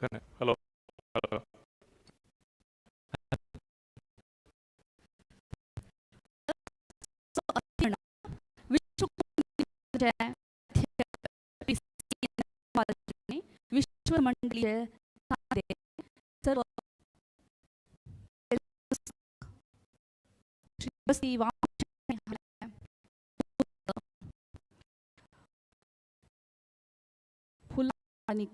Hello. Hello. विश्व विश्वमंडलीय सर्व फुलं आणि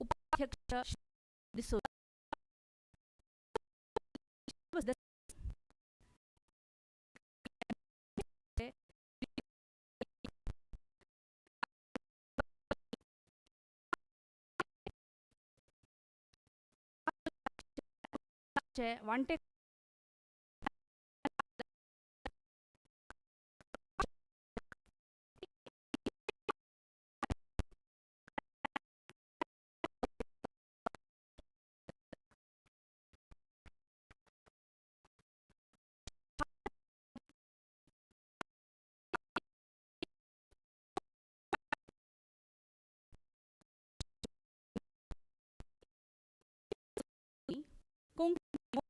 उपाध्यक्ष दिसोदा वांटे कोंकणी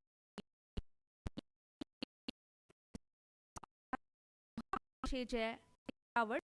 भाशेचे आवड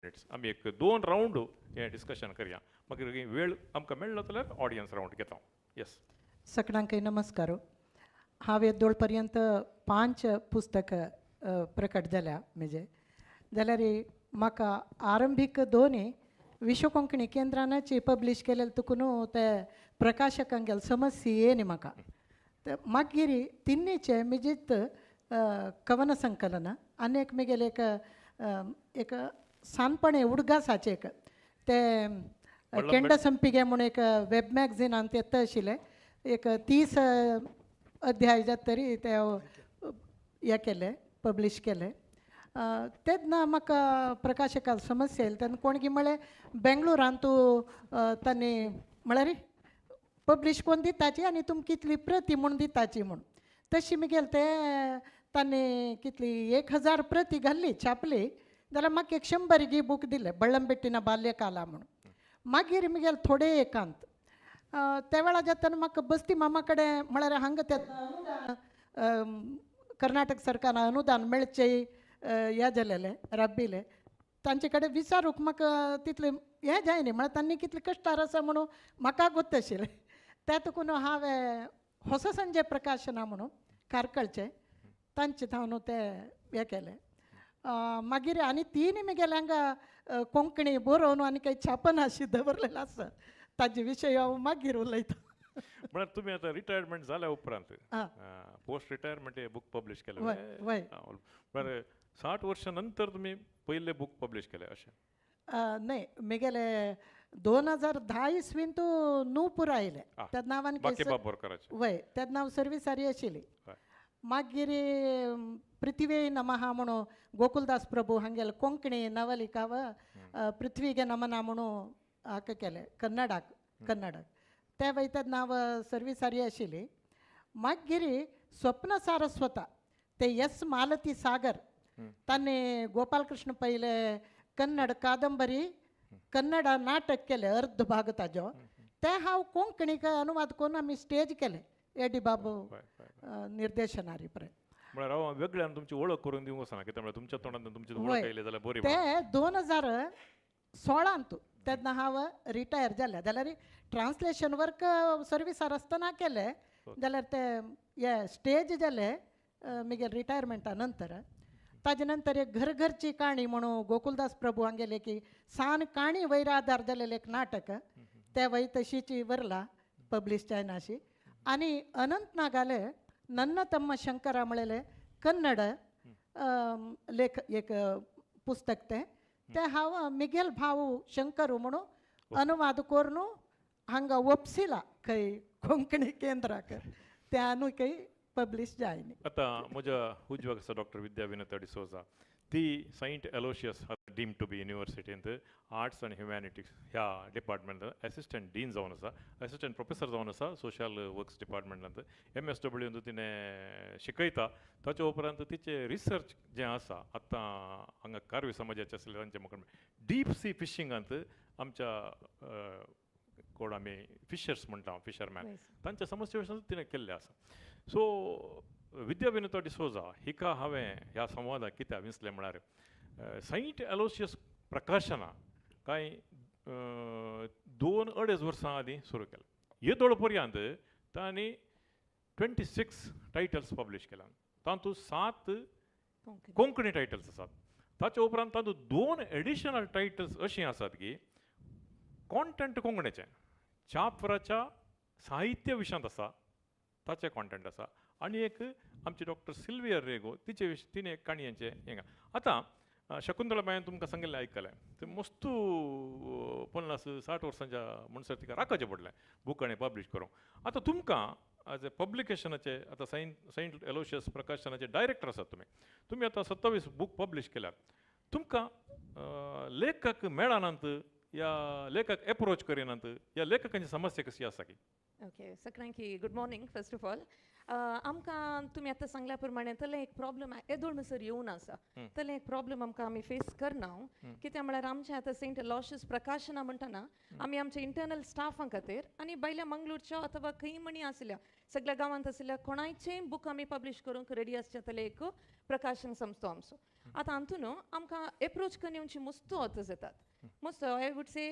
मिनिट्स आमी एक 2 राउंड हें डिस्कशन करया मागीर वेळ आमकां मेळ्ळो जाल्यार ऑडियन्स राउंड घेता येस. सगळ्यांक नमस्कार. हांव येदोळ पर्यंत 5 पुस्तकां प्रकट जाल्या म्हणजे जाल्यार म्हाका आरंभीक 2 विश्व कोंकणी केंद्रानच पब्लीश केलेले तुकून ते प्रकाशकांक गेले समस्या येयनी म्हाका. मागीर तिन्नीचे मिजीत कवन संकलन आनी एक म्हगेले एक सानपणे उडगासाचे एक ते केंड संपिगे म्हणून एक वेब मॅगझिनान ते येता आशिल्ले एक 30 अध्याय जाता तरी ते हे केले पब्लीश केले. तेन्ना म्हाका प्रकाशकाल समस्या येयली तेन्ना कोण की म्हळें बेंगळुरान तूं तांणी म्हळ्यार पब्लीश कोन्न दिताची आनी तुमकां कितली प्रती म्हूण दिताची म्हूण. तशी म्हगेल ते तांणी कितली 1000 प्रती घाल्ली छापली जाल्यार म्हाका एक 100 गी बूक दिले बळ्ळंबेट्टिना बाल्यकाला म्हणून. मागीर म्हगेल थोडे एकांत त्या वेळा जेतना म्हाका बस्ती मामा कडेन म्हळ्यार हांगा तेन्ना कर्नाटक सरकारान अनुदान मेळचें हें जालेलें राबिल्लें तांचे कडेन विचारूंक म्हाका तितलें हें जायना म्हळ्यार तांणी कितलें कश्टार आसा म्हणून म्हाका गोत्त आशिल्लें. त्या तुकून हांवें होस संजय प्रकाशना म्हणून कारकळचें तांचे हांव ते हें केलें. मागीर आनी 3 म्हगेले हांगा कोंकणी बरोवन आनी काही छापन अशी दवरलेलें आसा ताजे विशय हांव मागीर उलयतां. म्हळ्यार तुमी आतां रिटायरमेंट जाल्या उपरांत पोस्ट रिटायरमेंट बूक पब्लीश केलें म्हळ्यार 60 वर्सां नंतर तुमी पयले बूक पब्लीश केले अशें. न्हय म्हगेले 2010 इसवीन तूं नूपुर आयले त्या नांवान वय त्या नांव सर्विसारी आशिल्ली. मागीर पृथ्वी नमहा म्हणून गोकुलदास प्रभू हांगेले कोंकणी नवलिका पृथ्वीगे नमना म्हणून हाका केलें कन्नडाक त्या वयतात नांव सर्विसारी आशिल्ली. मागीर स्वप्न सारस्वता ते एस मालती सागर तांणी गोपालकृष्ण पहिले कन्नड कादंबरी कन्नड नाटक केले अर्ध भाग ताजो ते हांव कोंकणीक अनुवाद करून आमी स्टेज केले एडी बाबू निर्देशनारी पर्यंत. म्हळ्यार हांव वेगळ्यान तुमची वळख करून दिवंक वचना कित्याक म्हळ्यार तुमच्या तोंडांतल्यान तुमची वळख येयली जाल्यार बरी. ते 2016 तेन्ना हांव रिटायर जालें जाल्यार ट्रान्सलेशन वर्क सर्विसार आसतना केलें जाल्यार ते हे स्टेज जाले म्हगेल रिटायरमेंटा नंतर. ताजे नंतर एक घर घरची काणी म्हणून गोकुलदास प्रभू हांगेले की सान काणी वयर आदार जालेलें एक नाटक ते वय तशीची वरला पब्लीश जायना अशी. आनी अनंत नागाले नन्न तम्म शंकरा म्हळेले कन्नड लेख एक पुस्तक ते हांव मिगेल भाऊ शंकरू म्हणून अनुवाद करून हांगा ओपसिला खंय कोंकणी केंद्राक ते आनी खंय पब्लीश जायना. आतां म्हज्या उजव्याक आसा डॉक्टर विद्या विनोद डिसोजा ती Saint Aloysius deemed to be युनिवर्सिटींत आर्ट्स आनी ह्युमॅनिटीज ह्या डिपार्टमेंटांत एसिस्टंट डीन जावन आसा एसिस्टंट प्रोफेसर जावन आसा सोशल वर्क्स डिपार्टमेंटांत MSW तिणें शिकयता. ताचे उपरांत तिचे रिसर्च जें आसा आतां हांगा कारवी समाजाचे आसले तांचे म्हाका डीप सी फिशिंगांत आमच्या कोण आमी फिशर्स म्हणटा फिशरमॅन तांच्या समस्ये विशीं तिणें केल्लें आसा. सो विद्या विनोद डिसोजा हिका हांवें ह्या संवादाक कित्याक विंचलें म्हळ्यार सेंट एलोशियस प्रकाशना कांय 2-2.5 वर्सां आदीं सुरू केलें. येदोळ पर्यंत तांणी 26 टायटल्स पब्लीश केल्यात तातूंत 7 कोंकणी टायटल्स आसात. ताचे उपरांत तातूंत 2 एडिशनल टायटल्स अशीं आसात की कॉन्टेंट कोंकणीचें चापराच्या साहित्य विशयांत आसा ताचें कॉन्टेंट आसा आनी एक आमची डॉक्टर सिल्विया रेगो तिचे तिणें एक काणयांचें हें. आतां शकुंतला बायन तुमकां सांगिल्लें आयकलें ते मस्तू 50-60 वर्सांच्या म्हणसर तिका राखचें पडलें बूक आनी पब्लीश करूंक. आतां तुमकां एज ए पब्लिकेशनाचे आतां सेंट एलोशियस प्रकाशनाचे डायरेक्टर आसात तुमी आतां 27 बूक पब्लीश केल्यात. तुमकां लेखक मेळनात या लेखक एप्रोच करिनात या लेखकांची समस्या कशी आसा की. ओके सगळ्यांकी good morning first of all. आमकां तुमी आतां सांगल्या प्रमाणे तले एक प्रॉब्लम येदोळ म्हणसर येवन आसा तले एक प्रॉब्लम आमकां आमी फेस करना कित्याक म्हळ्यार आमचें आतां सेंट एलोशियस प्रकाशना म्हणटना आमी आमच्या इंटरनल स्टाफां खातीर आनी भायल्या मंगळूरच्या अथवा खंय मणी आसल्या सगळ्या गांवांत आसल्या कोणायचेंय बूक आमी पब्लीश करूंक रेडी आसचे तले एक प्रकाशन संस्थो आमचो. आतां हातून न्हू आमकां एप्रोच करन येवची मस्त ऑथर्स येतात मस्त I would say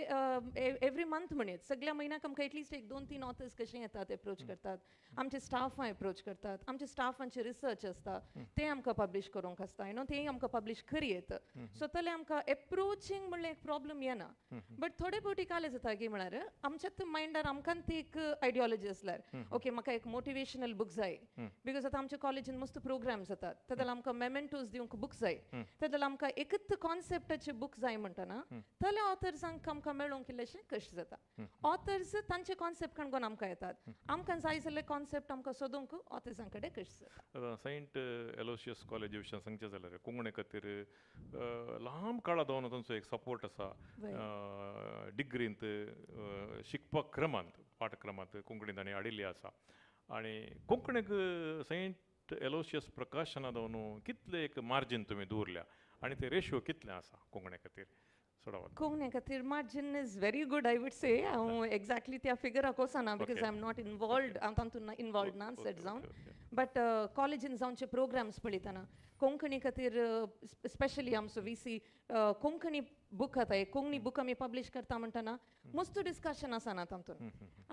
every month म्हणत सगळ्या म्हयन्याक आमकां एटलिस्ट एक 2-3 ऑथर्स कशे येतात एप्रोच करतात आमचे स्टाफां एप्रोच करतात आमच्या स्टाफांचे रिसर्च आसता ते आमकां पब्लीश करूंक आसता यू नो ते आमकां पब्लीश करीत सो तले आमकां एप्रोचींग म्हणल्यार एक प्रॉब्लम येना बट थोडे फावटी काले जाता की म्हळ्यार आमच्याच मायंडार आमकां ती एक आयडियोलॉजी आसल्यार ओके म्हाका एक मोटिवेशनल बूक जाय बिकॉज आतां आमच्या कॉलेजीन मस्त प्रोग्राम्स जातात तेदल आमकां मेमेंटोज दिवंक बूक जाय तेदल आमकां एकच कॉन्सेप्टाचे बूक जाय म्हणटना तले ऑथर्सांक आमकां मेळूंक इल्लेशें कश्ट जाता ऑथर्स तांचे कॉन्सेप्ट काणकोन आमकां येतात आमकां जाय जाल्ले कॉन्सेप्ट आमकां सोदूंक ऑथर्सां कडेन कश्ट जाता सेंट एलोशियस कॉलेज विशयान सांगचें जाल्यार कोंकणी खातीर लांब काळा दोन तांचो एक सपोर्ट आसा डिग्रींत शिकपा क्रमांत पाठक्रमांत कोंकणी तांणी हाडिल्ली आसा आनी कोंकणीक सेंट एलोशियस प्रकाशना दोन कितले एक मार्जीन तुमी दवरल्या आनी ते रेशियो कितले आसा कोंकणी खातीर कोंकणी खातीर margin is very good I would से हांव एक्झॅक्टली त्या फिगराक वचना because I am not involved हांव तातूंत इनवॉल्ड ना सेट जावन बट कॉलेजीन जावनचे प्रोग्राम्स पळयतना कोंकणी खातीर स्पेशली आमचो VC कोंकणी बूक आतां एक कोंकणी बूक आमी पब्लीश करता म्हणटना मस्त डिस्कशन आसना तातूंत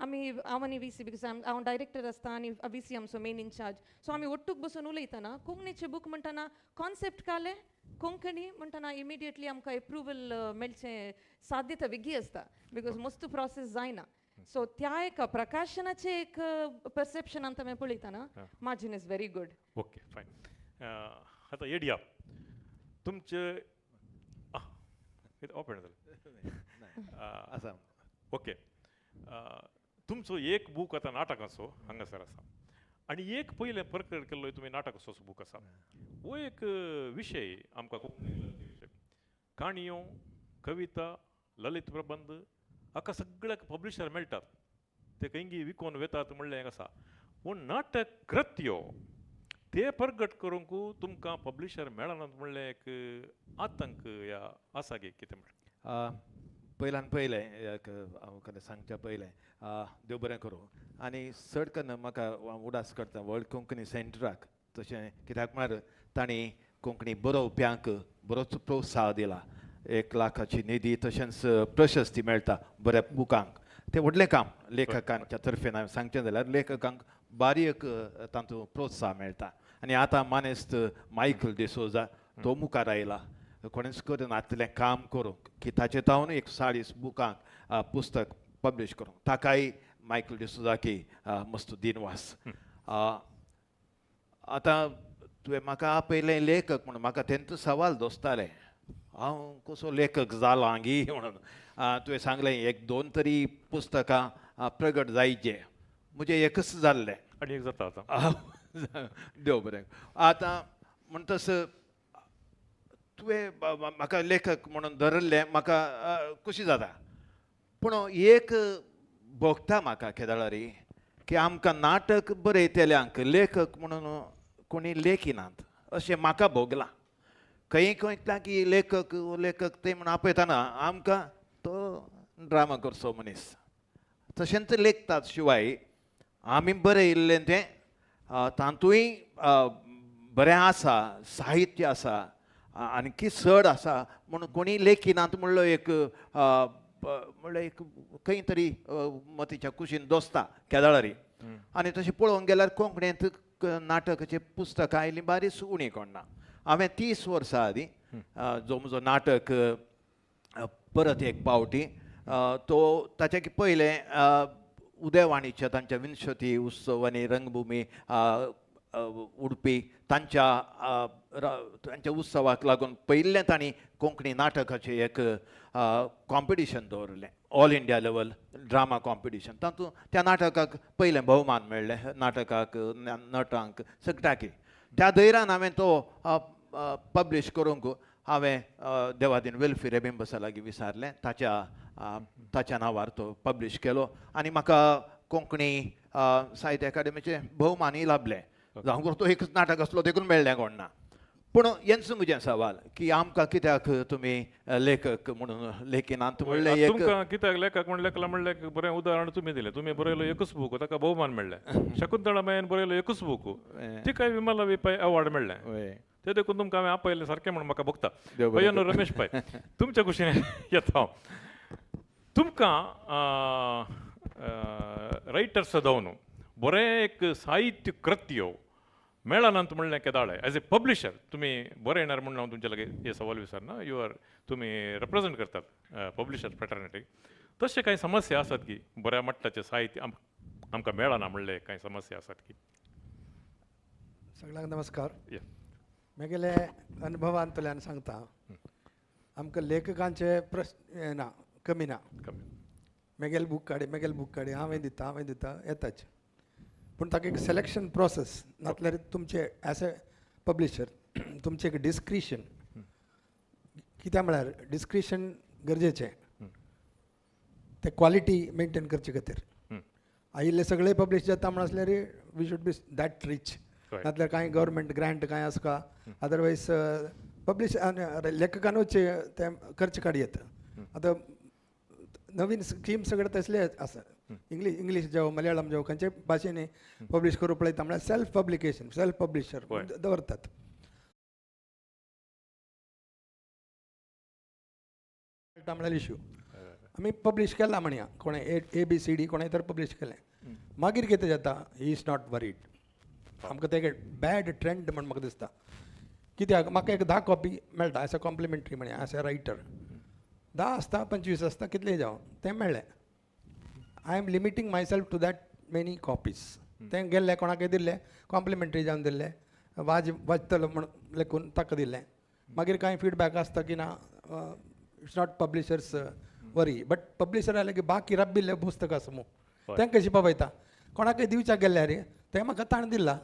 आमी हांव आनी VC बिकॉज हांव डायरेक्टर आसता आनी VC आमचो मेन इन्चार्ज सो आमी ओट्टूक बसून उलयतना कोंकणीचे बूक म्हणटना कॉन्सेप्ट काले कोंकणी म्हणटना इमिडिएटली आमकां एप्रुवल मेळचें साध्यता वेगळी आसता बिकॉज मस्त प्रोसेस जायना सो त्या एका प्रकाशनाचे एक परसेप्शन आमी पळयतना margin is very good okay फायन आतां येडया तुमचे ओपन जालें ओके तुमचो एक बूक आतां नाटकाचो हांगासर आसा आनी एक पयलें प्रकट केल्लो तुमी नाटकाचो बूक आसा हो एक विशय आमकां कोंकणी काणयो कविता ललित प्रबंध हाका सगळ्याक पब्लिशर मेळटात ते खंयी विकून वेतात म्हणलें एक आसा पूण नाटक कृत्यो ते प्रगट करूंक तुमकां पब्लिशर मेळनात म्हणलें एक आतंक या आसा गे कितें म्हण पयल्यान पयलें हांव सांगच्या पयलें देव बरें करूं आनी चड करून म्हाका उडास करता वर्ल्ड कोंकणी सेंटराक तशें कित्याक म्हळ्यार तांणी कोंकणी बरोवप्यांक बरोच प्रोत्साह दिला 1 लाखाची निधी तशेंच प्रशस्ती मेळटा बऱ्या बुकांक तें व्हडलें काम लेखकांच्या तर्फेन हांवें सांगचें जाल्यार लेखकांक बारीक तातूंत प्रोत्साह मेळटा आनी आतां मानेस्त मायकल डिसोजा तो मुखार आयला कोणेंच करून आतलें काम करूंक की ताचे तावन 140 बुकांक पुस्तक पब्लीश करूंक ताकाय मायकल डिसोजाकी मस्त दिनवास आतां तुवें म्हाका आपयलें लेखक म्हणून म्हाका तेंचो सवाल दोस्ताले हांव कसो लेखक जाला गी म्हणून तुवें सांगलें 1-2 तरी पुस्तकां प्रगट जायचे म्हजें एकच जाल्लें आनी एक जाता आतां देव बरें आतां म्हणटस तुवें म्हाका लेखक म्हणून धरल्लें म्हाका खुशी जाता पूण एक भोगता म्हाका केदाळारी की आमकां नाटक बरयतल्यांक लेखक म्हणून कोणी लेखिनात अशें म्हाका भोगलां खंय खंयतल्या की लेखक लेखक ते म्हण आपयतना आमकां तो ड्रामा करचो मनीस तशेंच लेखतात शिवाय आमी बरयल्लें तें तातूंय बरें आसा साहित्य आसा आणकी चड आसा म्हणून कोणी लेखिनात म्हणलो एक म्हणल्यार एक खंय तरी मतीच्या कुशीन दोसता केदाळारी आनी तशें पळोवंक गेल्यार कोंकणींत नाटकाचें पुस्तकां आयलीं बारीच उणी कोणना हांवें 30 वर्सां आदीं जो म्हजो नाटक परत एक पावटी तो ताचे पयलें उदयवाणीच्या तांच्या विंशती उत्सव आनी रंगभुमी उडपी तांच्या उत्सवाक लागून पयलें तांणी कोंकणी नाटकाचें एक कॉम्पिटिशन दवरलें all India level drama competition तातूंत त्या नाटकाक पयलें भोवमान मेळ्ळें नाटकाक नटांक सगळ्याक त्या धैर्यान हांवें तो पब्लीश करूंक हांवें देवादीन वेलफेर एबिंबसा लागीं विचारलें ताच्या नांवार तो पब्लीश केलो आनी म्हाका कोंकणी साहित्य अकादेमीचे भोवमानय लाभले जावं तो एकच नाटक आसलो देखून मेळ्ळें कोण ना पूण हेंच म्हजें सवाल की आमकां कित्याक तुमी लेखक म्हणून लेखिनात म्हणलें एक तुमकां कित्याक लेखक म्हण लेखला म्हणलें बरें उदाहरण तुमी दिलें तुमी बरयलो एकूच बूक ताका भोवमान मेळ्ळें शकुंतळा मायेन बरयलो एकूच बूक तिकाय विमला विपाय अवॉर्ड मेळ्ळें ते देखून तुमकां हांवें आपयलें सारकें म्हणून म्हाका बघता देव बरें पयन रमेश भाई तुमच्या कुशीन येता हांव तुमकां रायटर्स जावन बरें एक साहित्य कृत्य मेळनात म्हणलें केदाळे एज ए पब्लिशर तुमी बरें येणार म्हणून हांव तुमचे लगे हे सवाल विचारना यू आर तुमी रिप्रेझेंट करतात पब्लिशर फ्रेटर्निटी तशें कांय समस्या आसात की बऱ्या मट्टाचें साहित्य आमकां मेळना म्हणलें कांय समस्या आसात की सगळ्यांक नमस्कार Yeah. म्हगेले अनुभवांतल्यान सांगता आमकां लेखकांचे प्रश्न ना कमी ना कमी म्हगेल बूक काडी हांवें दिता येताच पूण ताका एक सिलेक्शन प्रोसेस नातल्यार तुमचे एज ए पब्लिशर तुमचें एक डिस्क्रिशन कित्याक म्हळ्यार डिस्क्रिशन गरजेचें ते क्वॉलिटी मेंटेन करचे खातीर आयिल्ले सगळे पब्लीश जाता म्हण आसल्यार we should be that rich नातल्यार कांय गव्हर्मेंट ग्रांट कांय आसका अदरवायज पब्लीश लेखकानूच ते खर्च काडयेत आतां नवीन स्कीम सगळे तसले आसा इंग्लीश जावं मलयाळम जावं खंयचे भाशेनी पब्लीश करूं पळयता म्हळ्यार सेल्फ पब्लिशर दवरतात म्हळ्यार इश्यू आमी पब्लीश केला म्हणया कोणें ABCD कोणें तर पब्लीश केलें मागीर कितें जाता ही इज नॉट वरीड आमकां तें बॅड ट्रेंड म्हण म्हाका दिसता कित्याक म्हाका एक 10 कॉपी मेळटा एज अ कॉम्प्लिमेंटरी म्हणया एज अ रायटर 10 आसता 25 आसता कितलें जावं तें मेळ्ळें I am limiting myself to that many copies तें गेल्लें कोणाकय दिल्लें कॉम्प्लिमेंटरी जावन दिल्लें वाचतलो म्हण लेखून ताका दिल्लें मागीर कांय फीडबॅक आसता की ना it's not publishers worry but publisher आले की बाकी रब्बिल्ले पुस्तकां आसा मू तें कशी पावयता कोणाकय दिवच्या गेल्यार तें म्हाका ताण दिला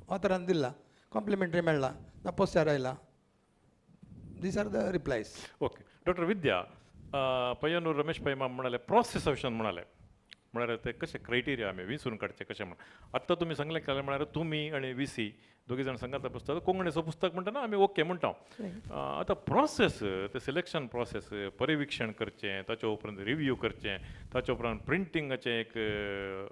ऑथरान दिला कॉम्प्लिमेंटरी मेळ्ळा ना पोस्टार आयला these are the replies okay doctor Vidya Payyanur Ramesh Pai म्हणाले प्रोसेस ऑप्शन म्हणाले ते कशे क्रायटेरिया आमी विंचून काडचे कशें म्हणून आत्तां तुमी सांगलें केलें म्हळ्यार तुमी आनी VC दोगी जाण सांगात पुस्तक कोंकणीचो पुस्तक म्हणटा आमी ओके म्हणटा आतां प्रोसेस ते सिलेक्शन प्रोसेस परिविक्षण करचें ताचे उपरांत रिव्यू करचें ताचे उपरांत प्रिंटिंगाचें एक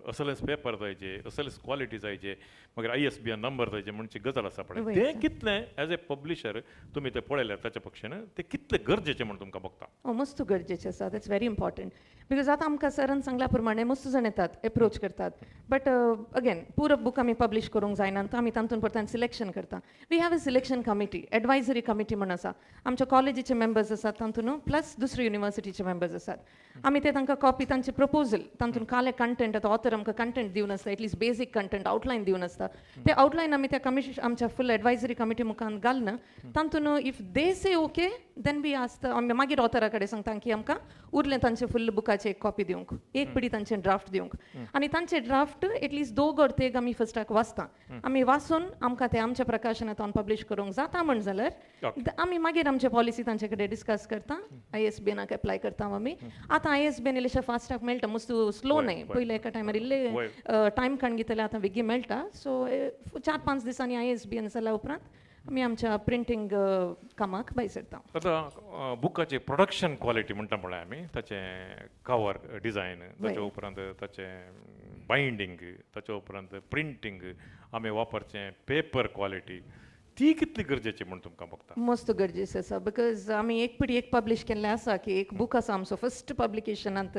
असलेच पेपर जायचे असलेच क्वॉलिटी जायचे मागीर ISBN नंबर जायचे म्हणची गजाल आसा पळय तें कितलें एज ए पब्लिशर तुमी तें पळयल्यार ताच्या पक्षान तें कितलें गरजेचें म्हणून तुमकां बघता मस्त गरजेचें आसा दॅट्स व्हेरी इम्पॉर्टंट बिकॉज आतां आमकां सरान सांगल्या प्रमाणे मस्त जाण येतात एप्रोच करतात बट अगेन पुरो बूक आमी पब्लीश करूंक जायना आमी तातूंत परत सिलेक्शन करता we have a selection committee advisory committee म्हणून आसा आमच्या कॉलेजीचे मेंबर्स आसात तातूंत प्लस दुसरे युनिवर्सिटीचे मेंबर्स आसात आमी ते तांकां कॉपी तांचे प्रपोजल तातूंत काले कंटेंट आतां ऑथर आमकां कंटेंट दिवन आसता एटलीस्ट बेसीक कंटेंट आउटलायन दिवन आसता ते आउटलायन आमी त्या कमिशन आमच्या फुल एडवायझरी कमिटी मुखार घालना तातूंत if they say okay then बी आसता आमी मागीर ऑथरा कडेन सांगता की आमकां उरलें तांचे फुल्ल बुकाचे एक कॉपी दिवंक एक पिडी तांचे ड्राफ्ट दिवंक आनी तांचे ड्राफ्ट एटलीस्ट 2 or 3 आमी फस्टाक वाचता आमी वाचून आमकां ते आमच्या प्रकाशनांत पब्लीश करूंक जाता म्हण जाल्यार आमी मागीर आमचे पॉलिसी तांचे कडेन डिस्कस करता ISBNाक एप्लाय करता आमी आतां ISBN इल्लेशें फास्टाक मेळटा मस्त स्लो न्हय पयले एका टायमार इल्ले टायम काणगितले आतां बेगी मेळटा सो 4-5 दिसांनी ISBN जाल्या उपरांत आमी आमच्या प्रिंटींग कामाक भायर सरता आतां बुकाची प्रोडक्शन क्वॉलिटी म्हणटा पळय आमी ताचें कवर डिजायन ताचे उपरांत ताचें बायंडींग ताचे उपरांत प्रिंटींग आमी वापरचें पेपर क्वॉलिटी ती कितली गरजेची म्हण तुमकां बघता मस्त गरजेचें आसा बिकॉज आमी एक पिडी एक पब्लीश केल्लें आसा की एक बूक आसा आमचो फर्स्ट पब्लिकेशनांत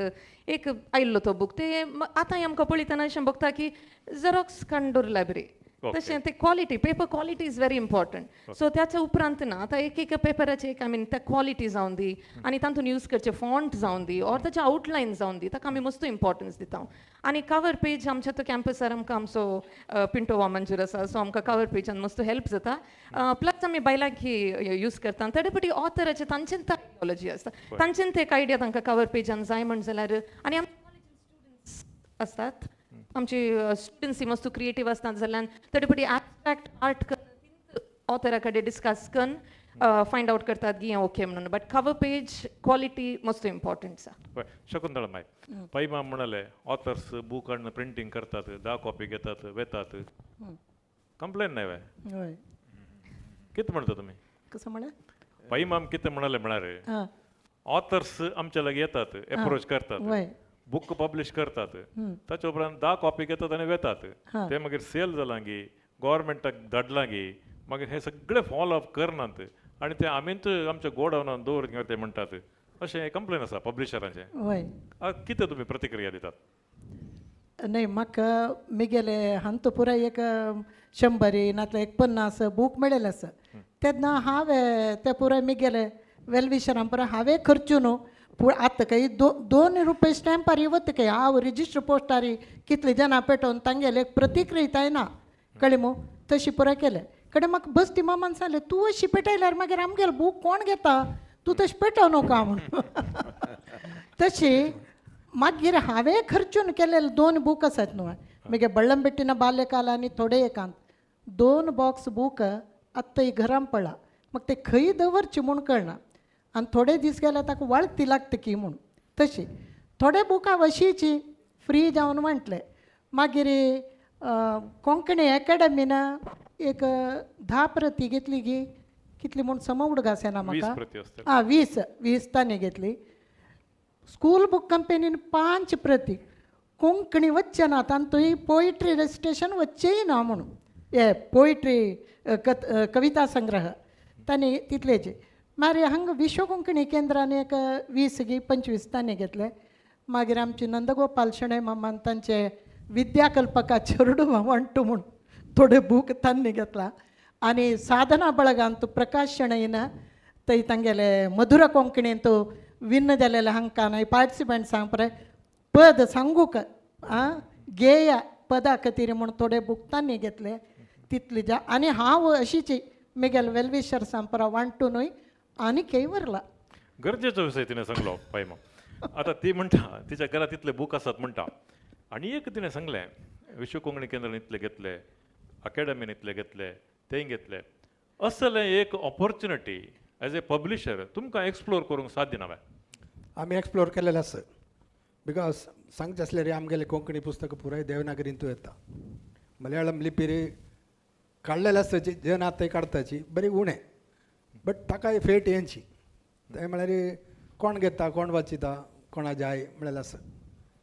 एक आयिल्लो तो बूक ते आतां आमकां पळयतना अशें बघता की झेरॉक्स कांडोर लायब्ररी तशें ते quality paper quality is very important so त्याच्या उपरांत ना आतां एक पेपराचे एक आय मीन त्या क्वॉलिटी जावन दी आनी तातूंत यूज करचे फॉन्ट जावन दी ऑर ताचे आउटलायन जावन दी ताका आमी मस्त इम्पॉर्टन्स दिता आनी कवर पेज आमच्या तो कॅम्पसार आमकां आमचो पिंटो वामंजूर आसा सो आमकां कवर पेजान मस्त हेल्प जाता प्लस आमी बायलांक ही यूज करता तेडे पटी ऑथराचे तांचें आयडियोलॉजी आसता तांचें ते एक आयडिया तांकां कवर पेजान जाय म्हण जाल्यार आनी आमचे स्टुडंट्स असतात आमची स्टुडंट्स मस्त क्रिएटीव असतात जाल्यार तेडे पटी एब्स्ट्रॅक्ट आर्ट ऑथरा कडेन डिस्कस करून फायंड आउट करतात की हें ओके म्हणून बट कवर पेज क्वॉलिटी मस्त इम्पॉर्टंट आसा शकुंतळा माय पैमा म्हणाले ऑथर्स बूक हाडून प्रिंटींग करतात 10 कॉपी घेतात वेतात कंप्लेन नाही हय कितें म्हणटा तुमी कसं म्हळ्यार पैमाम कितें म्हणाले म्हळ्यार ऑथर्स आमच्या लागीं येतात एप्रोच करतात वय बुक पब्लीश करतात ताचे उपरांत 10 कॉपी घेतात आनी वेतात ते मागीर सेल जालां गी गव्हर्मेंटाक धाडलां गी मागीर हे सगळे फॉलो अप करनात आनी ते आमीच आमच्या गोडावनान दवरून ते म्हणटात अशें कंप्लेन आसा पब्लिशरांचे वय कितें तुमी प्रतिक्रिया दितात नाही म्हाका मिगेले हांतो पुराय एक 100 नातले एक 50 बूक मेळिल्ले आसा तेन्ना हांवें ते पुराय मिगेले वेलविशरां पुराय हांवें खर्चू न्हू पूण आतां काही 2 रुपये स्टॅम्पार वता काही हांव रिजिस्टर पोस्टार कितले जाणां पेटोवन तांगेले एक प्रतिक्रिया येना कळ्ळें मू तशी पुराय केले कडेन म्हाका बसती मामान सांगलें तूं अशी पेटयल्यार मागीर आमगेलो बूक कोण घेता तूं तशें पेटोव नाका म्हणून तशी मागीर हांवें खर्चून केलेले 2 बूक आसात न्हू मागीर बळ्ळंबेट्टिना बाल्यकाल आनी थोडे एकांत 2 बॉक्स बूक आत्तां घरान पडला मग ते खंय दवरची म्हूण कळना आनी थोडे दीस गेले ताका वळती लागता की म्हूण तशी थोडे बुकां अशीची फ्री जावन म्हटले मागीर कोंकणी एकेडमीन एक 10 प्रती घेतली गी कितली म्हूण समवड घासेना 20 म्हाका प्रती असतात. 20 तांणी घेतली स्कूल बुक कंपनीन 5 प्रती कोंकणी वच्चे नात आनी थंय पोएट्री रेजिस्ट्रेशन वच्चेय ना म्हणून हे पोएट्री कविता संग्रह तांणी तितलेचे मागीर हांगा विश्व कोंकणी केंद्रान एक 20 गी 25 तांणी घेतले मागीर आमचे नंदगोपाल शणै मामान तांचे विद्याकल्पका चेडू 1 to म्हूण थोडे बूक तांणी घेतला आनी साधना बळगांत प्रकाश शणैन थंय तांगेले मधुर कोंकणीन तो विन्न जालेले हांकां न्हय पार्टिसिपंट सांग पळय पद सांगूक गेय पदा खातीर म्हूण थोडे बूक तांणी घेतले तितली जा आनी हांव अशीच मिगेल वेलविशर सांपरा 1 to न्हय आनी खंय व्हरला गरजेचो विशय तिणें सांगलो पायमा आतां ती म्हणटा तिच्या घरात इतले बूक आसात म्हणटा आनी एक तिणें सांगलें विश्व कोंकणी केंद्रान इतले घेतले अकॅडमीन इतले घेतले तें घेतले असलें एक ऑपॉर्च्युनिटी एज ए पब्लिशर तुमकां एक्सप्लोर करूंक साध्य नव्हे आमी एक्सप्लोर केलेलें आसा बिकॉज सांगचें आसलें रे आमगेलें कोंकणी पुस्तकां पुराय देवनागरींतू येता मलयाळम लिपीर काडलेलें आसताची जे ना ते काडताची बरी उणें बट ताका फेट येवची ते म्हळ्यार कोण घेता कोण वाचिता कोणा जाय म्हळ्यार आसा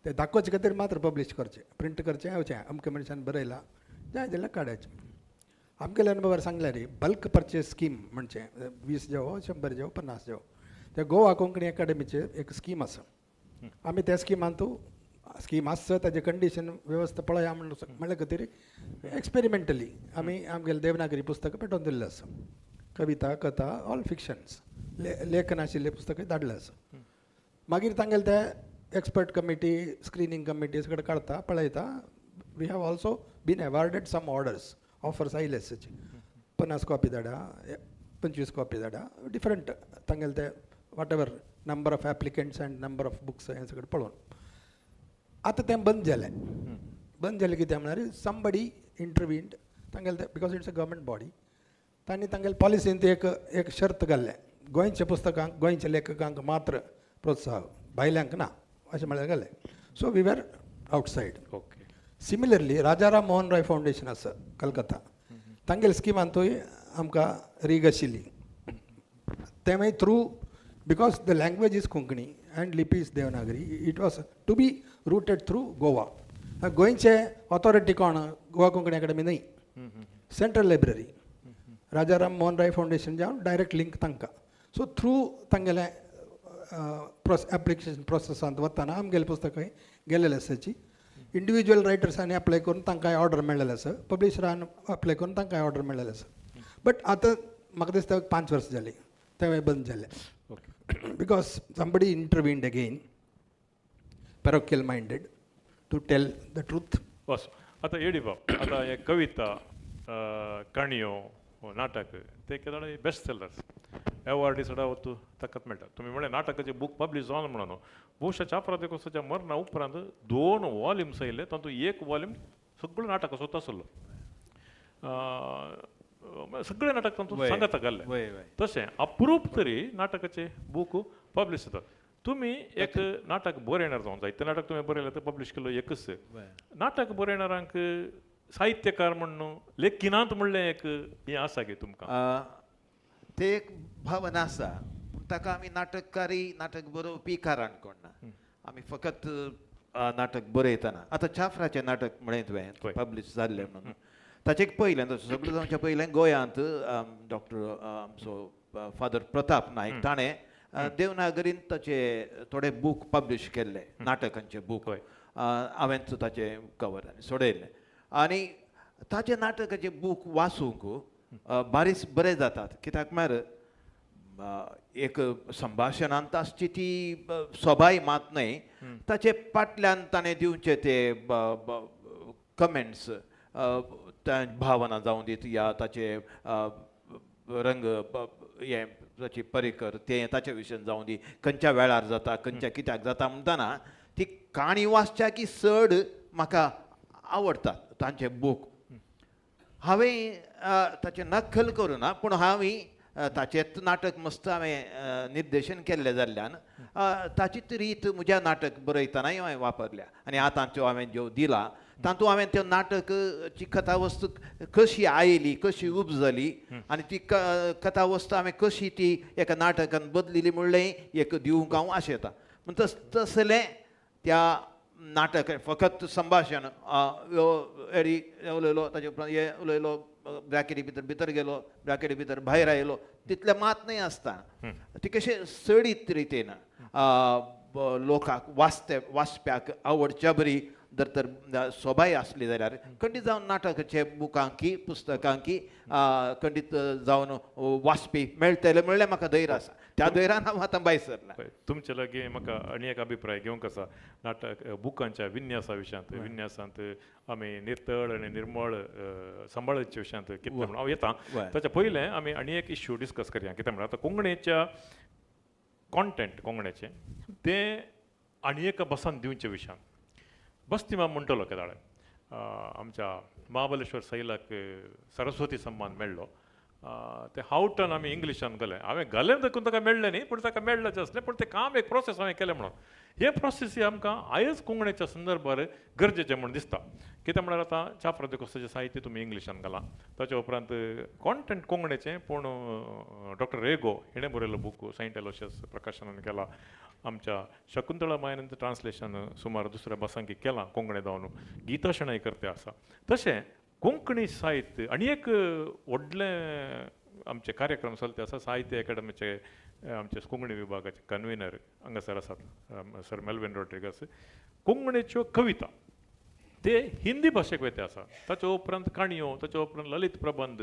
ते दाखोवचे खातीर मात्र पब्लीश करचें प्रिंट करचें येवचें अमके मनशान बरयलां जाय जाल्यार काडचें आमगेल्या अनुभवार सांगल्यार बल्क परचेस स्कीम म्हणजे 20 जावो 100 जावो 50 जावो ते गोवा कोंकणी अकादेमीचे एक स्कीम आसा आमी त्या स्किमांतू स्कीम आसता ताजे कंडिशन वेवस्था पळया म्हणल्या खातीर एक्सपेरिमेंटली आमी आमगेले देवनागरी पुस्तकां पेटोवन दिल्लें आसा कविता कथा ऑल फिक्शन्स लेखन आशिल्ले पुस्तकां धाडलें आसा मागीर तांगेले ते एक्सपर्ट कमिटी स्क्रिनींग कमिटी सगळें काडता पळयता we have also been awarded some orders offers आयले आसाची 50 कॉपी धाडा 25 कॉपी धाडा डिफरंट तांगेले ते what ever number of applicants end number of books हें सगळें पळोवन आतां तें बंद जालें कित्याक म्हळ्यार समबडी इंटरवीन्ड तांगेले ते because it's a government body तांणी तांगेले पॉलिसीन एक शर्त घाल्ले गोंयच्या पुस्तकांक गोंयच्या लेखकांक मात्र प्रोत्साहन भायल्यांक ना अशें म्हळ्यार घालें so we were outside okay similarly Rajaram Mohan Roy foundation आसा कलकत्ता तांगेले स्किमांतूय आमकां रीग आशिल्ली ते मागीर through because the language is Konkani and लिपी is Devanagari it was to be routed through Goa गोंयचे ऑथॉरिटी कोण गोवा कोंकणी अकादेमी न्हय central library Rajaram Mohan Roy foundation जावन डायरेक्ट लिंक तांकां सो थ्रू तांगेले एप्लिकेशन प्रोसेसांत वताना आमगेले पुस्तकां गेलेले आसाची इंडिविज्युअल रायटर्सांनी अप्लाय करून तांकां ऑर्डर मेळ्ळेलें आसा पब्लिशरान अप्लाय करून तांकां ऑर्डर मेळ्ळेलें आसा बट आतां म्हाका दिसता 5 वर्सां जालीं ते बंद जालें because somebody intervened again parochial minded to tell the truth बस आतां येडी बाब आतां हे कविता काणयो नाटक ते केदाळे बेस्ट सेलर्स अवॉर्डी सडा वतू ताकत मेळटा तुमी म्हळें नाटकाचें बूक पब्लीश जावन म्हणून भोवशा चापरा देकोसाच्या मरणा उपरांत 2 वॉल्यूम्स आयिल्ले तातूंत एक वॉल्यूम सगळें नाटकाचोच आसलो सगळे नाटक तातूंत सांगाता घाल्ले तशें अप्रूप तरी नाटकाचे बूक पब्लीश जातात तुमी एक नाटक बरयणार जावन जायते नाटक तुमी बरयलें तें पब्लीश केलो एकच नाटक बरयणारांक साहित्यकार म्हणून लेखिनांत म्हणलें एक हें आसा गे तुमकां ते एक भावना आसा पूण ताका आमी नाटककारी नाटक बरोवपी कारण कोणना आमी फकत नाटक बरयतना आतां चाफराचें नाटक म्हळें तुवें पब्लीश जाल्लें म्हणून ताचे पयलें सगळें जावचे पयलें गोंयांत डॉक्टर फादर प्रताप नायक ताणें देवनागरींत ताचे थोडे बूक पब्लीश केल्ले नाटकांचे बूक हांवें ताचे कवर सोडयल्ले आनी ताचे नाटकाचे बूक वाचूंक बारीच बरें जातात कित्याक म्हळ्यार एक संभाशणांत आसची ती सोबाय मात न्हय ताचे फाटल्यान ताणें दिवचे ते कमेंट्स भावना जावं दीत या ताचे रंग हे ताची परिकर ते ताचे विशयन जावं दी खंयच्या वेळार जाता खंयच्या कित्याक जाता म्हणटाना ती काणी वाचच्या की चड म्हाका आवडटात तांचे बूक हांवें ताचें नक्कल करुना पूण हांवें ताचेंच नाटक मस्त हांवें निर्देशन केल्लें जाल्ल्यान ताचीच रीत म्हज्या नाटक बरयतनाय हांवें वापरल्या आनी आतांच्यो हांवें ज्यो दिला तातूंत हांवें त्यो नाटकची कथा वस्त कशी आयली कशी उपजली आनी ती कथा वस्त हांवें कशी ती एका नाटकान बदलिली म्हणलें एक दिवंक हांव आशेता पूण तसलें त्या नाटक फकत संभाशण एडी उलयलो ताचे उपरांत हे उलयलो ब्रॅकेटी भितर गेलो ब्रॅकेटी भितर भायर आयलो तितले मात न्हय आसता ती कशें सडीत रितीन लोकांक वाचप्याक आवडच्या बरी जर तर सोबाय आसली जाल्यार खंडीत जावन नाटकाचे बुकांकी पुस्तकांकी खंडीत जावन वाचपी मेळटले म्हणलें म्हाका धैर्य आसा त्या धैर्यान हांव आतां भायर सरला तुमचे लागी म्हाका आनी एक अभिप्राय घेवंक आसा नाटक बुकांच्या विन्यासा विन्यासांत आमी नितळ आनी निर्मळ सांबाळचे विशयांत कितें म्हणून हांव येता ताच्या पयलें आमी आनी एक इश्यू डिस्कस करया कितें म्हणल्यार आतां कोंकणीच्या कॉन्टेंट कोंकणीचें तें आनी एका बसान दिवचे विशयान बस्तिमा म्हणटलो केदाळे आमच्या महाबलेश्वर सैलाक सरस्वती सन्मान मेळ्ळो ते हावटन आमी इंग्लिशान घाले हांवें घालें देखून ताका मेळ्ळें न्ही पूण ताका मेळ्ळेंचें असलें पूण तें काम एक प्रोसेस हांवें केलें म्हणून हे प्रोसेस ही आमकां आयज कोंकणीच्या संदर्भार गरजेचें म्हूण दिसता कितें म्हळ्यार आतां च्या प्रदेकोसाचें साहित्य तुमी इंग्लिशान घाला ताच्या उपरांत कॉन्टेंट कोंकणीचें पूण डॉक्टर रेगो हिणें बरयलो बूक सेंट एलोशियस प्रकाशनान केला आमच्या शकुंतळा मायनान ट्रान्सलेशन सुमार दुसऱ्या भासांकी केलां कोंकणी जावन गीता शणैकर ते आसा तशें कोंकणी साहित्य आनी एक व्हडलें आमचे कार्यक्रम चलते आसा साहित्य अकादमीचे आमचे कोंकणी विभागाचे कन्व्हिनर हांगासर आसात सर मेल्विन रॉड्रिगस कोंकणीच्यो कविता ते हिंदी भाशेक वेते आसा ताचे उपरांत काणयो ताचे उपरांत ललीत प्रबंध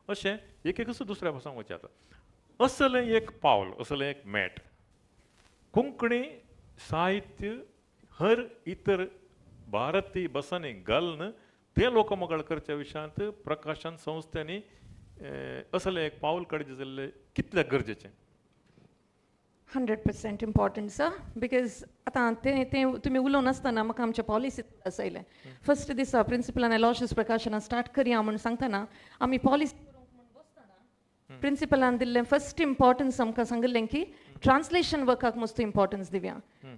अशें एक दुसऱ्या भासांक वचचे आतां असलें एक पावल असलें एक मॅट कोंकणी साहित्य हर इतर भारतीय भासांनी घालन ते लोकमंगळ करच्या विशयांत प्रकाशन संस्थेनी असलें एक पावल काडचें जाल्लें कितलें गरजेचें 100% इम्पॉर्टंट सर बिकॉज आतां ते तुमी उलोवन आसतना म्हाका आमच्या पॉलिसी आसयलें फर्स्ट दिसा प्रिंसिपलान एलॉशियस प्रकाशनां स्टार्ट करया म्हूण सांगतना आमी पॉलिसी बसतना प्रिंसिपलान दिल्लें फर्स्ट इम्पॉर्टन्स आमकां सांगिल्लें की ट्रान्सलेशन वर्काक मस्त इम्पॉर्टन्स दिवया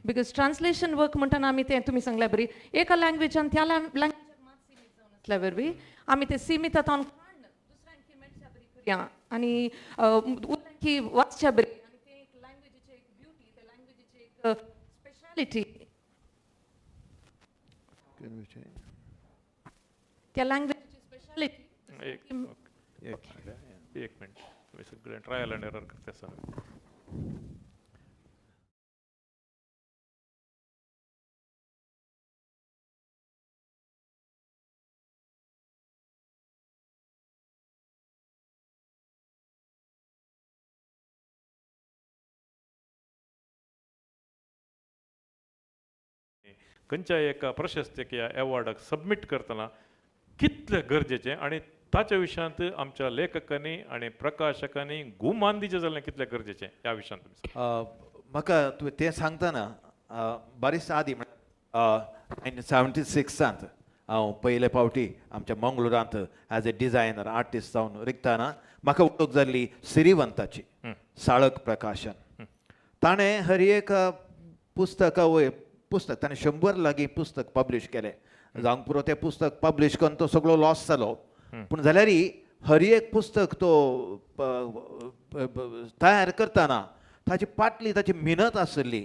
बिकॉज ट्रान्सलेशन वर्क म्हणटाना आमी तें तुमी सांगल्या बरी एका लँग्वेजान त्या लँग्वेजान मात सीमीत जावन आसल्या वरवीं आमी ते सीमीत आतां दुसऱ्यांकी मेळच्या बरी करया आनी उरल्यांकी वाचच्या बरी आनी ते एक लँग्वेजीची एक ब्युटी त्या लँग्वेजीची एक स्पेशालिटी त्या लँग्वेजीची स्पेशालिटी एक मिनट तुम्ही सगळे ट्रायल अँड एरर करते सर खंयच्या एका प्रशस्तीक या अवॉर्डाक सबमीट करतना कितले गरजेचें आनी ताच्या विशयांत आमच्या लेखकांनी आणि प्रकाशकांनी गुमान दिचें जाल्लें कितलें गरजेचें ह्या विशयांत तुमी म्हाका तुवें तें सांगतना बरेच आदीं म्हळ्यार 1976 हांव पयले फावटी आमच्या मंगळुरांत एज ए डिझायनर आर्टिस्ट जावन रिकताना म्हाका वळख जाल्ली सिरिवंताची साळक प्रकाशन ताणें हर एक पुस्तक ताणें 100 लागीं पुस्तक पब्लीश केलें जावंक पुरो तें पुस्तक पब्लीश करून तो सगळो लॉस जालो पूण जाल्यारय हर एक पुस्तक तो तयार करतना ताची पाटली ताची मेहनत आसली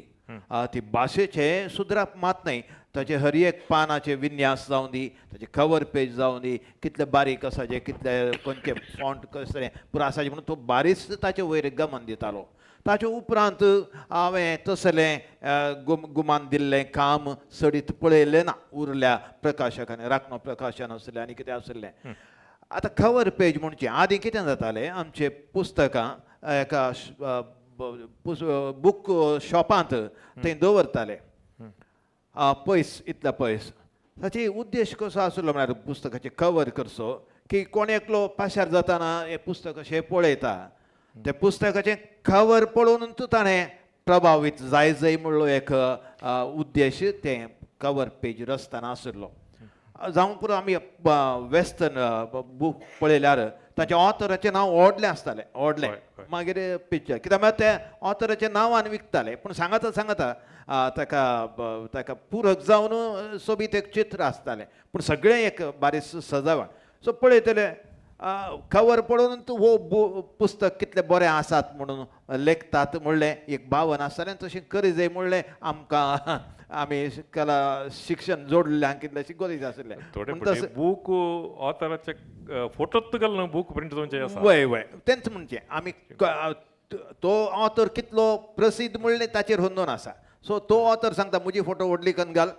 ती भाशेचे सुद्राप मात न्हय ताचे हर एक पानाचे विन्यास जावं दी, ताचे कवर पेज जावं दी, कितले बारीक आसाचे, कितले खंयचे फॉन्ट कसले पुरो आसाचे म्हणून तो बारीक ताचे वयर गमन दितालो. ताचे उपरांत हांवें तसलें गुमान दिल्लें काम सडीत पळयलें ना उरल्या प्रकाशकांनी, राखणो प्रकाशन आसलें आनी कितें आसलें. आतां कवर पेज म्हणचे आदीं कितें जातालें, आमचे पुस्तकां एका बूक शॉपांत थंय दवरताले पयस इतल्या पयस. ताचे उद्देश कसो आसलो म्हळ्यार पुस्तकाचे कवर करचो की कोण एकलो पाशार जाताना हें पुस्तक अशें पळयता, त्या पुस्तकाचें कवर पळोवनूच ताणें प्रभावीत जाय म्हणलो एक उद्देश तें कवर पेज रचतना आशिल्लो. जावं पुरो आमी वेस्टर्न बूक पळयल्यार ताच्या ऑथराचें नांव व्हडलें आसतालें, व्हडलें मागीर पिक्चर कित्याक म्हळ्यार ते ऑथराच्या नांवान विकताले, पूण सांगता ताका पुरक जावन सोबीत एक चित्र आसतालें, पूण सगळें एक बारीक सजावण. सो पळयतले कवर पळोवन तूं हो पुस्तक कितले बरें आसात म्हणून लेखतात म्हणलें एक भावन आसतालें. तशें करी जाय म्हणलें आमकां आमी कला शिक्षण जोडलें कितलेशें गरज आसलें. थोडे बूक ऑथराचे फोटोच घालून बूक प्रिंट जावचे आसा. वय तेंच म्हणचे आमी तो ऑथर कितलो प्रसिद्ध म्हणलें ताचेर होंदून आसा. सो तो ऑथर सांगता म्हजी फोटो व्हडली करून घाल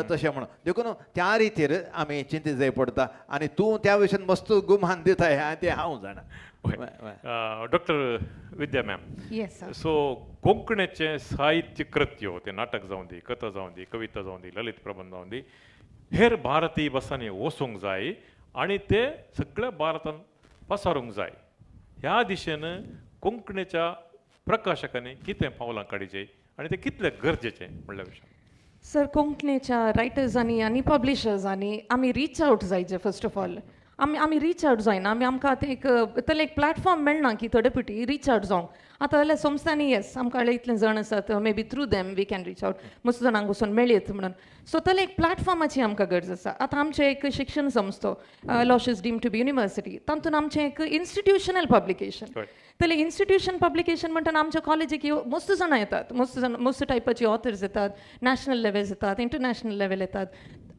तशें म्हणून देखून त्या रितीर आमी चिंतीत जाय पडटा. आनी तूं त्या विशयान मस्त गुमान दिताय तें हांव जाणा. डॉक्टर विद्या मॅम, येस सर. सो कोंकणीचे साहित्य कृत्यो ते नाटक जावं दी, कथा जावं दी, कविता जावं दी, ललित प्रबंध जावं दी, हेर भारतीय भासांनी वचूंक जाय आनी ते सगळ्या भारतान पसारूंक जाय. ह्या दिशेन कोंकणीच्या प्रकाशकांनी कितें पावलां काडचें आनी ते कितले गरजेचें म्हणल्या विशयान? सर कोंकणीच्या रायटर्सांनी आनी पब्लिशर्सांनी आमी रीच आउट जायचे फर्स्ट ऑफ ऑल. आमी रीच आउट जायना, आमकां आतां एक प्लॅटफॉर्म मेळना की थोडे फावटी रीच आउट जावंक. आतां जाल्यार संस्थांनी येस आमकां इतले जण आसात, may be through them we can reach out, मस्त जाणांक वचून मेळयत म्हणून. सो ताल्या एक प्लॅटफॉर्माची आमकां गरज आसा. आतां आमचें एक शिक्षण संस्थो लॉशेस डीम टू बी युनिवर्सिटी, तातूंत आमचें एक इन्स्टिट्युशनल पब्लिकेशन. जाल्यार इन्स्टिट्युशन पब्लिकेशन म्हणटना आमच्या कॉलेजीक मस्त जाणां येतात, मस्त टायपाची ऑथर्स येतात, नॅशनल लेवल्स येतात, इंटरनॅशनल लेवल येतात.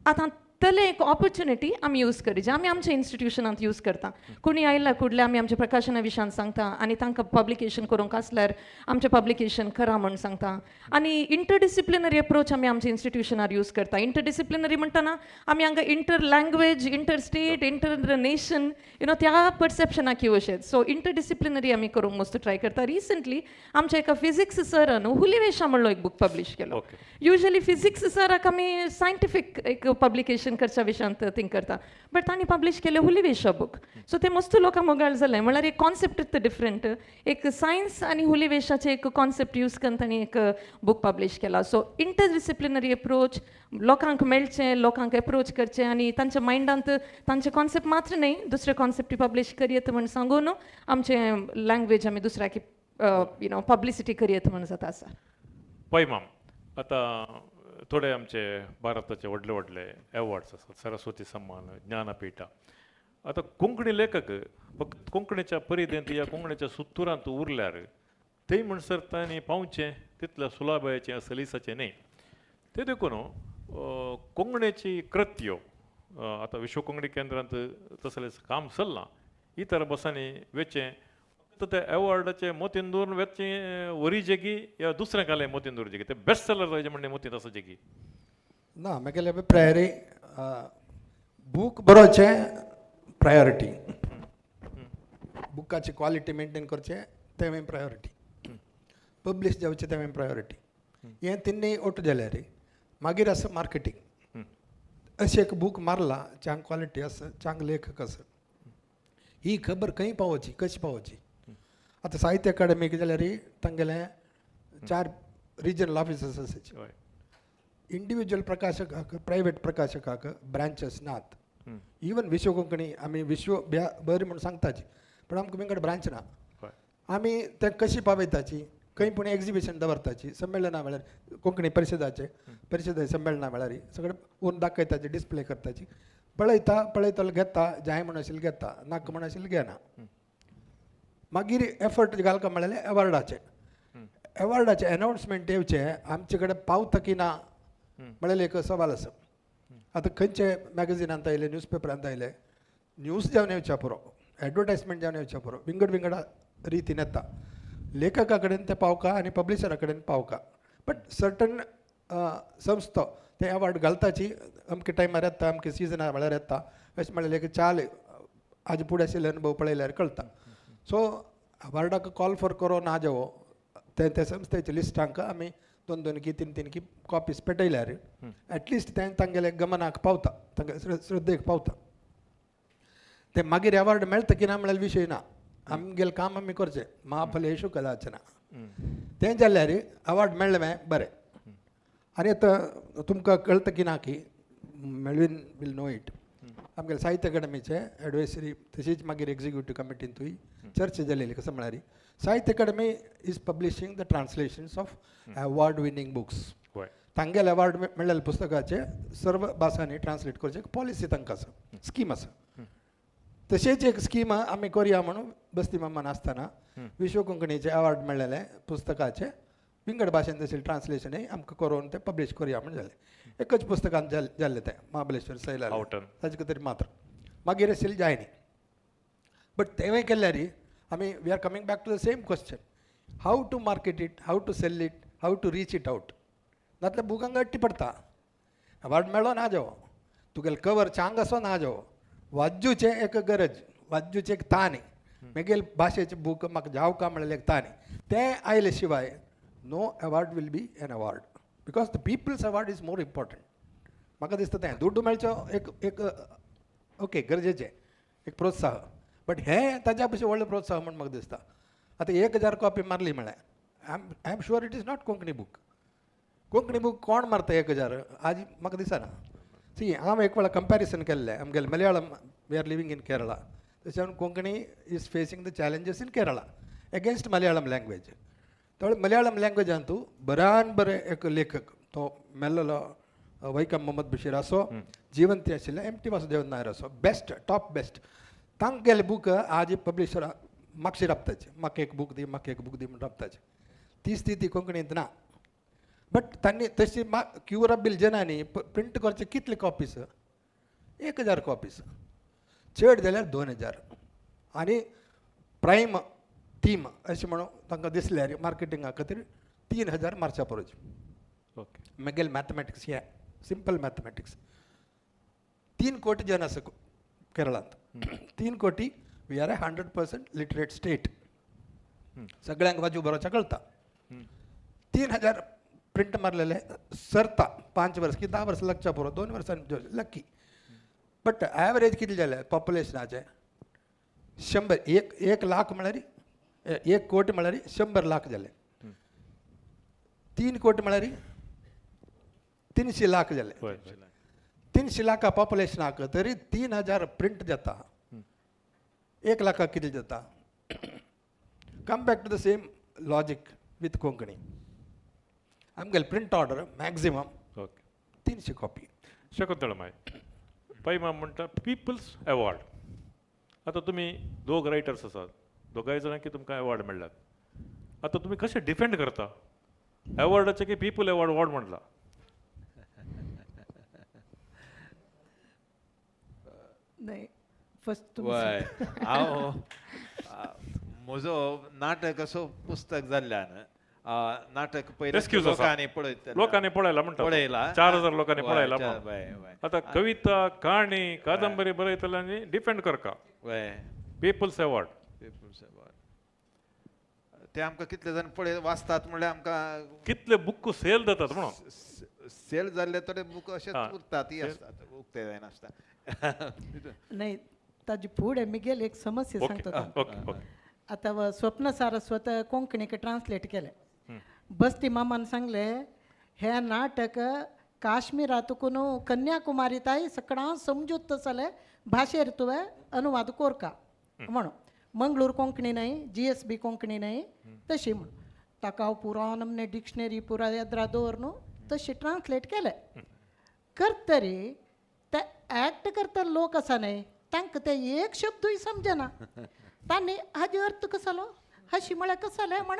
आतां तले एक ऑपॉर्च्युनिटी आमी यूज करीचे, आमी आमच्या इन्स्टिट्युशनांत यूज करता. कोणी आयला कुडले आमी आमच्या प्रकाशना विशयान सांगता आनी तांकां पब्लिकेशन करूंक आसल्यार आमचें पब्लिकेशन करा म्हूण सांगता. आनी इंटरडिसिप्लिनरी अप्रोच आमी आमच्या इन्स्टिट्युशनार यूज करता. इंटरडिसिप्लिनरी म्हणटना आमी हांगा inter language, inter state, inter nation त्या परसेप्शनाक येवशेत. सो इंटरडिसिप्लिनरी आमी करूंक मस्त ट्राय करता. रिसंटली आमच्या एका फिजिक्स सरान हुलीवेशा म्हणलो एक बूक पब्लिश केलो. युजली फिजिक्स सराक आमी सायंटिफीक एक पब्लिकेशन करच्या विशयांत थिंक करता, बट तांणी पब्लिश केलें हुलीवेशा बूक. सो ते मस्त लोकांक मोगाळ जालें, म्हळ्यार एक कॉन्सेप्ट डिफरंट, एक सायन्स आनी हुलीवेशाचे एक कॉन्सेप्ट यूज करून तांणी एक बूक पब्लिश केला. सो इंटरडिसिप्लिनरी अप्रोच, लोकांक मेळचें, लोकांक अप्रोच करचें आनी तांच्या मायंडांत तांचे कॉन्सेप्ट मात्र न्ही दुसरे कॉन्सेप्ट पब्लिश करयत म्हूण सांगून आमचें लँग्वेज आमी दुसऱ्याक पब्लिसिटी करयत म्हूण जाता आसा. पळय मॅम, आतां थोडे आमचे भारताचे व्हडले व्हडले एवॉर्ड्स आसात, सरस्वती सन्मान, ज्ञानपीठ. आतां कोंकणी लेखक फक्त कोंकणीच्या परिदेंत या कोंकणीच्या सुत्तुरांत उरल्यार थंय म्हणसर तांणी पावचें तितल्या सुलाभायेचें सलिसाचें न्ही. ते देखून कोंकणीची कृत्यो आतां विश्व कोंकणी केंद्रांत तसलें काम चल्लां. इतर बसांनी वेचें फक्त ते एवॉर्डाचे मोतीन दवरून वेचें वरी जेगी या दुसऱ्या काले मोतीन दवर जेगी ते बेस्ट सेलर जायचे म्हणणे मोतीन आसा जेगी ना. म्हगेले अभिप्राय बूक बरोवचें प्रायोरिटी, बुकाची क्वालिटी मेंटेन करचें तें प्रायोरिटी, पब्लीश जावचें तें प्रायोरिटी. हें तिनूय ओट जाल्यार मागीर आसा मार्केटींग. अशें एक बूक मारला चांग क्वालिटी आसा, चांग लेखक आसा, ही खबर खंय पावोवची, कशी पावोवची. आतां साहित्य अकादमीक जाल्यार तांगेले 4 रिजनल ऑफिसर्स आसाचे. इंडिविज्युअल प्रकाशकाक, प्रायवेट प्रकाशकाक ब्रांचेस नात. इवन विश्व कोंकणी आमी विश्व बरी म्हणून सांगताची, पण आमकां मेंगड ब्रांच ना. आमी तें कशी पावयताची, खंय पूण एक्झिबिशन दवरताची, संमेलनां वेळार कोंकणी परिशद संमेलनां वेळार सगळें ऊन दाखयताची, डिस्प्ले करताची. पळयतलो घेता, जाय म्हण आशिल्लें घेता, नाका म्हण आशिल्लें घेना. मागीर एफर्ट घालता म्हळ्यार एवॉर्डाचे अनाउन्समेंट येवचे, आमचे कडेन पावता की ना म्हळ्यार एक सवाल आसा आतां खंयचे मॅगझिनांत आयले न्यूजपेपरांत आयले न्यूज जावन येवच्या पुरो एडवर्टायजमेंट जावन येवच्या पुरो विंगड विंगडा रितीन येता लेखका कडेन ते पावका आनी पब्लिशरा कडेन पावका बट सर्टन संस्था ते अवॉर्ड घालताची अमके टायमार येता अमके सिजनार म्हळ्यार येता अशें म्हळ्यार एक चाल हाजे फुडें आशिल्ले अनुभव पळयल्यार कळटा सो अवॉर्डाक कॉल फॉर करो ना जावो ते संस्थेच्या लिस्टांक आमी 2 की 3 की कॉपीज पेटयल्यार एटलिस्ट तें तांगेले गमनाक पावता तांगे श्रद्धेक पावता ते मागीर अवॉर्ड मेळटा की ना म्हळ्यार विशय ना आमगेलें काम आमी करचें महाफलेषु कदाचना तें जाल्यार अवॉर्ड मेळ्ळें मागीर बरें आनी आतां तुमकां कळटा की ना की मेळवीन वील नो इट आमगेले साहित्य अकादमीचे एडवायसरी तशीच मागीर एग्जिक्युटीव कमिटींतूय चर्चा जालेली कसं म्हळ्यार Sahitya Akademi is publishing the translations of award winning books तांगेले अवॉर्ड मेळ्ळेले पुस्तकाचे सर्व भासांनी ट्रान्सलेट करचे पॉलिसी तांकां आसा स्कीम आसा तशेंच एक स्कीम आमी करया म्हणून बस्ती मामान आसतना विश्व कोंकणीचे अवॉर्ड मेळ्ळेले पुस्तकाचे विंगड भाशेन तशें ट्रान्सलेशनय आमकां करून ते पब्लीश करया म्हणून जालें एकच पुस्तकान जाल्लें तें महाबळेश्वर सैलार ताजे खातीर मात्र मागीर आशिल्लें जायनी बट तेवूय केल्यार आमी we are coming back to the same question how to market it how to sell it how to reach it out नातल्या बुकांक अट्टी पडटा अवॉर्ड मेळ्ळो ना जावो तुगेले कवर चांग असो ना जावो वाजूचे एक गरज वाजूचे एक ताणी म्हगेल भाशेचे बूक म्हाका जावका म्हणलें एक ताणी तें आयले शिवाय no award will be an award because the peoples award is more important म्हाका दिसता तें दुड्ड मेळचो एक ओके गरजेचें एक प्रोत्साहन बट हें ताच्या भशेन व्हडलें प्रोत्साहन म्हण म्हाका दिसता आतां 1000 कॉपी मारली म्हळ्यार I am sure it is not Konkani book कोण मारता 1000 आज म्हाका दिसना सी हांव एक वेळा कंपॅरिजन केल्लें आमगेलें Malayalam we are living in Kerala तशें Konkani is facing the challenges in Kerala against Malayalam language त्यावेळी मलयाळम लँग्वेजांतू बऱ्यान बरें एक लेखक तो मेल्लेलो वैकम मोहम्मद बशीर असो जिवंती आशिल्ले एम.टी. वासुदेवन नायर असो बेस्ट टॉप बेस्ट तांगेले बूक आज पब्लिशरा म्हापशी राबताचे म्हाका एक बूक दी म्हणून राबताचे ती स्थिती कोंकणींत ना बट तांणी तशी क्युरेबल जनांनी प्रिंट करचे कितले कॉपीज 1000 कॉपीज चड जाल्यार 2000 आनी प्रायम थीम अशें म्हणून तांकां दिसल्यार मार्केटिंगा खातीर 3000 मारच्या परोच म्हगेल मॅथमॅटिक्स हे सिंपल मॅथमॅटिक्स 3 कोटी जन आसा केरळांत 3 कोटी वी आर 100% लिटरेट स्टेट सगळ्यांक वाचूंक बरोवचें कळटा 3000 प्रिंट मारलेले सरता 5 वर्स की 10 वर्स लागच्या पुरो 2 वर्सांनी लकी बट एवरेज कितले जाले पॉप्युलेशनाचे 100 1 लाख म्हळ्यार 1 कोटी म्हळ्यार 100 लाख जाले 3 कोटी म्हळ्यार 300 लाख जाले 300 लाखा पॉप्युलेशनाक तरी 3000 प्रिंट जाता 1 लाखाक कितले जाता come back to the same logic with Konkani आमगेले print order maximum 300 copy Shakuntala Mai Pai म्हणटा पिपल्स अवॉर्ड आतां तुमी दोग रायटर्स आसात दोगांय जाणांकी तुमकां अवॉर्ड मेळ्ळ्यात आतां तुमी कशें डिफेंड करता अवॉर्डाचे की पीपल अवॉर्ड म्हटला नाही फर्स्ट वय हांव म्हजो नाटक असो पुस्तक जाल्ल्यान नाटक पयलें Excuse us, लोकांनी पळयता लोकांनी पळयला म्हणटा पळयला 4000 लोकांनी वय, पळयला वय, म्हणून. वय, वय. आतां कविता काणी कादंबरी बरयतल्यांनी डिफेंड करता वय पीपल्स अवॉर्ड पिपल्स अवॉर्ड ते आमकां कितले जाण पळय वाचतात म्हणल्यार आमकां कितले बुक सेल जातात म्हणून सेल जाल्ले थोडे बूक अशेच हा. उरतात ही आसतात उक्ते जायनासता नाही ताजे फुडें मिगेल एक समस्या ओके सांगता ओके ओके आता स्वप्न सारस्वत कोंकणीक ट्रान्सलेट केलें बस्ती मामान सांगले हे नाटक काश्मीरातून कन्याकुमारी ताई सगळां समजूत तसले भाशेर तुवें अनुवाद कोरका म्हणून मंगळूर कोंकणी न्हय GSB कोंकणी न्हय तशी म्हण ताका हांव पुरो नमने डिक्शनरी पुरा येद्रा दवर न्हू तशी ट्रान्सलेट केलें करतरी ते एक्ट करता लोक आसा न्हय तांकां ते एक शब्दूय समजना तांणी हाजे अर्थ कसो जालो हशी म्हळ्यार कसो जालें म्हण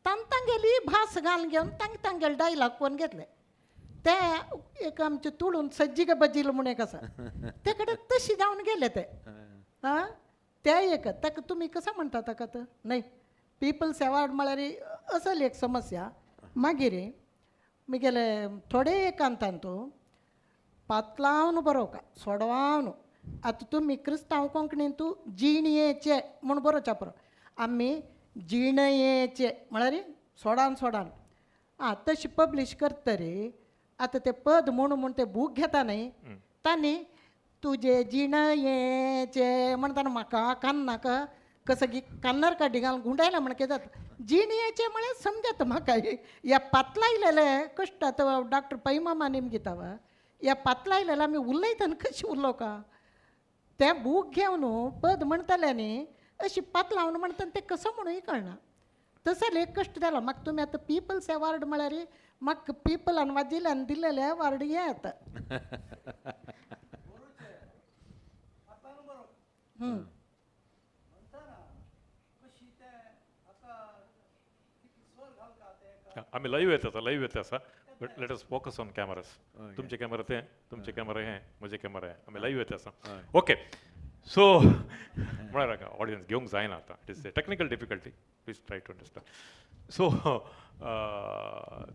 तांगेली भास घालून घेवन तांगेले डायलॉग कोण घेतले ते एक आमचे तुळून सज्जी का बजील म्हणून एक आसा तेकडे तशी जावन गेले ते हां त्या एक ताका तुमी कसं म्हणटा ताका तर नाही पीपल्स अवॉर्ड म्हळ्यार असल एक समस्या मागीर मुगेले थोडे एकांतान तूं पातलावन बरोवका सोडवावन आतां तुमी क्रिस्तांव कोंकणीन तूं जिणयेचे म्हूण बरोवच्या पुरो आमी जिणयेचे म्हळ्यार सोडान सोडान आं तशी पब्लीश करतरी आतां ते पद म्हूण ते बूक घेता न्ही तांणी तुजे जिणयेचे म्हणटाना म्हाका कान्नाका कसं की कन्नर काड्डी घालून गुंडायला म्हण के जाता जिणयेचे म्हळ्यार समजत म्हाका ह्या पातलायलेले कश्ट आतां डॉक्टर पैमामा निमगितावा ह्या पातलायलेले आमी उलयतना कशी उलोवका ते बूक घेवन पद म्हणटले न्ही अशी पातलावन म्हणटा ते कसं म्हणूय कळना तसो एक कश्ट जाला म्हाका तुमी आतां पीपल्स अवॉर्ड म्हळ्यार म्हाका पीपलान वाजिल्यान दिलेले अवॉर्ड हे आता आम्ही लाईव्ह येत असा but let us focus on cameras तुमचे कॅमेरा ते तुमचे कॅमेरा हे म्हजे कॅमेरा हे आम्ही लाईव्ह येत असा ओके सो म्हळ्यार ऑडियन्स घेवंक जायना आतां it is a technical difficulty please try to understand so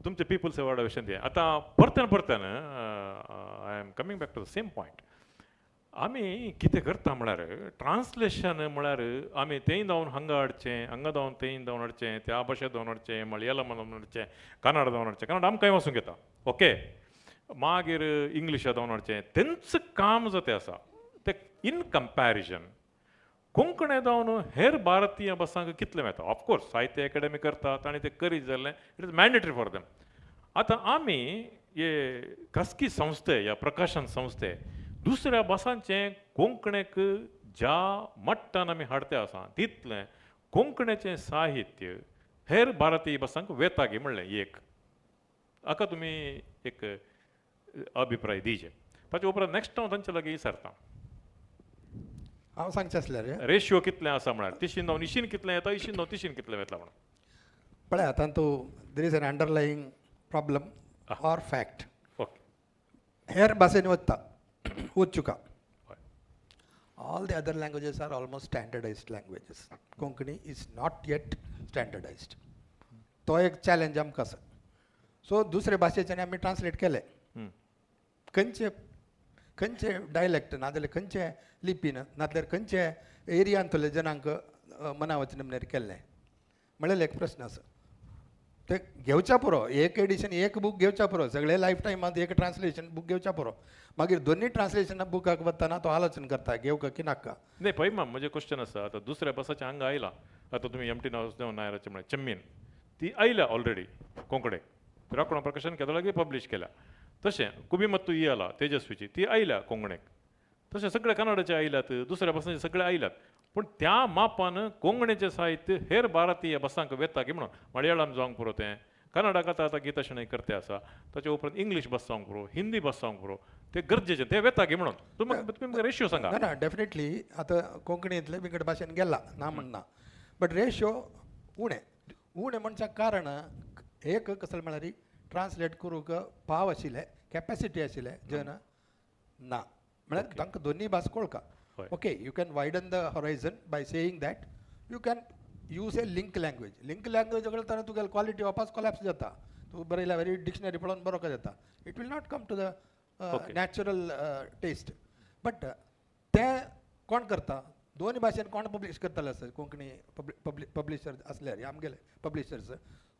तुमचे पीपल्स अवॉर्डा विशयी आतां परतन I am coming back to the same point आमी कितें करता म्हळ्यार ट्रान्सलेशन म्हळ्यार आमी तेंय जावन हांगा हाडचें हांगा जावन तेंय जावन हाडचें त्या भाशेंत जावन हाडचें मलयालमान जावन हाडचें कन्नड जावन हाडचें कन्नड आमकां वचूंक येता ओके मागीर इंग्लिशा जावन हाडचें तेंच काम जो तें आसा तें इन कंपॅरिजन कोंकणी जावन हेर भारतीय भासांक कितलें मेळटा ऑफकोर्स साहित्य अकादेमी करतात आनी तें करीत जाल्लें it is mandatory for them आतां आमी हे खासगी संस्थे ह्या प्रकाशन संस्थे दुसऱ्या भासांचें कोंकणीक ज्या मट्टान आमी हाडते आसा तितलें कोंकणीचें साहित्य हेर भारतीय भासांक वेतागी म्हणलें एक हाका तुमी एक अभिप्राय दिजे ताचे उपरांत नेक्स्ट हांव तांचे लागीं विचारतां हांव सांगचें आसल्यार रेशियो कितलें आसा म्हळ्यार तिशीन जावन इशीन कितलें येता इशीन जावन तिशीन कितलें वेता म्हणून पळय आतां तूं there is an underlying problem or fact okay हेर भाशेन वचता वचुका all the other languages are almost standardized languages konkani is not yet standardized तो एक चॅलेंज आमकां आसा सो दुसरे भाशेच्यान आमी ट्रान्सलेट केले खंयचे खंयचे डायलेक्ट नाजाल्यार खंयचे लिपीन नाजाल्यार खंयचे एरियांतले जनांक मनावचे नमनेर केल्ले म्हळ्यार एक प्रश्न आसा ते घेवच्या पुरो एक एडिशन एक बूक घेवच्या पुरो सगळे लायफ टायमांत एक ट्रान्सलेशन बूक घेवच्या पुरो मागीर दोन्ही ट्रान्सलेशन बुकाक वतना तो आलोचन करता घेवका की नाका नाही पळय म्हणजे क्वेश्चन आसा आतां दुसऱ्या भासाचें हांगा आयला आतां तुमी एमटी नायराचें म्हळ्यार चेम्मीन ती आयल्या ऑलरेडी कोंकणीक राखणो प्रकाशन केल्या लागीं पब्लीश केल्या तशें कुबीमत्तू ही आला तेजस्वीची ती आयल्या कोंकणीक तशें सगळे कन्नडाचे आयल्यात दुसऱ्या भासांचे सगळे आयल्यात पूण त्या मापान कोंकणीचें साहित्य हेर भारतीय भासांक वेता की म्हणून मलयाळम जावंक पुरो तें कन्नडाक आतां गीता शणै करते आसा ताचे उपरांत इंग्लीश भास जावंक पुरो हिंदी भास जावंक पुरो ते गरजेचें तें वेता की म्हणून तुमी म्हाका रेशियो सांगा ना डेफिनेटली आतां कोंकणींतले विंगड भाशेन गेला ना म्हणना बट रेशियो उणें म्हणच्या कारण एक कसले म्हळ्यार ट्रान्सलेट करूंक पाव आशिल्ले कॅपॅसिटी आशिल्ले जन ना म्हळ्यार तांकां दोनी भास कळका okay you can widen the horizon by saying that you can use a link language करतना तुगेली क्वॉलिटी ऑफास कोलॅप्स जाता तूं बरयल्या वेरी डिक्शनरी पळोवन बरोवका जाता it will not come to the natural taste but ते कोण करता दोन भाशेन कोण पब्लीश करताले आसता कोंकणी पब्लिशर आसल्यार आमगेले पब्लिशर्स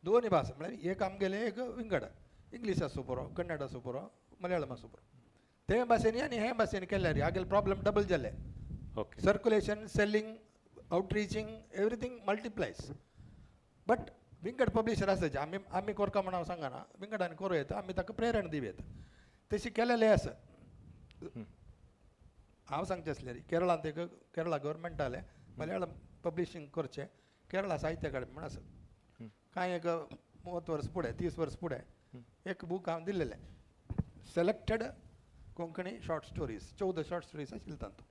दोनूय भास म्हळ्यार एक आमगेले एक विंगड इंग्लीश आसूं पुरो कन्नड आसूं पुरो मलयाळम आसूं पुरो ते भाशेनी आनी हे भाशेन केल्यार आगेले प्रॉब्लम डबल जाले सर्क्युलेशन सेलिंग आउटरीचिंग एवरीथींग मल्टिप्लायज बट विंगड पब्लिशर आसाचे आमी कोरका म्हण हांव सांगना विंगडान करूं येता आमी ताका प्रेरण दिवं येता तशी केलेले आसा हांव सांगचें आसलें केरळांत एक केरळा गव्हर्मेंटाले मलयाळम पब्लिशींग करचें केरळा साहित्य अकादेमी म्हण आसा कांय एक 30 वर्स फुडें 30 वर्स फुडें एक बूक हांव दिल्लेलें selected Konkani short stories 14 short stories आशिल्ले तातूंत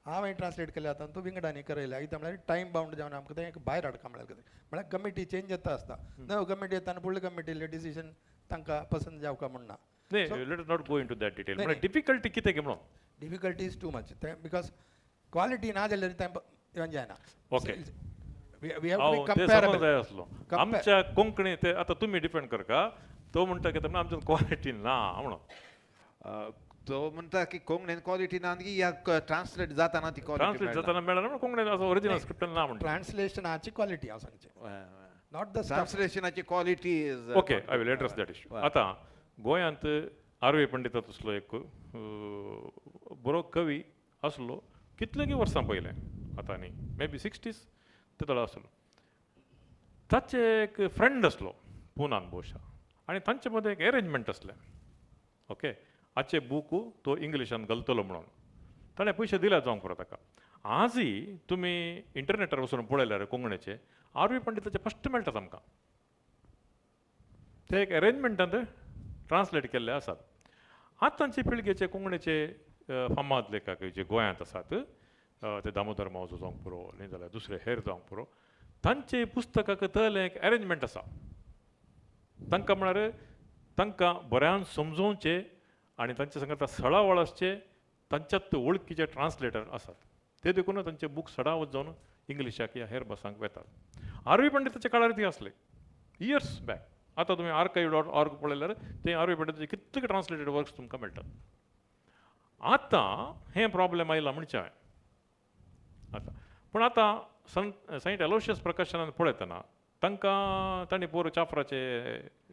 हांवें ट्रान्सलेट केले आतां तूं विंगडांनी करयल्या कित्याक म्हळ्यार टायम बाउंड जावन आमकां तें भायर हाडका म्हळ्यार कमी चेंज जाता आसता नवो कमिटी येता आनी फुडले कमिटीले डिसिजन तांकां पसंत जावका म्हणना नाही let not go into that detail नाही, म्हणजे नाही. डिफिकल्टी कितें गे म्हणून difficulty is too much because quality ना जाल्यार तें येवन जायना Okay. वी हॅव हांव टू ते समज कंपेरेबल जाय आसलो आमच्या कोंकणी ते आतां तुमी डिपेंड करका तो म्हणटा की आमच्या क्वालिटी ना म्हणून तो म्हणटा की कोंकणीन क्वालिटी ना की या ट्रान्सलेट जाताना ती ट्रान्सलेट क्वालिटी जाताना मेळना म्हणून कोंकणीन असं ओरिजिनल स्क्रिप्टान ना म्हणटा ट्रान्सलेशनाची क्वालिटी हांव सांगचें नॉट द ट्रान्सलेशनाची quality is okay I will address that issue आतां गोंयांत आरवे पंडिता तसलो एक बरो कवी आसलो कितलें वर्सां पयलें आतां न्ही मे बी 60s ते तळा आसलो ताचे एक फ्रेंड आसलो पुनान भोवशा आनी तांचे मदें एक अरेंजमेंट आसलें ओके आजचे बुकू तो इंग्लिशान घालतलो म्हणून ताणें पयशे दिल्या जावंक पुरो ताका आजय तुमी इंटरनेटार वचून पळयल्यार कोंकणीचे आरवी पंडिताचे फस्ट मेळटात आमकां ते एक अरेंजमेंटांत ट्रान्सलेट केल्ले आसात आतांचे पिळगेचे कोंकणीचे फामाद लेखक जे गोंयांत आसात ते दामोदर मावजो जावंक पुरो न्ही जाल्यार दुसरे हेर जावंक पुरो तांचे पुस्तकाक तळें एक अरेंजमेंट आसा तांकां म्हळ्यार तांकां बऱ्यान समजोवचे आनी तांचे सांगता सळा वळसचे तांच्यात वळखीचे ट्रान्सलेटर आसात ते देखून तांचे बूक सडावत जावन इंग्लिशाक या हेर भासांक वेतात आरवी पंडिताच्या काळार ती आसले इयर्स बॅक आतां तुमी archive.org पळयल्यार ते आरवी पंडिताचे कितले ट्रान्सलेटेड वर्क्स तुमकां मेळटात आतां हें प्रॉब्लेम आयला म्हणचे हांवें आतां पूण आतां सेंट एलोशियस प्रकाशनान पळयतना तांकां तांणी पोर चाफराचे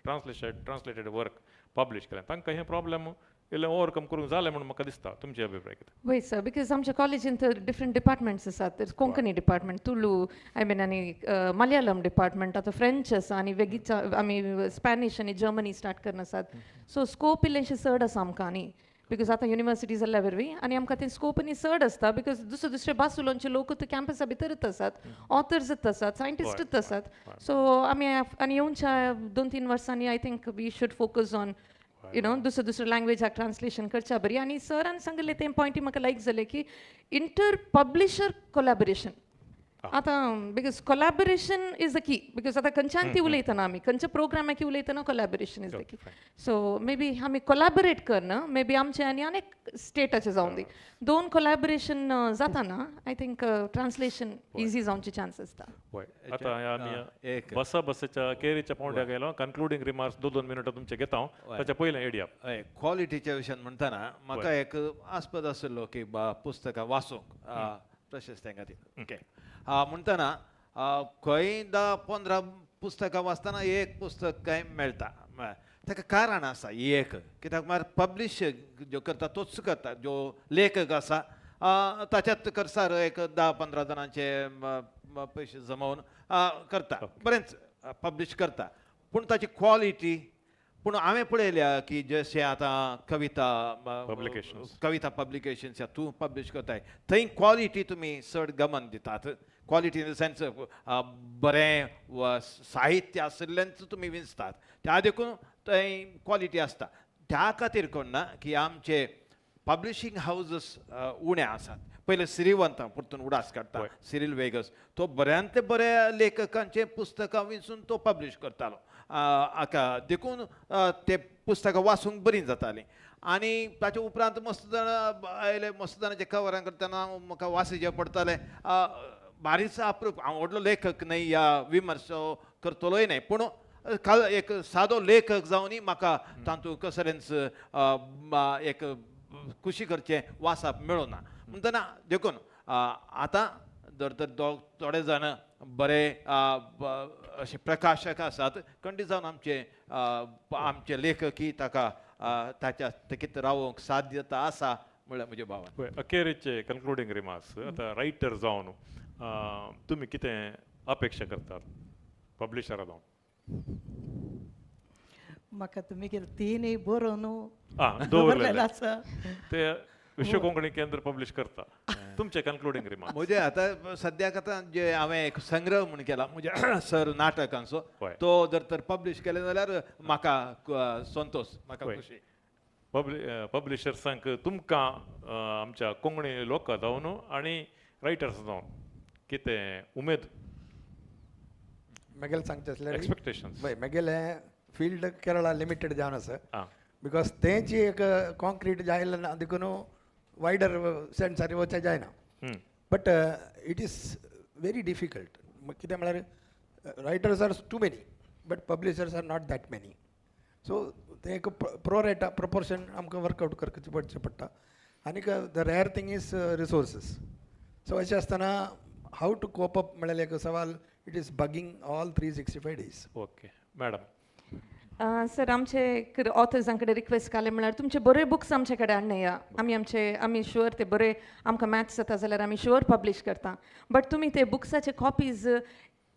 ट्रान्सलेटेड वर्क पब्लीश केलें तांकां हें प्रॉब्लेम इल्लें ओवरकम करूंक जालें म्हणून म्हाका दिसता तुमचे अभिप्राय कितें वय सर बिकॉज आमच्या कॉलेजीन तर डिफरंट डिपार्टमेंट्स आसात तर Konkani department Tulu I mean आनी मलयालम डिपार्टमेंट आतां फ्रेंच आसा आनी वेगीच्या आमी स्पॅनिश आनी जर्मनी स्टार्ट करन आसात सो स्कोप इल्लेशें चड आसा आमकां न्ही बिकॉज आतां युनिवर्सिटी जाल्ल्या वरवीं आनी आमकां तें स्कोप आनी चड आसता बिकॉज दुसरे भास लोक तर कॅम्पसा भितरच आसात ऑथर्स आसात सायंटिस्टच आसात सो आमी आनी येवनच्या 2-3 वर्सांनी I think we should focus on दुसऱ्या लँग्वेजाक ट्रान्सलेशन करच्या बरी आनी सरान सांगलें तें पॉयंटी म्हाका लायक जालें की इंटर पब्लिशर कोलॅबोरेशन आतां because collaboration is the key because आतां खंयच्यान ती उलयतना आमी खंयच्या प्रोग्रामाक उलयतना collaboration is the key so may be आमी कोलॅबोरेट करना मे बी आमचे आनी अनेक स्टेटाचे जावन दी दोन कोलॅबोरेशन जाताना आय थिंक ट्रान्सलेशन इजी जावचे चान्स आसता हय आतां आमी बसाच्या केरीच्या पावंड्याक गेलो कन्क्लुडींग रिमार्क्स 2 मिनटां तुमचे घेता हांव ताच्या पयलें एडिया हय क्वालिटीच्या विशयान म्हणटाना म्हाका एक आस्पद आसलो की पुस्तकां वाचूंक प्रशस्त्या खातीर ओके म्हणटाना खंय 10-15 पुस्तकां वाचतना एक पुस्तक काय मेळटा ताका कारण आसा एक कित्याक म्हळ्यार पब्लीश ज्यो करता तोच करता ज्यो लेखक आसा ताच्यात करसार एक 10-15 जाणांचे पयशे जमोवन करता बरेंच पब्लीश करता पूण ताची क्वॉलिटी पूण हांवें पळयल्या की जशें आतां कविता पब्लिकेशन्स तूं पब्लीश करताय थंय क्वॉलिटी तुमी चड गमन दितात क्वॉलिटी इन द सेन्स बरें साहित्य आशिल्लेंच तुमी विंचतात त्या देखून थंय क्वॉलिटी आसता त्या खातीर कोण ना की आमचे पब्लिशींग हावजीस उणे आसात पयले श्रीवंत परतून उडास काडटा सिरील वेगस तो बऱ्यांतले बऱ्या लेखकांचे पुस्तकां विंचून तो पब्लीश करतालो हाका देखून ते पुस्तकां वाचूंक बरीं जातालीं आनी ताचे उपरांत मस्त जाण आयले मस्त जाणांचे कवरां करतना म्हाका वाचचें पडटालें भारीच अप्रूप हांव व्हडलो लेखक न्हय या विमर्श करतलोय न्हय पूण एक सादो लेखक जावनय म्हाका तातूंत कसरेंच एक खुशी करचें वाचप मेळूना म्हणटना देखून आतां जर तर थोडे जाण बरे अशे प्रकाशक आसात खंडी जावन आमचे लेखकी ताका ताच्या तेकीत रावूंक साध्यता आसा म्हळ्यार म्हज्या भावान अखेरेचे कन्क्लुडींग रिमार्क्स आतां रायटर जावन तुमी कितें अपेक्षा करतात पब्लिशरा जावन म्हाका तुमी तीनय बरोवन दवरलेले आसा ते विश्व कोंकणी केंद्र पब्लीश करता तुमचे कन्क्लुडींग रिमार्क्स म्हणजे आतां सद्याक आतां जे हांवें एक संग्रह म्हूण केला म्हज्या सर नाटकांचो तो जर तर पब्लीश केले जाल्यार म्हाका संतोश म्हाका खुशी पब्लिशर्सांक तुमकां आमच्या कोंकणी लोकां जावन आनी रायटर्स जावन कितें उमेद मगेल सांगचें आसल्यार एक्सपेक्टेशन्स मगेल हें फील्ड केरळा लिमिटेड जावन आसा आं बिकॉज तेंची एक कॉन्क्रीट जायना देखून वायडर सेंसारी वचचें जायना but it is very difficult कितें म्हळ्यार writers are too many but publishers are not that many so ते एक प्रोरेटा प्रपोर्शन आमकां वर्कआउट करचें पडचें पडटा आनीक the rare thing is resources so अशें आसतना हाव टू कोप अप म्हळ्यार एक सवाल it is bugging all 365 days. Okay madam. Sir आमचे ऑथर्सां कडेन रिक्वेस्ट केलें म्हळ्यार तुमचे बरे बुक्स आमचे कडेन हाडनया आमी शुअर ते बरे आमकां मॅथ्स जाता जाल्यार आमी शुअर पब्लीश करता बट तुमी ते बुक्साचे कॉपीज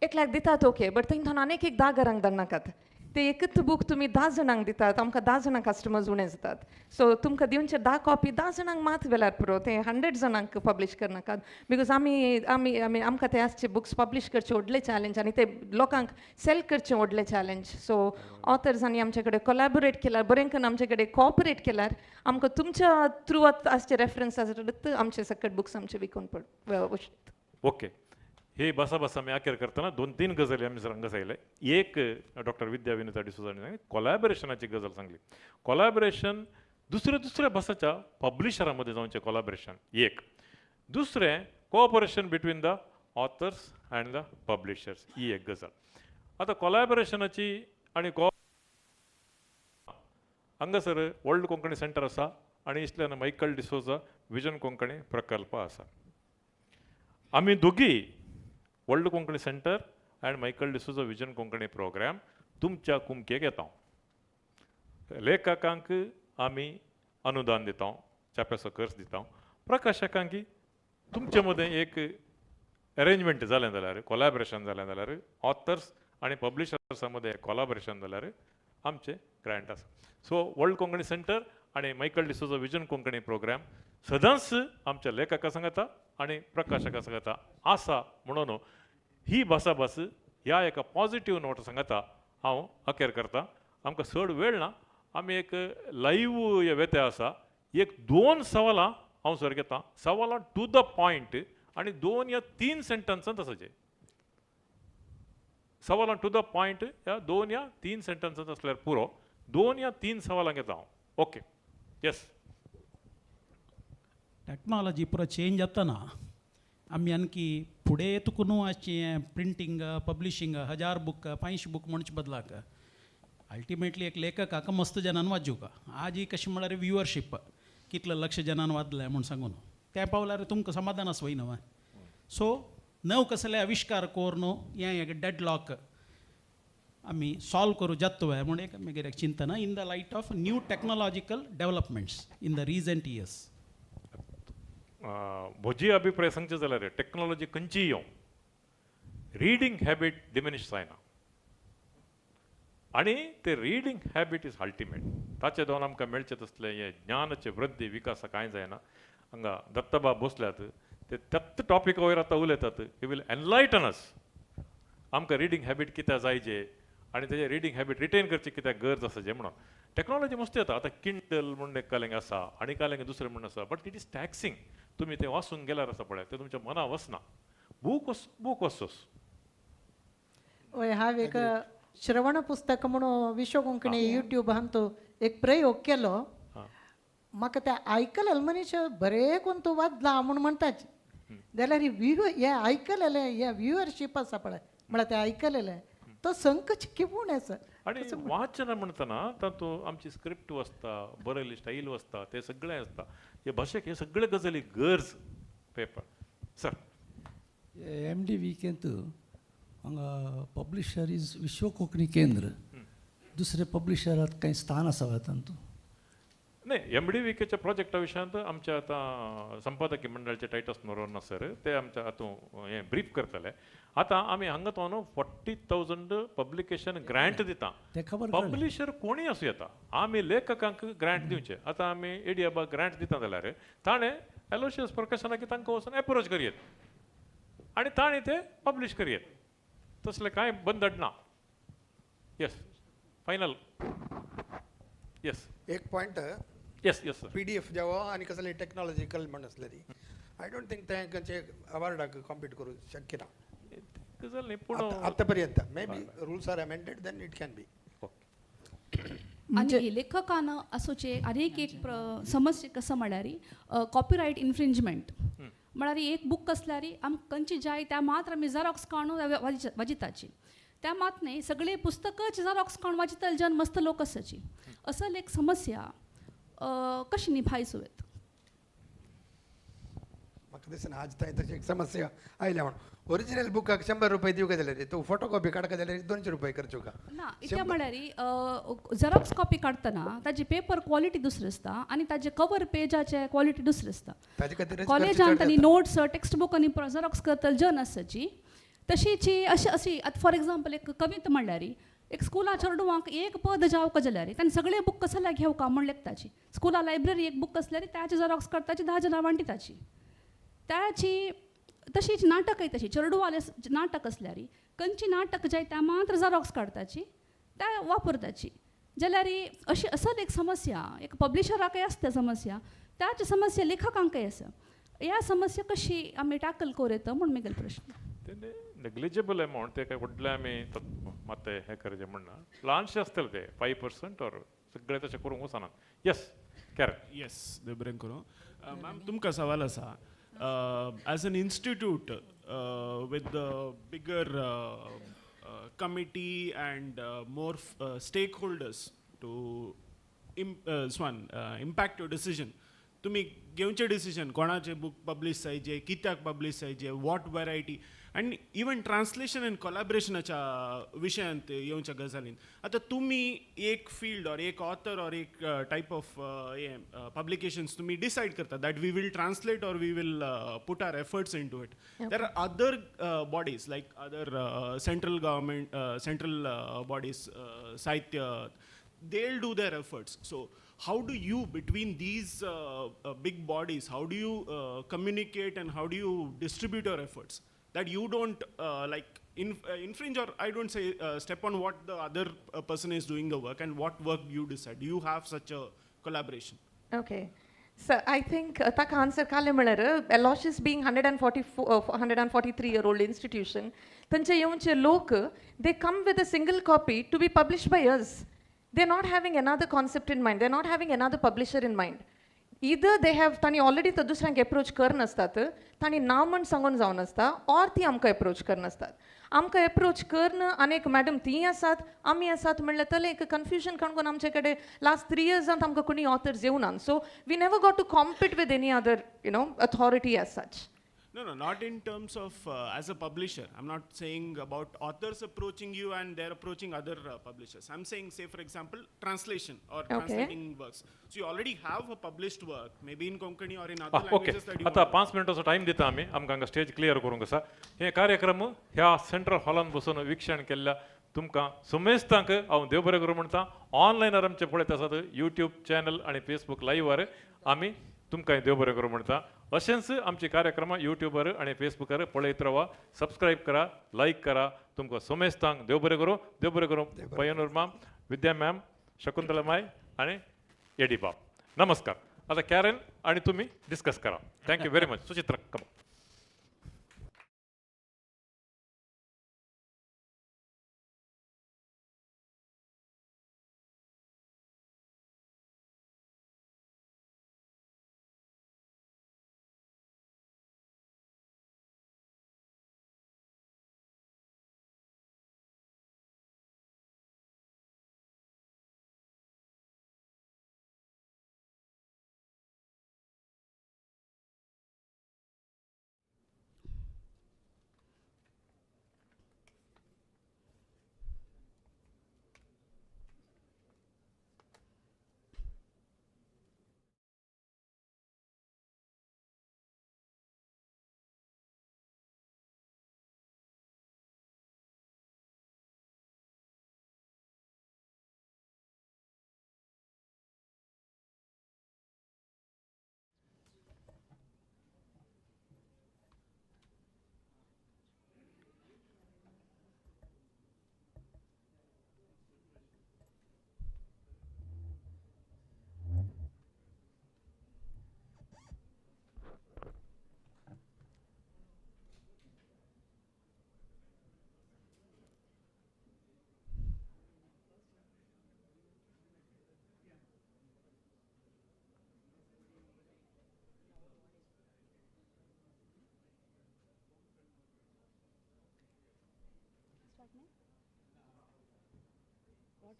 एकल्याक दितात ओके बट थंय आनीक एक 10 घरांक धाडनाकात ते एकच बूक तुमी 10 जाणांक दितात आमकां 10 जाणां कस्टमर्स उणे जातात सो तुमकां दिवचे 10 कॉपी 10 जाणांक मात वेल्यार पुरो ते 100 जाणांक पब्लीश करनाकात बिकॉज आमकां ते आसचे बुक्स पब्लीश करचे व्हडले चॅलेंज आनी ते लोकांक सेल करचे व्हडले चॅलेंज सो ऑथर्सांनी आमचे कडेन कोलॅबोरेट केल्यार बरें करून आमचे कडेन कॉपरेट केल्यार आमकां तुमच्या थ्रू आसचे रेफरन्स आमचे सकट बुक्स आमचे विकून ओके हे बसा बसा मी अखेर करताना 2-3 गजली आम्ही रंग सांगले एक डॉक्टर विद्या विनुता डिसोजांनी सांगितली कोलॅबोरेशनाची गजल सांगली कोलॅबोरेशन दुसऱ्या भाषाच्या पब्लिशरांमध्ये जाऊनचे कोलॅबोरेशन एक दुसरें cooperation between the authors and the publishers ही एक गजाल आता कोलॅबोरेशनाची आणि हांगासर वर्ल्ड कोंकणी सेंटर आसा आणि इतल्यान मायकल डिसोजा विजन कोंकणी प्रकल्प आसा आम्ही दोगी world Konkani centre and Michael D'Souza vision Konkani programme तुमच्या कुमकेक येता लेखकांक आमी अनुदान दिता चाप्याचो कर्ज दिता प्रकाशकांक तुमचे मदें एक अरेंजमेंट जालें जाल्यार कोलॅबोरेशन जालें जाल्यार ऑथर्स आनी पब्लिशर्सां मदें कोलॅबोरेशन जाल्यार आमचे ग्रँट आसा सो वर्ल्ड कोंकणी सेंटर आनी मायकल डिसोजा विजन कोंकणी प्रोग्राम सदांच आमच्या लेखकां सांगता आनी प्रकाशकां सांगता आसा म्हणून ही भासाभास ह्या एका पॉझिटिव्ह नोट सांगता हांव अखेर करता आमकां चड वेळ ना आमी एक लाईव्ह हे वेते आसा एक 2 सवालां हांव सर घेता सवालां टू द पॉयंट आनी 2 या 3 सेंटन्सांत आसाचे सवालां टू द पॉयंट ह्या 2 या 3 सेंटन्सांत आसल्यार पुरो 2 या 3 सवालां घेता हांव ओके येस टॅक्नॉलॉजी पुरो चेंज जातना आमी आणखी फुडें येतकून अशें प्रिंटींग पब्लिशींग 1000 बुक 500 बुक म्हणचे बदलाक अल्टिमेटली एक लेखकाक मस्त जनान वाजूं आज ही कशें म्हळ्यार व्ह्युअरशीप कितले लक्ष जनान वाजले म्हूण सांगून तें पावल्यार तुमकां समाधान आसवय न्हय सो नव कसले आविश्कार कोर न्हू हें एक डेडलॉक आमी सॉल्व करूं जातोय म्हूण एक मागीर एक चिंतना in the light of new technological developments in the recent years म्हजी अभिप्राय सांगचे जाल्यार टेक्नॉलॉजी खंयची येवं रिडींग हॅबीट डिमिनिश जायना आनी ते रिडींग हॅबीट इज अल्टिमेट ताचे दोन आमकां मेळचे तसले हे ज्ञानाचे वृद्धी विकास कांय जायना हांगा दत्तबा बसल्यात ते त्याच टॉपिका वयर आतां उलयतात ही वील एनलायटन अस आमकां रिडींग हॅबीट कित्याक जायचे आनी तेजे रिडींग हॅबीट रिटेन करची कित्याक गरज आसा जे म्हणून टेक्नॉलॉजी मस्त येता आतां किंडल म्हणून एक कालेंग आसा आनी कालेंग दुसरें म्हणून आसा बट इट इज टॅक्सिंग तुमी ते वाचूंक गेल्यार आसा पळय ते तुमच्या मना वचना बूक वचोस हय हांव एक श्रवण पुस्तक म्हणून विश्व कोंकणी युट्यूबान तो एक प्रयोग केलो म्हाका ते आयकलेले मनीस बरे कोण तो वाजला म्हूण म्हणटाच जाल्यार हे आयकलेले हे व्ह्युअरशीप आसा पळय म्हळ्यार ते आयकलेले तो संकच किपूण आसा आणि वाचन म्हणतना तातूंत आमची स्क्रिप्ट वाचता बरयली स्टाईल वाचता ते सगळें आसता हे भाशेक हे सगळे गजाली गरज पेपर सर MD केंत हांगा पब्लिशर इज विश्व कोंकणी केंद्र दुसरे पब्लिशरात काही स्थान आसा तातूंत नाही MDVKच्या प्रोजेक्टा विशयांत आमच्या आतां संपादकीय मंडळाचे टायटस नोरोना सर ते आमच्या हातूंत हे ब्रीफ करतले आतां आमी हांगा तो न्हू 40,000 पब्लिकेशन ग्रँट दिता पब्लिशर कोणी आसूं येता आमी लेखकांक ग्रँट दिवचे आतां आमी एडियाबाग ग्रँट दिता जाल्यार ताणें एलोशियस प्रकाशनाक तांकां वचून एप्रोच करयेत आनी ताणें ते पब्लीश करयेत तसले कांय बंदड ना येस फायनल येस एक point yes yes sir PDF जेवो आनी कसली टेक्नॉलॉजिकल म्हण आसले ती आय डोंट थिंक ते खंयचे अवॉर्डाक कॉम्पीट करूं शक्य ना गजाल न्ही पूण आतां पर्यंत may be rules are amended then it can be आणि लेखकानं असोचे आनीक एक समस्या कसं म्हळ्यार कॉपीरायट इन्फ्रिंजमेंट म्हळ्यार एक बूक असल्यार खंयची जाय त्या मात्र आमी झेरॉक्स काडून वाजिताची त्या मात न्ही सगळे पुस्तकच झेरॉक्स काडून वाजितले जन मस्त लोक आसाची असल एक समस्या कशी निभायसुवेत म्हाका दिसना आज थंय तशी एक समस्या आयल्या म्हणून ओरिजिनल बुकाक 100 रुपये दिवं जाल्यार तो फोटो कॉपी काडका जाल्यार 200 रुपये खर्चू का ना इतल्या म्हळ्यार झेरॉक्स कॉपी काडटना ताजी पेपर क्वॉलिटी दुसरी आसता आनी ताजे कवर पेजाचे क्वॉलिटी दुसरी आसता ताजे खातीर कॉलेजांत आनी नोट्स टेक्स्ट बुक आनी झेरॉक्स करतले जन आसाची तशीची अशी आतां फॉर एग्जाम्पल एक कविता म्हणल्यार एक स्कुला चेडवांक एक पद जावका जाल्यार तांणी सगळे बूक कसले घेवका म्हण लेखताची स्कुला लायब्ररी एक बूक असल्यार त्याची झेरॉक्स करताची 10 जणां वांटिताची त्याची तशीच नाटकय तशी चेडवाले नाटक असल्यार खंयची नाटक जाय त्या मात्र झेरॉक्स काडताची त्या वापरताची जाल्यार अशी असल एक समस्या एक पब्लिशराकय आसता समस्या त्याची समस्या लेखकांकय आसा ह्या समस्या कशी आमी टॅकल करूं येता म्हण म्हगेलो प्रश्न तेन्ना नेग्लिजिबल अमाउंट ते काय व्हडले आमी मात हें करचें म्हणना ल्हानशें आसतलें ते 5% ऑर सगळें तशें करूंक वचनात यस कॅरेक्ट येस देव बरें करूं मॅम तुमकां सवाल आसा as an institute with the bigger committee and more stakeholders to impact your decision तुम्ही घेवचे डिसिजन कोणाचे बुक पब्लीश जायचे कित्याक पब्लीश जायचे वॉट वरायटी आनी इवन ट्रान्सलेशन एंड कोलॅबरेशनाच्या विशयांत येवच्या गजालीन आतां तुमी एक फील्ड ऑर एक ऑथर ऑर एक टायप ऑफ पब्लिकेशन्स तुमी डिसायड करता that we will translate or we will put our efforts into it there are other bodies like other central government central bodies Sahitya they'll do their efforts. So how do you, between these big bodies, how do you communicate and how do you distribute your efforts that you don't infringe or I don't say step on what the other person is doing the work and what work you decide? Do you have such a collaboration? Okay. So I think taka answer kale म्हळ्यार Aloysius being 143-year-old institution तांचे येवचे लोक they come with a single copy to be published by us. They're not having another concept in mind. They're not having another publisher in mind. Either they have तांणी already तो दुसऱ्यांक approach करनासतात तांणी ना म्हण सांगून जावन आसता ऑर ती आमकां अप्रोच करनासतात आमकां अप्रोच करन आनीक मॅडम ती आसात आमी आसात म्हणल्यार तले एक कन्फ्युजन काणकोन आमचे कडेन लास्ट 3 yearsांत आमकां कोणी ऑथर्स येवनान so we never got to compete with any other authority as such No, not in terms of as a publisher. I'm not saying about authors approaching you and they're approaching other publishers. I'm saying, say, for example, translation or translating works. So you already have a published work, maybe in Konkani or in other languages that you आता 5 मिनिटांचो time दिता आमी आमकां हांगा stage clear करूंक आसा हे कार्यक्रम ह्या सेंट्रल हॉलान बसून वीक्षण केल्ल्या तुमकां समेस्तांक हांव देव बरें करूं म्हणटा ऑनलायनार आमचे पळयत आसात यूट्यूब चॅनल आनी फेसबूक लायव्हार आमी तुमकां देव बरें करूं म्हणटा अशेंच आमची कार्यक्रमां यूट्यूबार आनी फेसबुकार पळयत रावा सबस्क्रायब करा लायक करा तुमकां समेस्तांक देव बरें करूं पयनूर मॅम विद्या मॅम शकुंतला माय आनी एडी बाब नमस्कार आता कॅरन आनी तुमी डिस्कस करा थँक्यू व्हेरी मच सुचित्रा कम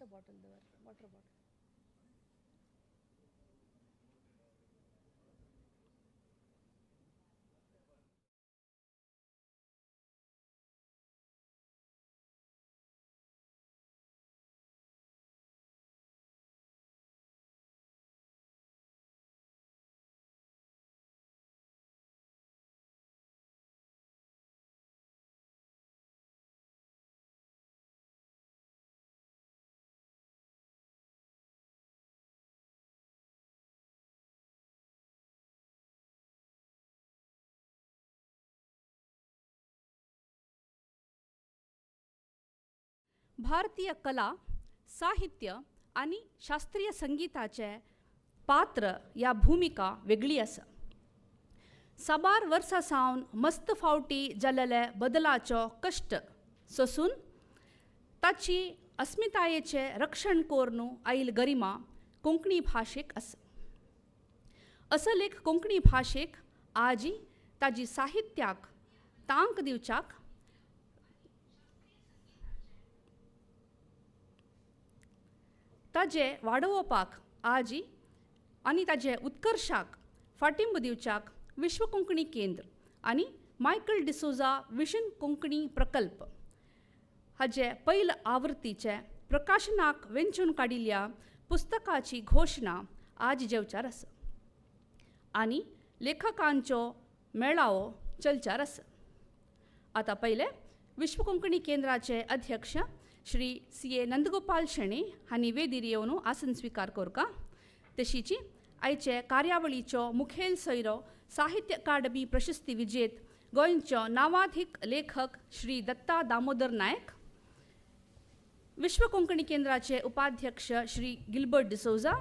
वॉटर बॉटल दवर वॉटर बॉटल. भारतीय कला, साहित्य आणि शास्त्रीय संगीताचे पात्र या भूमिका वेगळी आसा. साबार वर्सां सावन मस्त फावटी जाल्ले बदलाचो कश्ट सोसून ताची अस्मितायेचे रक्षण करून आयिल्ली गरिमा कोंकणी भाशेक आसा. असल एक कोंकणी भाशेक आजी ताजी साहित्याक तांक दिवच्याक ताजे वाडोवपाक आजी आनी ताजे उत्कर्शाक फाटींब दिवच्याक विश्व कोंकणी केंद्र आनी मायकल डिसोजा विजन कोंकणी प्रकल्प हाचे पैल आवृत्तीचे प्रकाशनाक वेंचून काडिल्ल्या पुस्तकाची घोशणा आज जेवचार आसा आनी लेखकांचो मेळावो चलचार आसा. आतां पयले विश्व कोंकणी केंद्राचे अध्यक्ष श्री C.A. नंदगोपाल शेणे हांणी वेदीर येवन आसन स्विकार कोरका. तशीच आयचे कार्यावळीचो मुखेल सोयरो साहित्य अकादमी प्रशस्ती विजेत गोंयचो नामाधीक लेखक श्री दत्ता दामोदर नायक, विश्व कोंकणी केंद्राचे उपाध्यक्ष श्री गिल्बर्ट डिसोजा,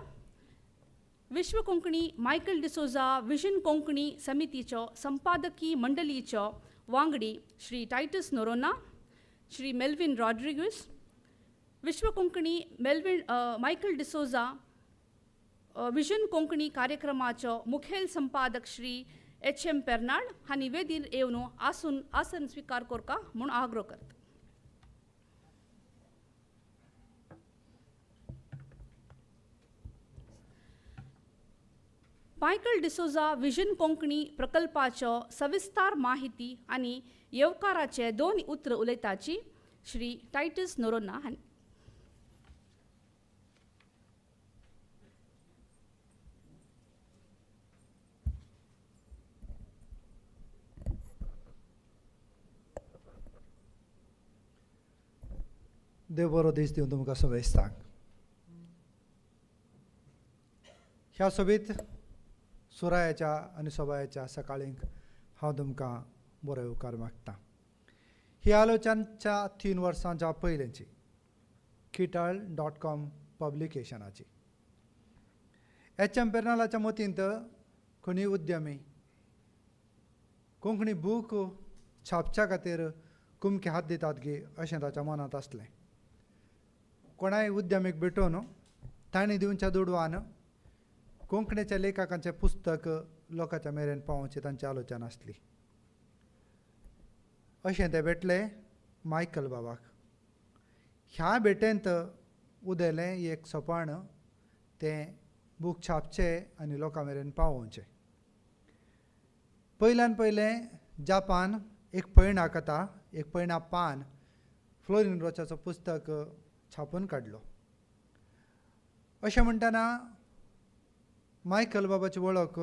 विश्व कोंकणी मायकल डिसोजा विजन कोंकणी समितीचो संपादकी मंडळीचो वांगडी श्री टायटस नोरोना, श्री मेल्विन रॉड्रिगस, विश्व कोंकणी मायकल डिसोजा विजन कोंकणी कार्यक्रमाचो मुखेल संपादक श्री H.M. पेर्नाड हांणी वेदीर येवन आसन स्विकार कोरका म्हूण आग्रो करता. मायकल डिसोजा विजन कोंकणी प्रकल्पाचो सविस्तार माहिती आनी येवकाराचे 2 उतर उलयताची श्री टायटस नोरोना हांणी. देव बरो दीस दिवन तुमकां सवेस्तांक. ह्या सभेत सुरायाच्या आनी सोबायाच्या सकाळींक हांव तुमकां बरो येवकार मागतां. ही आलोचनाच्या 3 वर्सांच्या पयलींची KITAL.com पब्लिकेशनाची. H.M. पेर्नालाच्या मतींत कोणी उद्यमी कोंकणी बूक छापच्या खातीर कुमके हात दितात गे अशें ताच्या मनांत आसलें. कोणाय उद्यमीक भेटून तांणी दिवच्या दुडवान कोंकणीच्या लेखकांचें पुस्तक लोकांच्या मेरेन पावोवची तांची आलोचना आसली. अशें ते भेटले मायकल बाबाक. ह्या भेटेंत उदेलें एक सोपान तें बूक छापचें आनी लोकां मेरेन पावोवचें. पयल्यान पयलें जापान एक पैणा कथा, एक पैणा पान फ्लोरिन रोचाचो पुस्तक छापून काडलो. अशें म्हणटना मायकल बाबाची वळख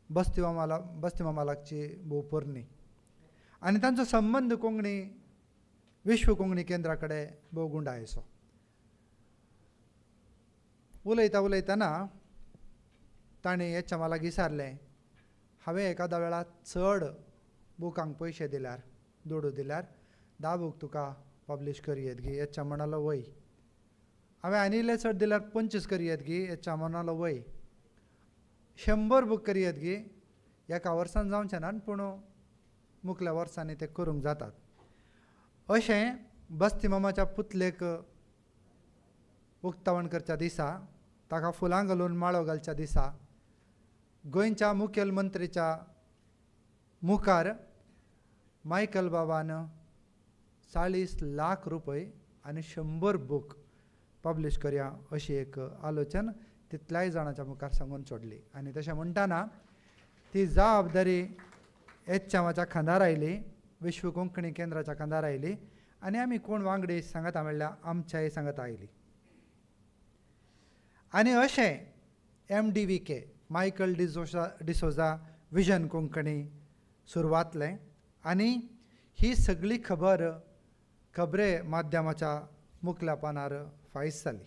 बस्ती मामालाची भोव पोरणी आनी तांचो संबंद कोंकणी विश्व कोंकणी केंद्रा कडेन भोव गुंडायसो. उलयतना ताणें हेच्या मालाक विचारलें, हांवें एकादा वेळार चड बुकांक पयशे दिल्यार दुडू दिल्यार 10 बूक तुका पब्लीश करियत गी. हेच्या म्हणालो वय. हांवें आनी इल्ले चड दिल्यार 25 करियत गी. हेच्या म्हणालो वय. 100 बूक करियत गी. एका वर्सान जावचें ना पूण मुखल्या वर्सांनी ते करूंक जातात. अशें बस्ती मामाच्या पुतलेक उक्तावण करच्या दिसा, ताका फुलां घालून माळो घालच्या दिसा गोंयच्या मुखेलमंत्रीच्या मुखार मायकल बाबान 40 लाख रुपये आनी 100 बूक पब्लीश करया अशी एक आलोचन तितल्याय जाणांच्या मुखार सांगून सोडली. आनी तशें म्हणटाना ती जबाबदारी एचएमाच्या खांदार आयली, विश्व कोंकणी केंद्राच्या खांदार आयली आनी आमी कोण वांगडी सांगता म्हणल्यार आमच्याय सांगता आयली. आनी अशें MDVK Michael D'Souza vision Konkani सुरवातलें आनी ही सगळी खबरे माध्यमाच्या मुखल्या पानार फायज जाली.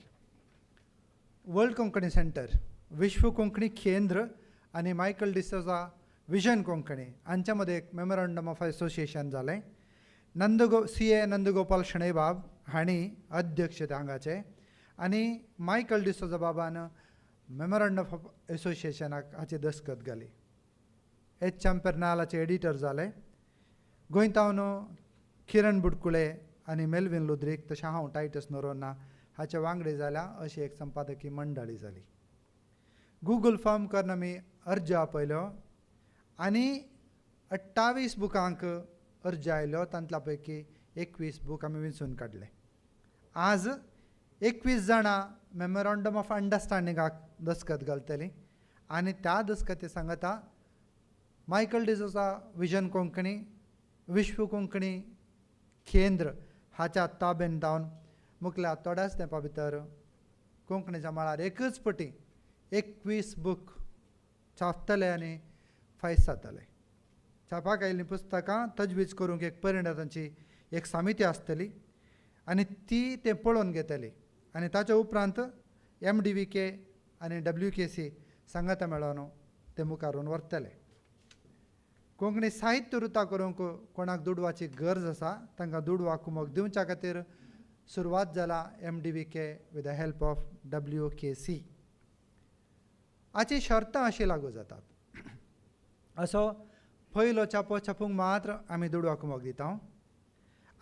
वर्ल्ड कोंकणी सेंटर, विश्व कोंकणी केंद्र आनी मायकल डिसोजा विजन कोंकणी हांच्या मदें एक मेमोरंडम ऑफ एसोसिएशन जालें. CA नंदगोपाल शणैबाब हांणी अध्यक्ष हांगाचे आनी मायकल डिसोजा बाबान मेमोरंडम ऑफ एसोसिएशनाक हाची दस्खत घाली. HM पेर्नालाचे एडिटर जाले. गोंयतावन किरण बुडकुळे आनी मेल्विन लुद्रीक तशें हांव टायटस नोरोना हाचे वांगडी जाल्या अशी एक संपादकी मंडळी जाली. गूगल फॉर्म करून आमी अर्ज आपयलो आनी 28 बुकांक अर्ज आयलो. तांतल्या पैकी 21 बूक आमी वेंचून काडले. आज 21 जाणां मेमोरंडम ऑफ अंडरस्टँडिंगाक दस्खत घालतलीं आनी त्या दस्खती सांगता मायकल डिसोजा विजन कोंकणी, विश्व कोंकणी केंद्र हाच्या ताब्यान जावन मुखल्या थोड्याच तेंपा भितर कोंकणीच्या मळार एकच पटी 21 बूक छापतले आनी फायज जातले. छापाक आयिल्लीं पुस्तकां तजवीज करूंक एक परिणतांची एक समिती आसतली आनी ती ते पळोवन घेतली आनी ताच्या उपरांत MDVK आनी WKC सांगता मेळोन ते मुखारून व्हरतले. कोंकणी साहित्य रुतां करूंक कोणाक दुडवाची गरज आसा तांकां दुडवा कुमक दिवच्या खातीर सुरवात जाला MDVK with the help of WKC. हाची शर्तां अशी लागू जातात. असो पयलो छापो छापूंक मात्र आमी दुडवा कुमक दिता.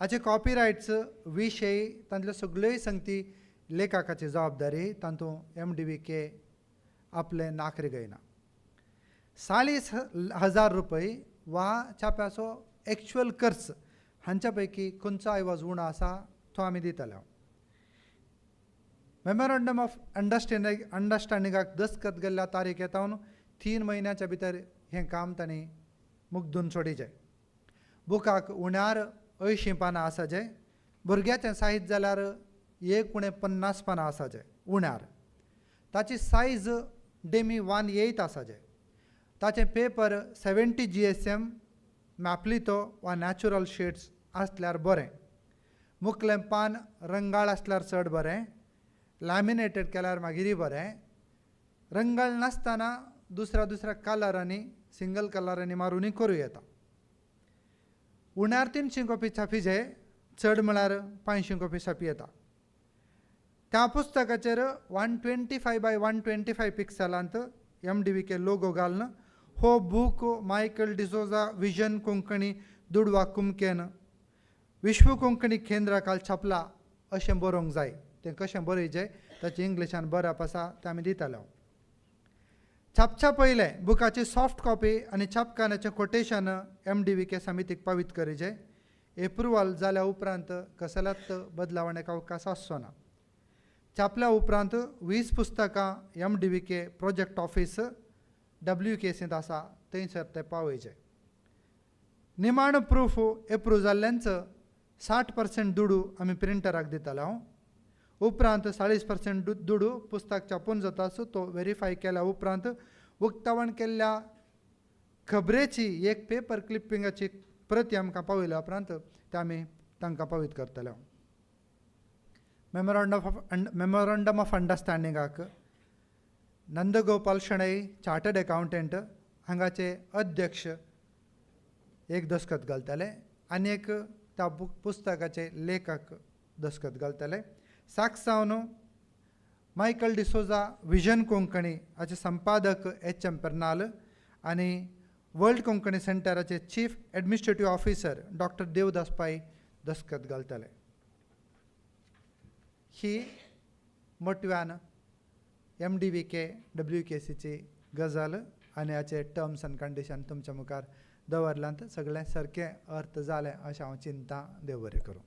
हाचे कॉपीरायट्स विशय तांतल्यो सगळ्योय संगती लेखकाची जबाबदारी तातूंत MDVK आपले नाखरे घेयना. 40,000 रुपये वा छाप्याचो एक्चुअल खर्च हांच्या पैकी खंयचो आयवाज उणो आसा तो आमी दितले. मेमोरंडम ऑफ अंडरस्टँडिंगाक दस्खत गेल्ल्या तारीखेतावन 3 म्हयन्याच्या भितर हें काम तांणी मुग्धून सोडिचें. बुकाक उण्यार 80 पानां आसाचें. भुरग्याचें साहित्य जाल्यार एक उणें 50 पानां आसाचें उण्यार. ताची सायज डेमी 1/8 आसाचें. ताचें पेपर 70 GSM मॅप्लितो वा नॅचरल शेड्स आसल्यार बरें. मुखलें पान रंगाळ आसल्यार चड बरें. लॅमिनेटेड केल्यार मागीरय बरें. रंगाळ नासतना दुसऱ्या कलरांनी सिंगल कलरांनी मारूनय करूं येता. उण्यार 300 कॉपी छापिचे, चड म्हळ्यार 500 कॉपी छापी येता. त्या पुस्तकाचेर 125 by 125 पिक्सलांत MDVK लोगो घालून हो बूक मायकल डिसोजा विजन कोंकणी दुडवा कुमकेन विश्व कोंकणी केंद्राखाल छापला अशें बरोवंक जाय. तें कशें बरयचें ताचें इंग्लिशान बरप आसा तें आमी दितले. छापच्या पयलें बुकाची सॉफ्ट कॉपी आनी छापखान्याचें कोटेशन MDVK समितीक पावीत करीचें. एप्रुवल जाल्या उपरांत कसल्याच बदलावणेक अवकाश आसचो ना. छापल्या उपरांत 20 पुस्तकां MDVK प्रोजेक्ट ऑफिस WKCंत आसा थंयसर ते पावयचे. निमाण प्रूफ एप्रूव जाल्ल्यांचो 60% दुडू आमी प्रिंटराक दितले. उपरांत 40% दुडू पुस्तक छापून जाता तो व्हेरीफाय केल्या उपरांत उक्तावण केल्ल्या खबरेची एक पेपर क्लिपिंगाची प्रती आमकां पावयल्या उपरांत ते आमी तांकां पावीत करतले. मेमोरंडम ऑफ अंडरस्टँडिंगाक नंदगोपाल शणै चार्टर्ड अकावंटंट हांगाचे अध्यक्ष एक दस्खत घालतले आनी एक त्या पुस्तकाचे लेखक दस्खत घालतले. सावन मायकल डिसोजा विजन कोंकणी हाचे संपादक HM पेर्नाल आनी वर्ल्ड कोंकणी सेंटराचे chief administrative officer doctor Devdas Pai दस्खत घालतले. ही मोटव्यान MDVK WKCची गजाल आनी हाचे टर्म्स आनी कंडिशन तुमच्या मुखार दवरल्यांत सगळें सारकें अर्थ जालें अशें हांव चिंता. देव बरें करूं.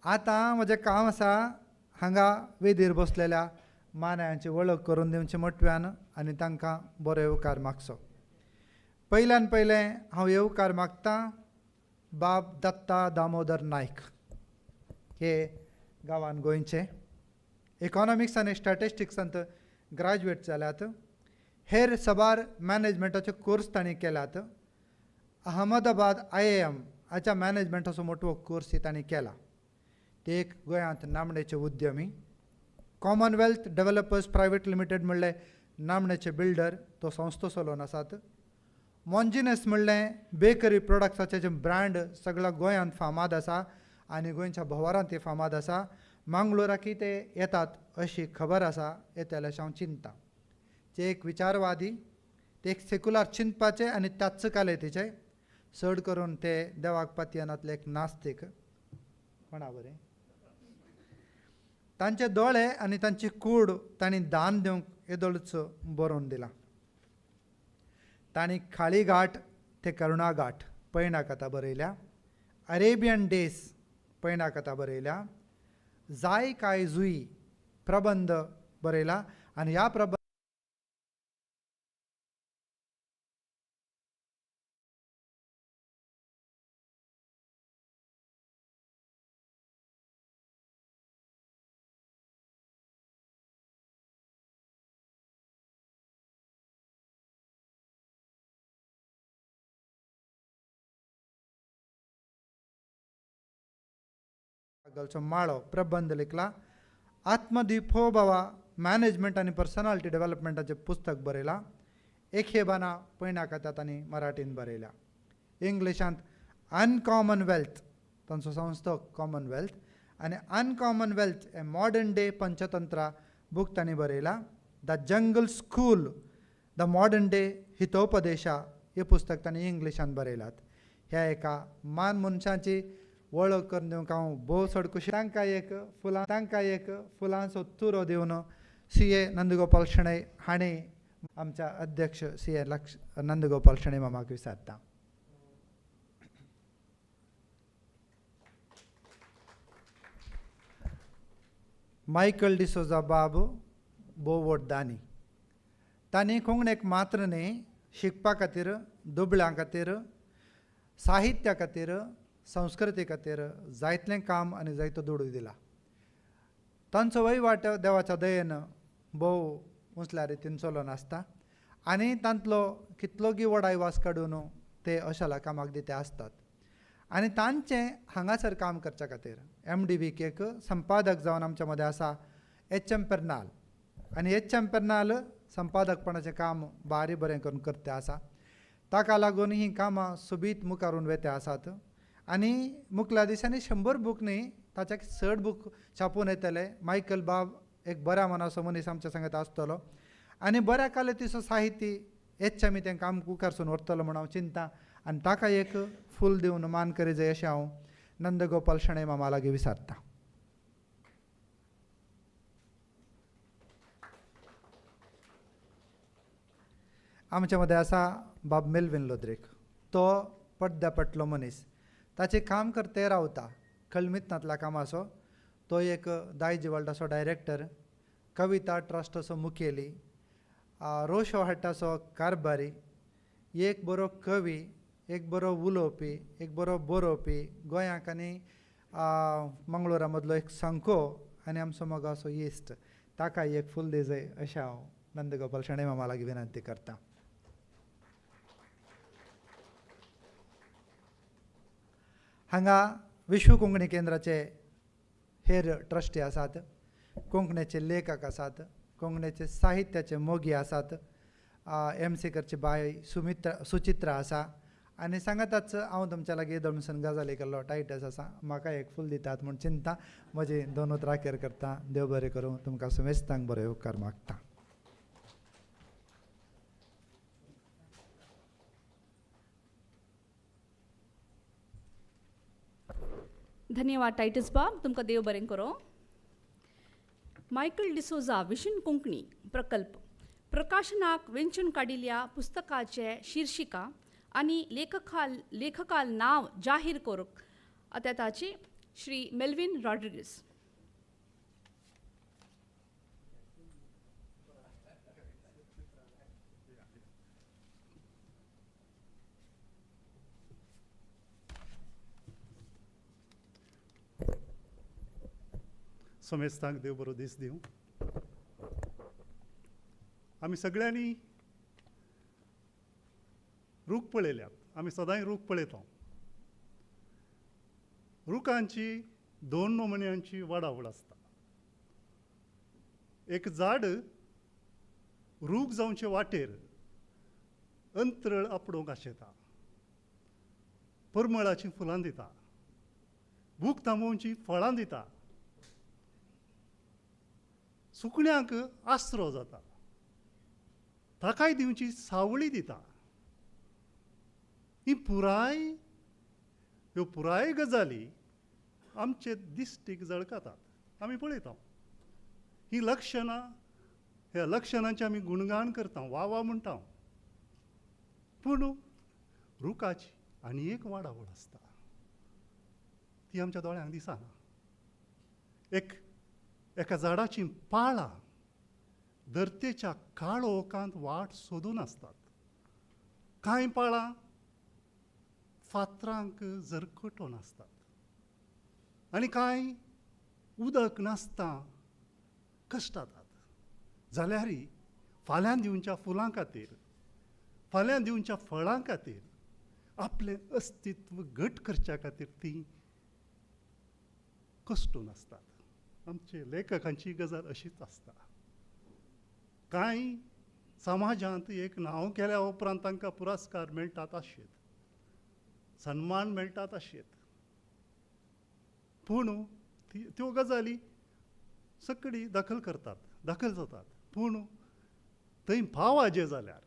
आतां म्हजें काम आसा हांगा वेदीर बसलेल्या मानायांची वळख करून दिवची मोटव्यान आनी तांकां बरो येवकार मागचो. पयल्यान पयलें हांव येवकार मागतां बाब दत्ता दामोदर नायक हे गांवान गोंयचे इकॉनॉमिक्स आनी स्टॅटिस्टिक्सांत ग्रॅज्युएट जाल्यात. हेर साबार मॅनेजमेंटाचे कोर्स तांणी केल्यात. अहमदाबाद IIM हाच्या मॅनेजमेंटाचो मोठो कोर्स तांणी केला. ते एक गोंयांत नामनेचे उद्यमी. कॉमनवेल्थ डेव्हलपर्स प्रायवेट लिमिटेड म्हणलें नामनेचे बिल्डर तो संस्थो चलोवन आसात. मॉन्जिनस म्हणलें बेकरी प्रोडक्ट्साचे जे ब्रँड सगळ्या गोंयांत फामाद आसा आनी गोंयच्या भोवारांत ते फामाद आसा. मंगळुराकी ते येतात अशी खबर आसा येतलेशें हांव चिंतां. ते एक विचारवादी, ते एक सेक्युलर चिंतपाचे आनी त्याच कालेतीचे. चड करून ते देवाक पातयेनातले एक नास्तीक म्हणा बरें. तांचे दोळे आनी तांची कूड तांणी दान दिवंक येदोळच बरोवन दिला. तांणी खाळी घाट ते करुणा घाट पैणा कथा बरयल्या. अरेबियन डेस पैणा कथा बरयल्या. जाय काय जुई प्रबंध बरयला आनी ह्या प्रबंध माळो प्रबंध लिखला. आत्मदीपोभवा मॅनेजमेंट आनी पर्सनालिटी डेव्हलपमेंटाचें पुस्तक बरयलां. एखेबाना पैणा कथा तांणी मराठीन बरयल्या. इंग्लिशांत अनकॉमन वेल्थ तांचो संस्थो कॉमनवेल्थ आनी uncommon wealth a modern day Panchatantra book तांणी बरयला. The jungle school the modern day Hitopadesha हे पुस्तक तांणी इंग्लिशान बरयलात. ह्या एका मान मनशाची वळख करून दिवंक हांव भोव चड खुशी. तांकां एक फुलांचो तुरो दिवन CA नंदगोपाल शणै हांणी आमच्या अध्यक्ष CA नंदगोपाल शणै मामाक विचारता. मायकल डिसोजा बाब भोव व्हड दानी. तांणी कोंकणीक मात्र न्ही शिकपा खातीर दुबळ्यां खातीर साहित्या खातीर संस्कृती खातीर जायतलें काम आनी जायतो दुडू दिला. तांचो वयवाट देवाच्या दयेन भोव उंचल्या रितीन चलोवन आसता आनी तांतलो कितलोगी व्हड वास काडून ते अशा कामाक दिते आसतात. आनी तांचें हांगासर काम करच्या खातीर MDVK संपादक जावन आमच्या मदें आसा HM पेर्नाल. आनी HM पेर्नाल संपादकपणाचें काम बारी बरें करून करते आसा. ताका लागून हीं कामां सुबीत मुखारून वेते आसात. आनी मुखल्या दिसांनी 100 बूक न्ही ताचे चड बूक छापून येतले. मायकल बाब एक बऱ्या मनाचो मनीस आमच्या सांगत आसतलो आनी बऱ्या कालेतीचो साहिती HM तें काम मुखारसून व्हरतलो म्हूण हांव चिंतां आनी ताका एक फूल दिवन मान करी जाय अशें हांव नंदगोपाल शणै मामा लागीं विचारतां. आमच्या मदें आसा बाब मेल्विन लोद्रेक. तो पड्ड्या पडटलो मनीस. ताचें काम करते रावता कळमितनांतल्या कामाचो. तो एक दायज वर्ल्डाचो डायरेक्टर, कविता ट्रस्टाचो मुखेली, रोशो हाटाचो कारभारी, एक बरो कवी, एक बरो उलोवपी, एक बरो बरोवपी, गोंयांक आनी मंगळुरा मदलो एक संको आनी आमचो मोगाचो इश्ट. ताका एक फूल दी जाय अशें हांव नंदगोपाल शणै मामा लागीं विनंती करतां. हांगा विश्व कोंकणी केंद्राचे हेर ट्रस्टी आसात, कोंकणीचे लेखक आसात, कोंकणीचे साहित्याचे मोगी आसात. MCकरची बाय सुचित्रा आसा आनी सांगाताच हांव तुमच्या लागीं दोनसन गजाली केल्लो टायटस आसा. म्हाका एक फूल दितात म्हूण चिंता. म्हजी दोन उतरां खेर करता. देव बरें करूं. तुमकां समेस्तांक बरो उपकार मागता. धन्यवाद टायटस बाब. तुमकां देव बरें करूं. मायकल डिसोजा विशन कोंकणी प्रकल्प प्रकाशनाक वेंचून काडिल्ल्या पुस्तकाचे शीर्षिका आनी लेखकाल नांव जाहीर करूंक आतां ताची श्री मेल्विन रॉड्रिगीस. समेस्तांक देव बरो दीस दिवं. आमी सगळ्यांनी रूख पळयल्यात. आमी सदांय रूख पळयता. रुखांची 2 नमुन्यांची वाडावड आसता. एक झाड रूख जावचे वाटेर अंतरळ आपणूक आशेता, परमळाची फुलां दिता, भूक थांबोवची फळां दिता, सुकण्यांक आसरो जाता, ताकाय दिवची सावळी दिता. ही ह्यो पुराय गजाली आमचे दिश्टीक जळकातात. आमी पळयता ही लक्षणां, ह्या लक्षणांचे आमी गुणगान करता, वा वा म्हणटा. पूण रुखाची आनी एक वाडावड आसता, ती आमच्या दोळ्यांक दिसना. एका झाडाची पाळां धरतेच्या काळो ओकांत वाट सोदून आसतात. कांय पाळां फातरांक झरकटून आसतात आनी कांय उदक नासता कश्टातात. जाल्यारय फाल्यां दिवच्या फुलां खातीर, फाल्यां दिवच्या फळां खातीर, आपलें अस्तित्व घट करच्या खातीर तीं कश्टून आसतात. आमचे लेखकांची गजाल अशीच आसता. कांय समाजांत एक नांव केल्या उपरांत तांकां पुरस्कार मेळटात आशेत, सन्मान मेळटात आशेत. पूण त्यो गजाली सकडी दखल करतात, दखल जातात. पूण थंय पावाजे जाल्यार,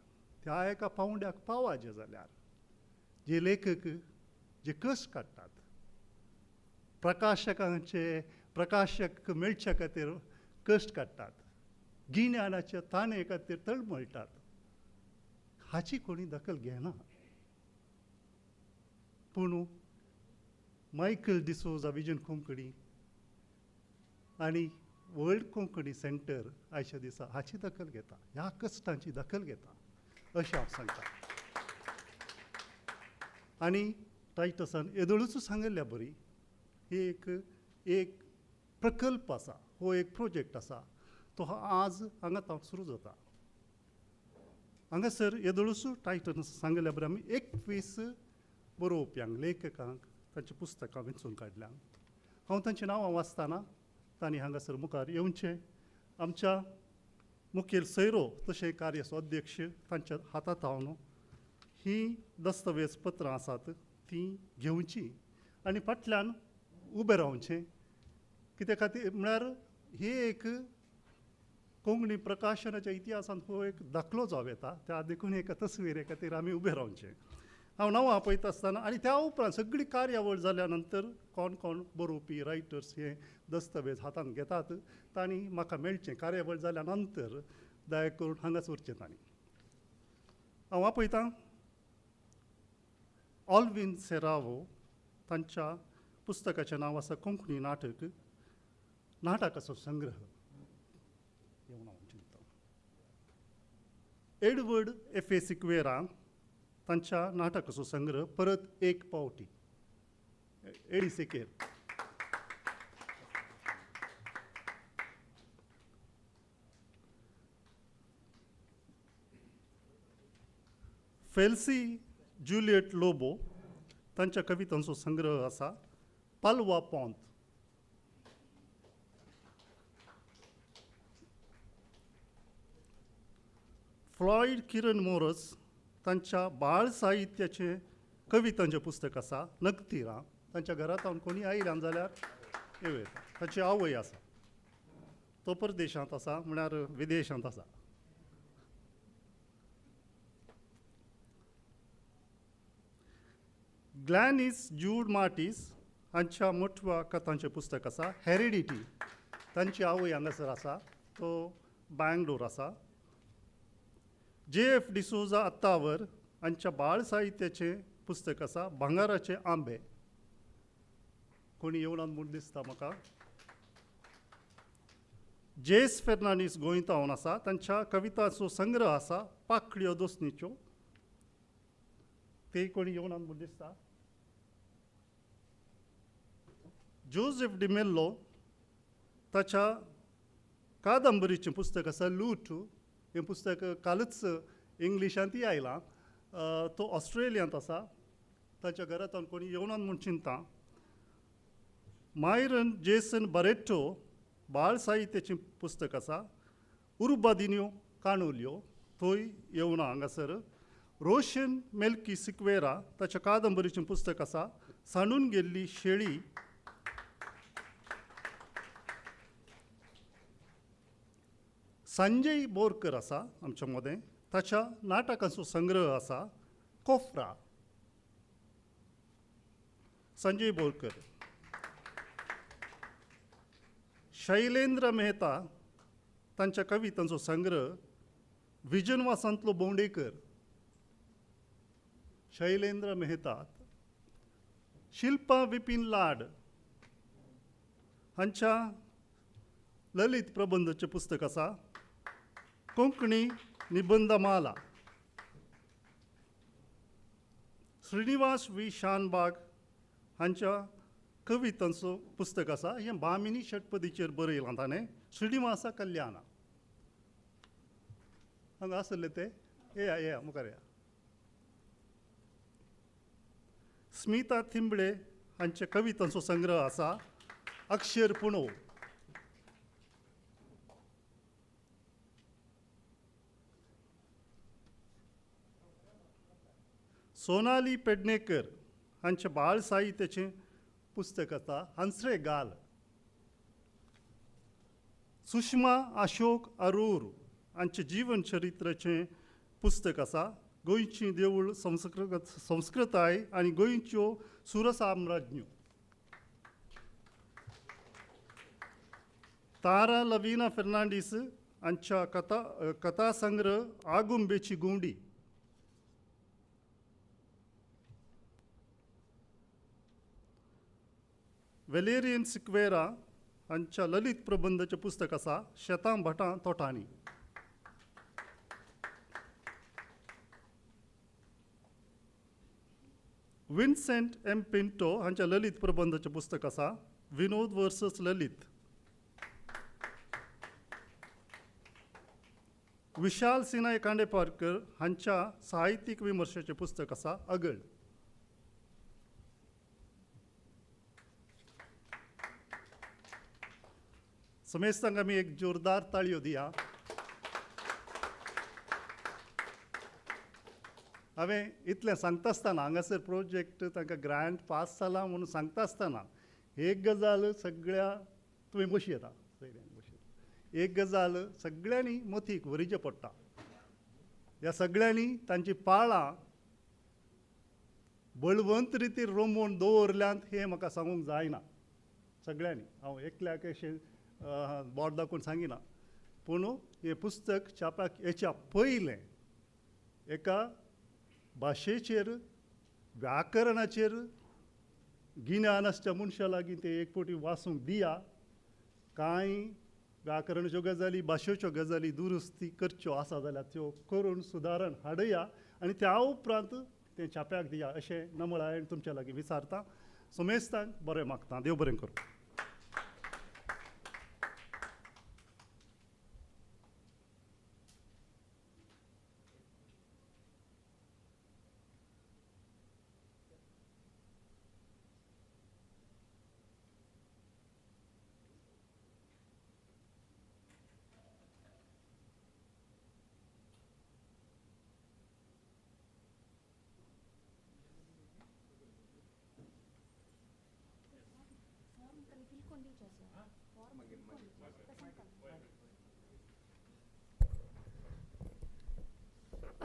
त्या एका पावंड्याक पावाजे जाल्यार जे लेखक जे कश्ट काडटात, प्रकाशक मेळचे खातीर कश्ट काडटात, गिन्यानाच्या ताणे खातीर तळमळटात, हाची कोणी दखल घेना. पूण मायकल डिसोजा विजन कोंकणी आनी वर्ल्ड कोंकणी सेंटर आयच्या दिसा हाची दखल घेता, ह्या कश्टांची दखल घेता अशें हांव सांगता. आनी टायटसान येदोळूच सांगल्या बरी, ही एक प्रकल्प आसा, हो एक प्रोजेक्ट आसा, तो आज हांगा सुरू जाता. हांगासर येदोळूच टायटन सांगल्या बरी आमी 21 बरोवप्यांक, लेखकांक तांची पुस्तकां वेंचून काडल्या. हांव तांचीं नांवां वाचतना तांणी हांगासर मुखार येवचें. आमच्या मुखेल सैरो तशें कार्याचो अध्यक्ष तांच्या हातांत हांव ही दस्तवेज पत्रां आसात तीं घेवचीं आनी फाटल्यान उबें रावचें. कित्या खातीर म्हळ्यार ही एक कोंकणी प्रकाशनाच्या इतिहासांत हो एक दाखलो जावं येता. त्या देखून एका तस्विरे खातीर आमी उबें रावचें. हांव नांवां आपयता आसतना आनी त्या उपरांत सगळी कार्यावळ जाल्या नंतर कोण बरोवपी रायटर्स हे दस्तवेज हातांत घेतात तांणी म्हाका मेळचें. कार्यावळ जाल्या नंतर दया करून हांगाच उरचें तांणी. हांव आपयतां ऑल्विन सेरावो, तांच्या पुस्तकाचें नांव आसा कोंकणी नाटकाचो संग्रह. Edward FA. सिक्वेरा, तांच्या नाटकाचो संग्रह परत एक पावटी. एडी सेकेर. फेल्सी जुलियट लोबो, तांच्या कवितांचो संग्रह आसा पालवा पोंत. फ्लॉयड किरण मोरस, तांच्या बाळ साहित्याचे कवितांचें पुस्तक आसा नगतिरां. तांच्या घरांत हांव कोणी आयल्यान जाल्यार येता. ताची आवय आसा, तो परदेशांत आसा, म्हळ्यार विदेशांत आसा. ग्लॅनिस जूड मार्टिस हांच्या मोठ्या कथांचें पुस्तक आसा हेरिडिटी. तांची आवय हांगासर आसा, तो बँगलोर आसा. J.F. डिसोजा अत्तावर हांच्या बाळ साहित्याचें पुस्तक आसा भांगाराचे आंबे. कोणी येवनात म्हूण दिसता म्हाका. जेस फेर्नांडीस गोंयतावन आसा, तांच्या कवितांचो संग्रह आसा पाखड्यो दोसनीच्यो, ते कोणी येवनात म्हूण दिसता. जोझेफ डिमेल्लो, ताच्या कादंबरीचें पुस्तक आसा लूट. हें पुस्तक कालच इंग्लिशांतय आयलां. तो ऑस्ट्रेलियांत आसा. ताच्या घरांतल्यान कोणी येवनात म्हूण चिंता. मायरन जेसन बरेट्टो बाळ साहित्याचें पुस्तक आसा. उर्बादिन्यो काणोल्यो, तोय येवना हांगासर. रोशन मेल्की सिक्वेरा, ताच्या कादंबरीचें पुस्तक आसा सांडून गेल्ली शेळी. संजय बोरकर आसा आमच्या मदें, ताच्या नाटकांचो संग्रह आसा कोफ्रा. संजय बोरकर. शैलेंद्र मेहता, तांच्या कवितांचो संग्रह विजनवासांतलो बोंडेकर. शैलेंद्र मेहता. शिल्पा विपिन लाड हांच्या ललित प्रबंधाचें पुस्तक आसा कोंकणी निबंधमाला. श्रीनिवास वी शानबाग हांच्या कवितांचो पुस्तक आसा. हें भामिनी षटपदीचेर बरयलां ताणें. श्रीनिवासा कल्याणा. हांगा आसले ते. येया मुखार या. स्मिता थिंबळे हांच्या कवितांचो संग्रह आसा अक्षर पुणो. सोनाली पेडणेकर हांचे बाळ साहित्याचें पुस्तक आसा हंसरे गाल. सुषमा अशोक अरोर हांचे जीवन चरित्राचें पुस्तक आसा गोंयची देवूळ संस्कृताय आनी गोंयच्यो सुरसाम्राज्ञो. तारा लविना फेर्नांडीस हांच्या कथा संग्रह आगुंबेची गुंडी. वेलेरियन सिक्वेरा हांच्या ललित प्रबंधाचें पुस्तक आसा शेतां भटां तोटांनी. विन्सेंट एम पिंटो हांच्या ललित प्रबंधाचें पुस्तक आसा विनोद वर्सस ललित. विशाल सिनाय कांडेपारकर हांच्या साहित्यीक विमर्शाचें पुस्तक आसा अगळ. समेस्तांक आमी एक जोरदार ताळयो दिया. हांवें इतलें सांगता आसतना हांगासर प्रोजेक्ट तांकां ग्रांट पास जाला म्हणून सांगता आसतना एक गजाल सगळ्या तुवें बशी येता एक गजाल सगळ्यांनी मतीक व्हरचें पडटा. ह्या सगळ्यांनी तांची पाळां बळवंत रितीन रोमोवन दवरल्यांत हें म्हाका सांगूंक जायना. सगळ्यांनी हांव एकल्याक अशें बोट दाखोवन सांगिना. पूण हें पुस्तक छाप्याक येच्या पयलें एका भाशेचेर व्याकरणाचेर गिन्यान आसच्या मनशा लागीं तें एक फावटी वाचूंक दिया. कांय व्याकरणाच्यो गजाली भाशेच्यो गजाली दुरुस्ती करच्यो आसा जाल्यार त्यो करून सुदारण हाडया आनी त्या उपरांत तें छाप्याक दिया अशें नमळायेन तुमच्या लागीं विचारता. समेस्तांक बरें मागता. देव बरें करूं.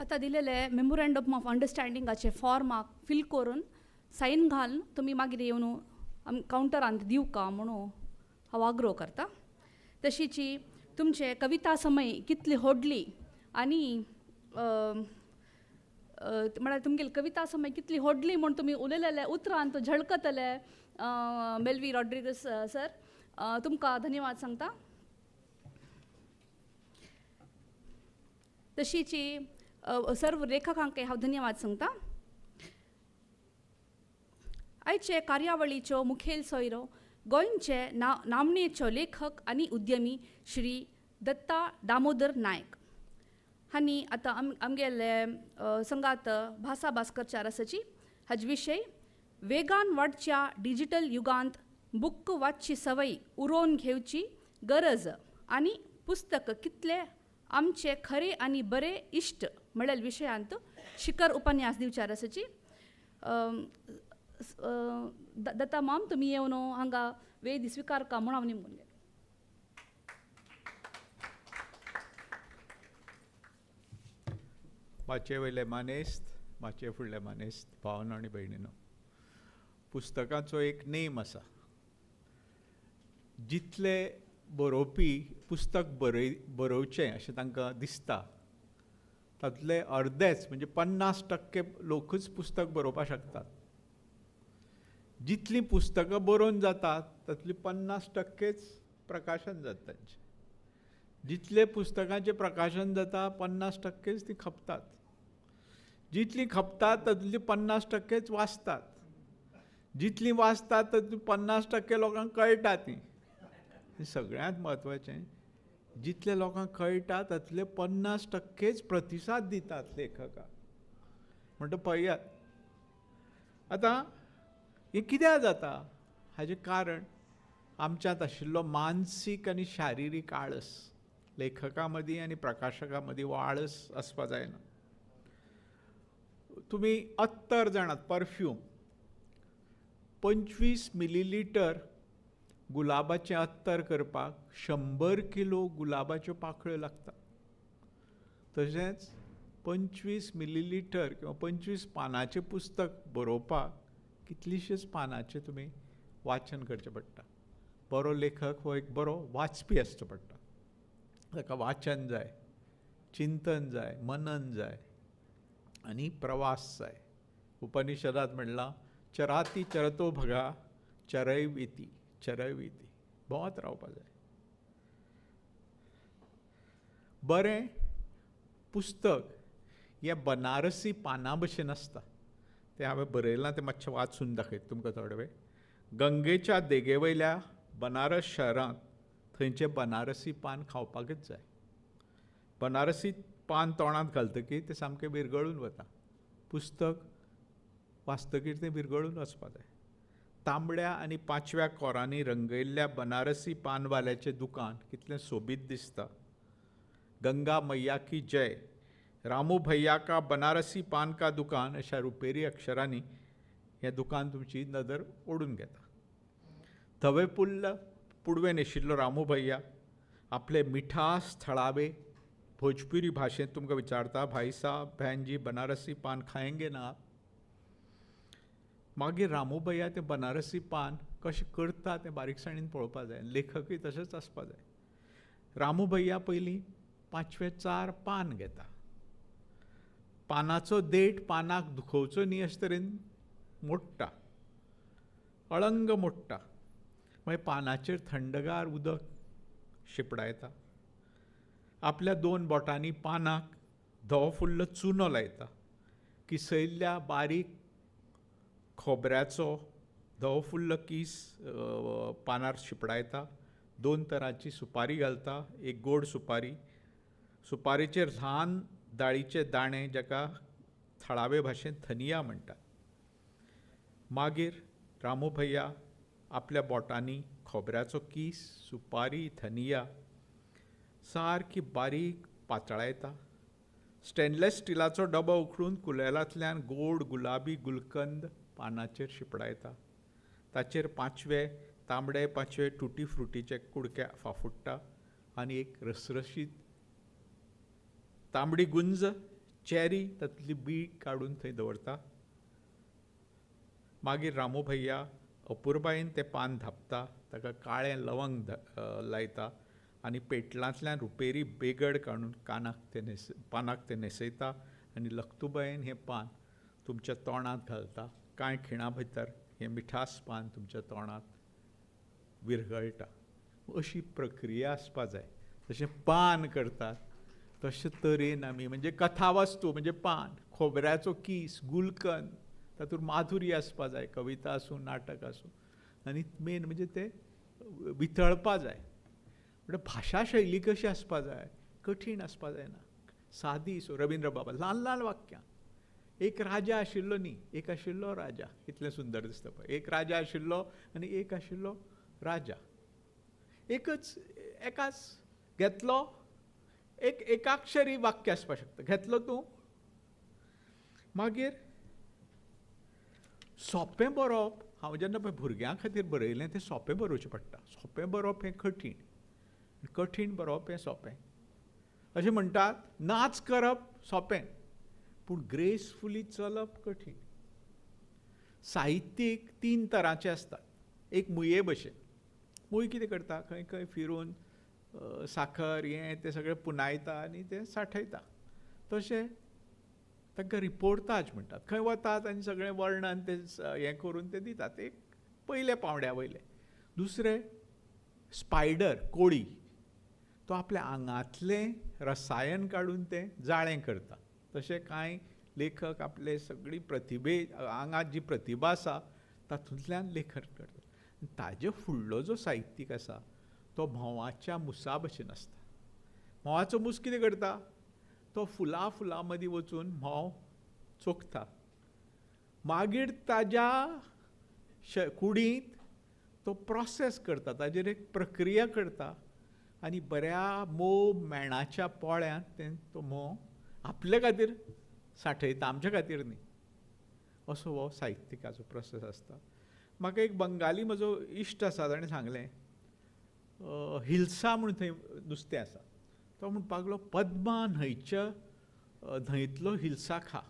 आतां दिलेले मेमोरंडम ऑफ अंडरस्टँडिंगाचे फॉर्माक फिल करून सायन घालून तुमी मागीर येवन कावंटरांत दिवं का म्हणून हांव आग्रो करता. तशीची तुमचे कविता समय कितली होडली आनी म्हळ्यार तुमगेली कविता समय कितली होडली म्हूण तुमी उलयलेले उतरांत झळकतले मेल्वी रॉड्रिगस सर, तुमकां धन्यवाद सांगता. तशीची सर्व लेखकांकय हांव धन्यवाद सांगता. आयचे कार्यावळीच्यो मुखेल सोयरो गोंयचे नामनेच्यो लेखक आनी उद्यमी श्री दत्ता दामोदर नायक हांणी आतां आमगेले संगात भासा भास्करचार आसाची हाजे विशय वेगान वाडच्या डिजिटल युगांत बुक्क वाचची संवय उरोवन घेवची गरज आनी पुस्तक कितले आमचे खरे आनी बरे इश्ट म्हणल्या विशयांत शिखर उपन्यास दिवचार आसाची. दत्ता माम, तुमी येवन हांगा वेद स्विकार का म्हूण हांव निमून गेलें. माचे वयले मानेस्त, माचे फुडले मानेस्त, भावनो आनी भयणीनो, पुस्तकाचो एक नेम आसा. जितले बरोवपी पुस्तक बरोवचें अशें तांकां दिसता तातूंतले अर्देच म्हणजे 50% लोकूच पुस्तक बरोवपाक शकतात. जितलीं पुस्तकां बरोवन जातात तातूंतली 50%च प्रकाशन जाता तांचें. जितले पुस्तकांचें प्रकाशन जाता 50%च तीं खपतात. जितलीं खपतात तातूंतली 50%च वाचतात. जितलीं वाचतात तातूंतली 50% लोकांक कळटा तीं. सगळ्यांत म्हत्वाचें, जितले लोकांक कळटा तातूंतले 50%च प्रतिसाद दितात लेखकाक. म्हणटा पळयात, आतां हें कित्याक जाता हाजें कारण आमच्यांत आशिल्लो मानसीक आनी शारिरीक आळस. लेखकां मदीं आनी प्रकाशकां मदीं हो आळस आसपा जायना. तुमी अत्तर जाणात, परफ्यूम 25 मिलीलिटर गुलाबाचें अत्तर करपाक 100 किलो गुलाबाच्यो पाकळ्यो लागतात. तशेंच 25 मिलीलिटर किंवा 25 पानांचें पुस्तक बरोवपाक कितलींशींच पानांचें तुमी वाचन करचें पडटा. बरो लेखक हो एक बरो वाचपी आसचो पडटा. ताका वाचन जाय, चिंतन जाय, मनन जाय आनी प्रवास जाय. उपनिशदांत म्हणलां, चराती चरतो भगा चरैविती चरैविती, भोंवत रावपाक जाय. बरें पुस्तक हें बनारसी पानां भशेन आसता. तें हांवें बरयलां, तें मातशें वाचून दाखयता तुमकां थोडे वेळ. गंगेच्या देगेवयल्या बनारस शहरांत थंयचें बनारसी पान खावपाकच जाय. बनारसी पान तोंडांत घालतकीर तें सामकें विरगळून वता. पुस्तक वाचतकीर तें विरगळून वचपाक जाय. तांबड्या आनी पांचव्या कोरांनी रंगयल्ल्या बनारसी पानवाल्याचें दुकान कितलें सोबीत दिसता. गंगा मैया की जय, रामू भैया का बनारसी पान का दुकान अशा रुपेरी अक्षरांनी हें दुकान तुमची नदर ओडून घेता. धवे पुडवे न्हेशिल्लो रामू भैया आपले मिठास थळावे भोजपुरी भाशेंत तुमकां विचारता, भाई साहब बहन जी बनारसी पान खाएंगे ना आप? मागीर रामू भैया तें बनारसी पान कशें करता तें बारीकसाणेन पळोवपाक जाय. लेखकूय तशेंच आसपाक जाय. रामू भैया पयलीं 5 पान घेता. पानाचो देठ पानाक दुखोवचो न्ही अशे तरेन मोडटा, अळंग मोडटा. मागीर पानाचेर थंडगार उदक शिपडायता. आपल्या 2 बोटांनी पानाक धवो फुल्लो चुनो लायता. किसयल्ल्या बारीक खोबऱ्याचो धवो फुल्लो किस पानार शिपडायता. 2 तरांची सुपारी घालता. एक गोड सुपारी, सुपारेचेर ल्हान दाळीचे दाणे जाका थळावे भाशेंत थनिया म्हणटात. मागीर रामू भैया आपल्या बोटांनी खोबऱ्याचो किस, सुपारी, थनिया सारकी बारीक पातळायता. स्टेनलेस स्टिलाचो डबो उखलून कुलेलांतल्यान गोड गुलाबी गुलकंद पानाचेर शिपडायता. ताचेर 5 तांबडे 5 टुटी फ्रुटीचे कुडके फाफुडटा आनी एक रसरशीत तांबडी गुंज चेरी तातूंतली बीं काडून थंय दवरता. मागीर रामू भैया अपुरबायेन तें पान धांपता. ताका काळें लवंग लायता आनी पेटलांतल्यान रुपेरी बेगड काडून पानाक तें न्हेसयता आनी लखतूबायेन हें पान तुमच्या तोंडांत घालता. कांय खिणां भितर हें मिठासपान तुमच्या तोंडात विरघळटा. अशी प्रक्रिया आसपा जाय. जशें पान करतात तशे तरेन आमी म्हणजे कथावस्तू म्हणजे पान, खोबऱ्याचो किस, गुलकंद, तातूंत माधुर्य आसपा जाय, कविता आसूं नाटक आसूं, आनी मेन म्हणजे ते वितळपा जाय. म्हणजे भाशा शैली कशी आसपा जाय, कठीण आसपा जायना, सादी. सो रविंद्र बाबा ल्हान ल्हान वाक्यां. एक राजा आशिल्लो न्ही, एक आशिल्लो राजा. कितलें सुंदर दिसता पळय. एक राजा आशिल्लो आनी एक आशिल्लो राजा. एकच एकाच घेतलो, एक एकाक्षरी वाक्य आसपाक शकता. घेतलो तूं, मागीर सोंपें बरोवप. हांव जेन्ना पळय भुरग्यां खातीर बरयलें तें सोंपें बरोवचें पडटा. सोंपें बरोवप हें कठीण, कठीण बरोवप हें सोंपें. अशें म्हणटात नाच करप सोंपें, पूण ग्रेसफुली चलप कठीण. साहित्यीक 3 तरांचे आसतात. एक मुये भशेन. मूय कितें करता, खंय खंय फिरून साखर हें तें सगळें पुनायता आनी तें सांठयता. तशें तांकां रिपोर्टाज म्हणटात. खंय वतात आनी सगळें वर्णन तें हें करून तें दितात. एक पयले पावंड्या वयलें. दुसरें स्पायडर, कोळी. तो आपल्या आंगांतलें रसायन काडून तें जाळें करता. तशें कांय लेखक आपले सगळी आंगांत जी प्रतिभा आसा तातूंतल्यान लेखन करता. ताजे फुडलो जो साहित्यीक आसा तो म्होवाच्या मुसा भशेन आसता. म्होवाचो मूस कितें करता, तो फुलां मदीं वचून म्होव चोखता. मागीर ताज्या कुडींत तो प्रोसेस करता, ताजेर एक प्रक्रिया करता आनी बऱ्या मोव मेणाच्या पोळ्यांत तें तो म्होव आपले खातीर सांठयता, आमचे खातीर न्ही. असो हो साहित्यिकाचो प्रोसेस आसता. म्हाका एक बंगाली म्हजो इश्ट आसा, ताणें सांगलें हिल्सा म्हणून थंय नुस्तें आसा. तो म्हणपाक लागलो पद्मा न्हंयतलो हिल्सा खा,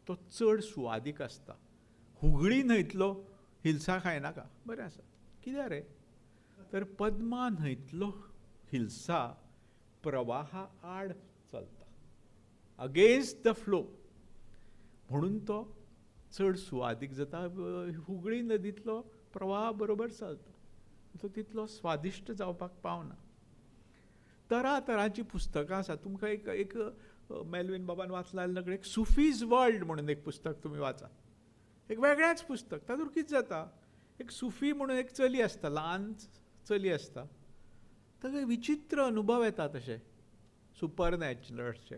तो चड सुवादीक आसता. हुगळी न्हंयतलो हिल्सा खायनाका. बरें आसा. कित्याक रे, तर पद्मा न्हंयतलो हिल्सा प्रवाहा आड चलता, अगेन्स्ट द फ्लो, म्हणून तो चड सुवादीक जाता. हुगळी नदींतलो प्रवाहा बरोबर चलता, तो तितलो स्वादिश्ट जावपाक पावना. तरातरांचीं पुस्तकां आसात. तुमकां एक मेल्विन बाबान वाचलां जाल्यार एक सुफीज वर्ल्ड म्हणून एक पुस्तक तुमी वाचा. एक वेगळेंच पुस्तक. तातूंत कितें जाता, एक सुफी म्हणून एक चली आसता, ल्हान चली आसता. ताका विचित्र अनुभव येता तशे सुपर नॅचरलशे.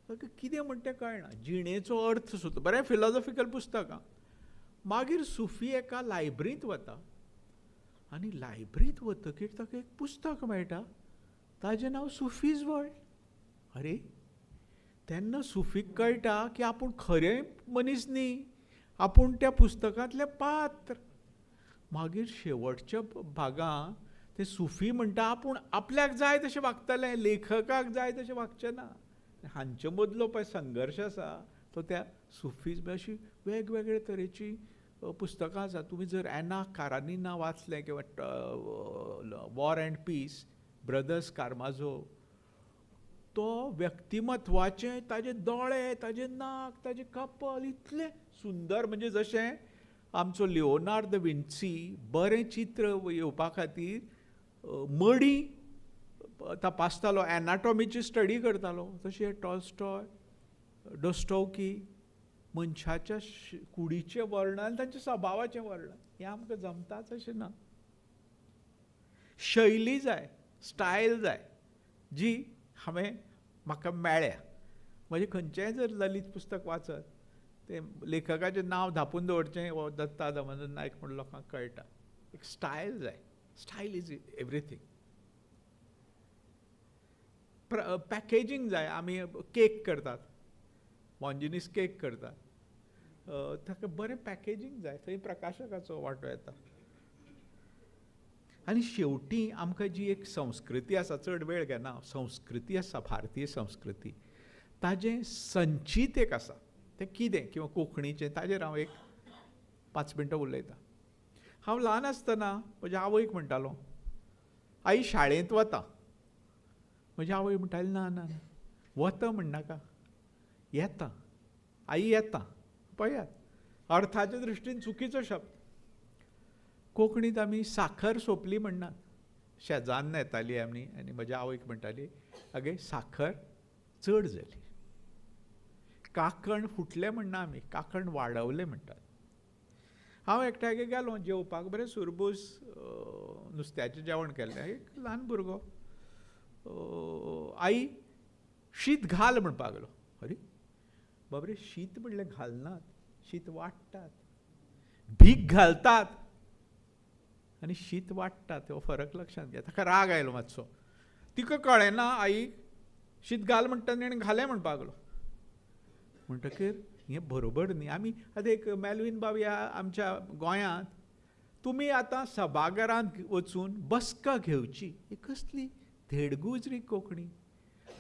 ताका कितें म्हणटा तें कळना. जिणेचो अर्थ सुद्दां. बरें फिलॉसॉफिकल पुस्तक. मागीर सुफी एका लायब्ररींत वता आनी लायब्ररींत वतकीर ताका एक पुस्तक मेळटा, ताजें नांव सुफीज वर्ल्ड. अरे, तेन्ना सुफीक कळटा की आपूण खरें मनीस न्ही, आपूण त्या पुस्तकांतलें पात्र. मागीर शेवटच्या भागांत ते सुफी म्हणटा आपूण आपल्याक जाय तशें वागतलें, लेखकाक जाय तशें वागचें ना. हांचे मदलो पळय संघर्श आसा तो त्या सुफीज अशी वेगवेगळे तरेची पुस्तकां आसात. तुमी जर एना कारानिना वाचलें किंवा वॉर अँड पीस, ब्रदर्स कार्माझो, तो व्यक्तिमत्वाचें ताजे दोळे, ताजे नाक, ताजे कपल इतलें सुंदर. म्हणजे जशें आमचो लिओनार्द विन्सी बरें चित्र येवपा खातीर मडी तपासतालो, एनाटॉमीची स्टडी करतालो, तशें टॉल्स्टॉय, डॉस्टोव्स्की मनशाच्या कुडीचें वर्णन, तांच्या स्वभावाचें वर्णन हें आमकां जमताच अशें ना. शैली जाय, स्टायल जाय, जी हांवें म्हाका मेळ्ळ्या. म्हणजे खंयचेंय जर ललीत पुस्तक वाचत तें लेखकाचें नांव धापून दवरचें हो दत्ता दामोदर नायक म्हूण लोकांक कळटा. एक स्टायल जाय. Style is everything. पॅकेजींग जाय. आमी केक करतात, मॉन्जिनीस केक करतात, ताका बरें पॅकेजींग जाय. थंय प्रकाशकाचो वांटो येता. आनी शेवटी आमकां जी एक संस्कृती आसा, चड वेळ घेना, संस्कृती आसा, भारतीय संस्कृती, ताजें संचीत एक आसा. तें कितें किंवा कोंकणीचें, ताजेर हांव एक 5 मिनटां उलयतां. हांव ल्हान आसतना म्हज्या आवयक म्हणटालो, आई शाळेंत वता. म्हजी आवय म्हणटाली ना ना ना, वता म्हणनाका, येता. आई येता. पळयात, अर्थाच्या दृश्टीन चुकीचो शब्द. कोंकणीत आमी साखर सोंपली म्हणनात. शेजान येताली आमी आनी म्हज्या आवयक म्हणटाली आगे साखर चड जाली. काकण फुटलें म्हणना आमी, काकण वाडवलें म्हणटात. हांव एकट्यागे गेलो जेवपाक, बरें सुरबूस नुस्त्याचें जेवण केल्लें. एक ल्हान भुरगो आई शीत घाल म्हणपाक लागलो. अरे बाबरे, शीत म्हणलें घालनात, शीत वाडटात. भीक घालतात आनी शीत वाडटात, हो फरक लक्षांत घे. ताका राग आयलो मातसो. तिका कळ्ळें ना आईक शीत घाल म्हणटा आनी घालें म्हणपाक लागलो. म्हणटकीर हें बरोबर न्ही. आमी आतां एक मेल्विन बाब ह्या आमच्या गोंयांत तुमी आतां सभाघरांत वचून बसका घेवची, ही कसली धेडगुजरी कोंकणी.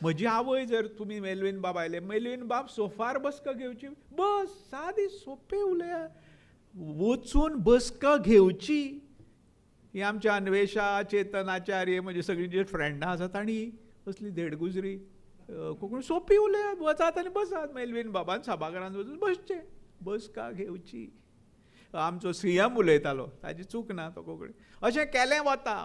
म्हजी आवय जर तुमी मेल्विन बाब आयले, मेल्विन बाब सोफार बसका घेवची, बस सादी सोंपें उलया. वचून बसका घेवची. ही आमच्या अन्वेषा, चेतनाचार्य म्हजी सगळीं जी फ्रेंडां आसात तांणी असली धेडगुजरी कोंकणी सोंपी उलयात. वचात आनी बसात मेल्विन बाबान सभाघरांत वचून बसचें, बसका घेवची. आमचो सीएम उलयतालो, ताजी चूक ना तो कोंकणी. अशें केलें वता,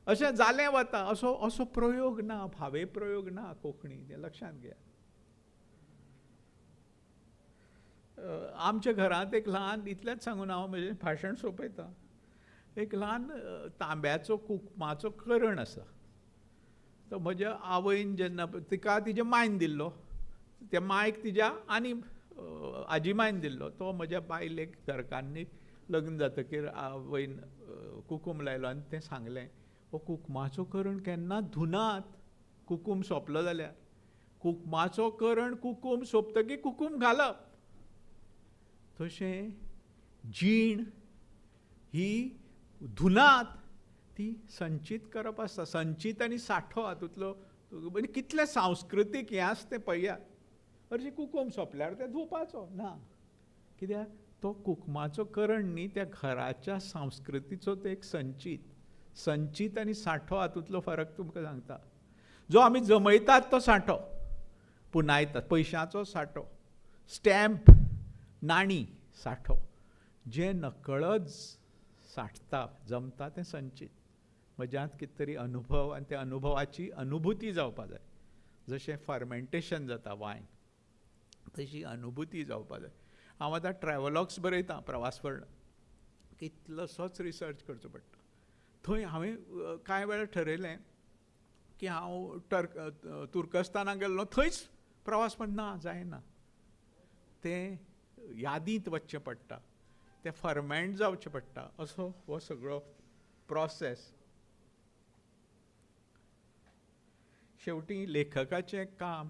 अशें जालें वता, असो प्रयोग ना, भावे प्रयोग ना कोंकणी, तें लक्षांत घे. आमच्या घरांत एक ल्हान, इतलेंच सांगून हांव म्हजें भाशण सोंपयतां. एक ल्हान तांब्याचो कुकमाचो करण आसा. तो म्हज्या आवयन जेन्ना तिका तिच्या मायन दिल्लो, त्या मायक तिच्या आनी आजी मायन दिल्लो, तो म्हज्या बायलेक घरकान्नीक लग्न जातकीर आवयन कुकूम लायलो आनी तें सांगलें, हो कुकमाचो करण केन्ना धुनात कुकूम सोंपलो जाल्यार. कुकमाचो करण कुकूम सोंपतकीर कुकूम घालप. तशें जीण ही धुनात ती संचीत करप आसता. संचीत आनी सांठो हातूंतलो म्हणजे कितलें सांस्कृतीक हें आसा तें पळयात. हरशीं कुकूम सोंपल्यार तें धुवपाचो ना. कित्याक तो कुकमाचो करण न्ही, त्या घराच्या संस्कृतीचो तो एक संचीत आनी सांठो हातूंतलो फरक तुमकां सांगता. जो आमी जमयतात तो सांठो, पुनायतात, पयशांचो सांठो, स्टॅम्प, नाणी सांठो. जें नकळत सांठता, जमता तें संचीत. म्हज्यांत कितें तरी अनुभव आनी त्या अनुभवाची अनुभूती जावपाक जाय. जशें फर्मेंटेशन जाता वायन, तशी अनुभूती जावपाक जाय. हांव आतां ट्रॅवलॉग्स बरयतां, प्रवास वर्णन. कितलोसोच रिसर्च करचो पडटा. थंय हांवें कांय वेळा ठरयलें की हांव तुर्कस्तानाक गेल्लो, थंयच प्रवास पण ना, जायना. तें यादींत वचचें पडटा, तें फर्मेंट जावचें पडटा. असो हो सगळो प्रोसेस. शेवटी लेखकाचें काम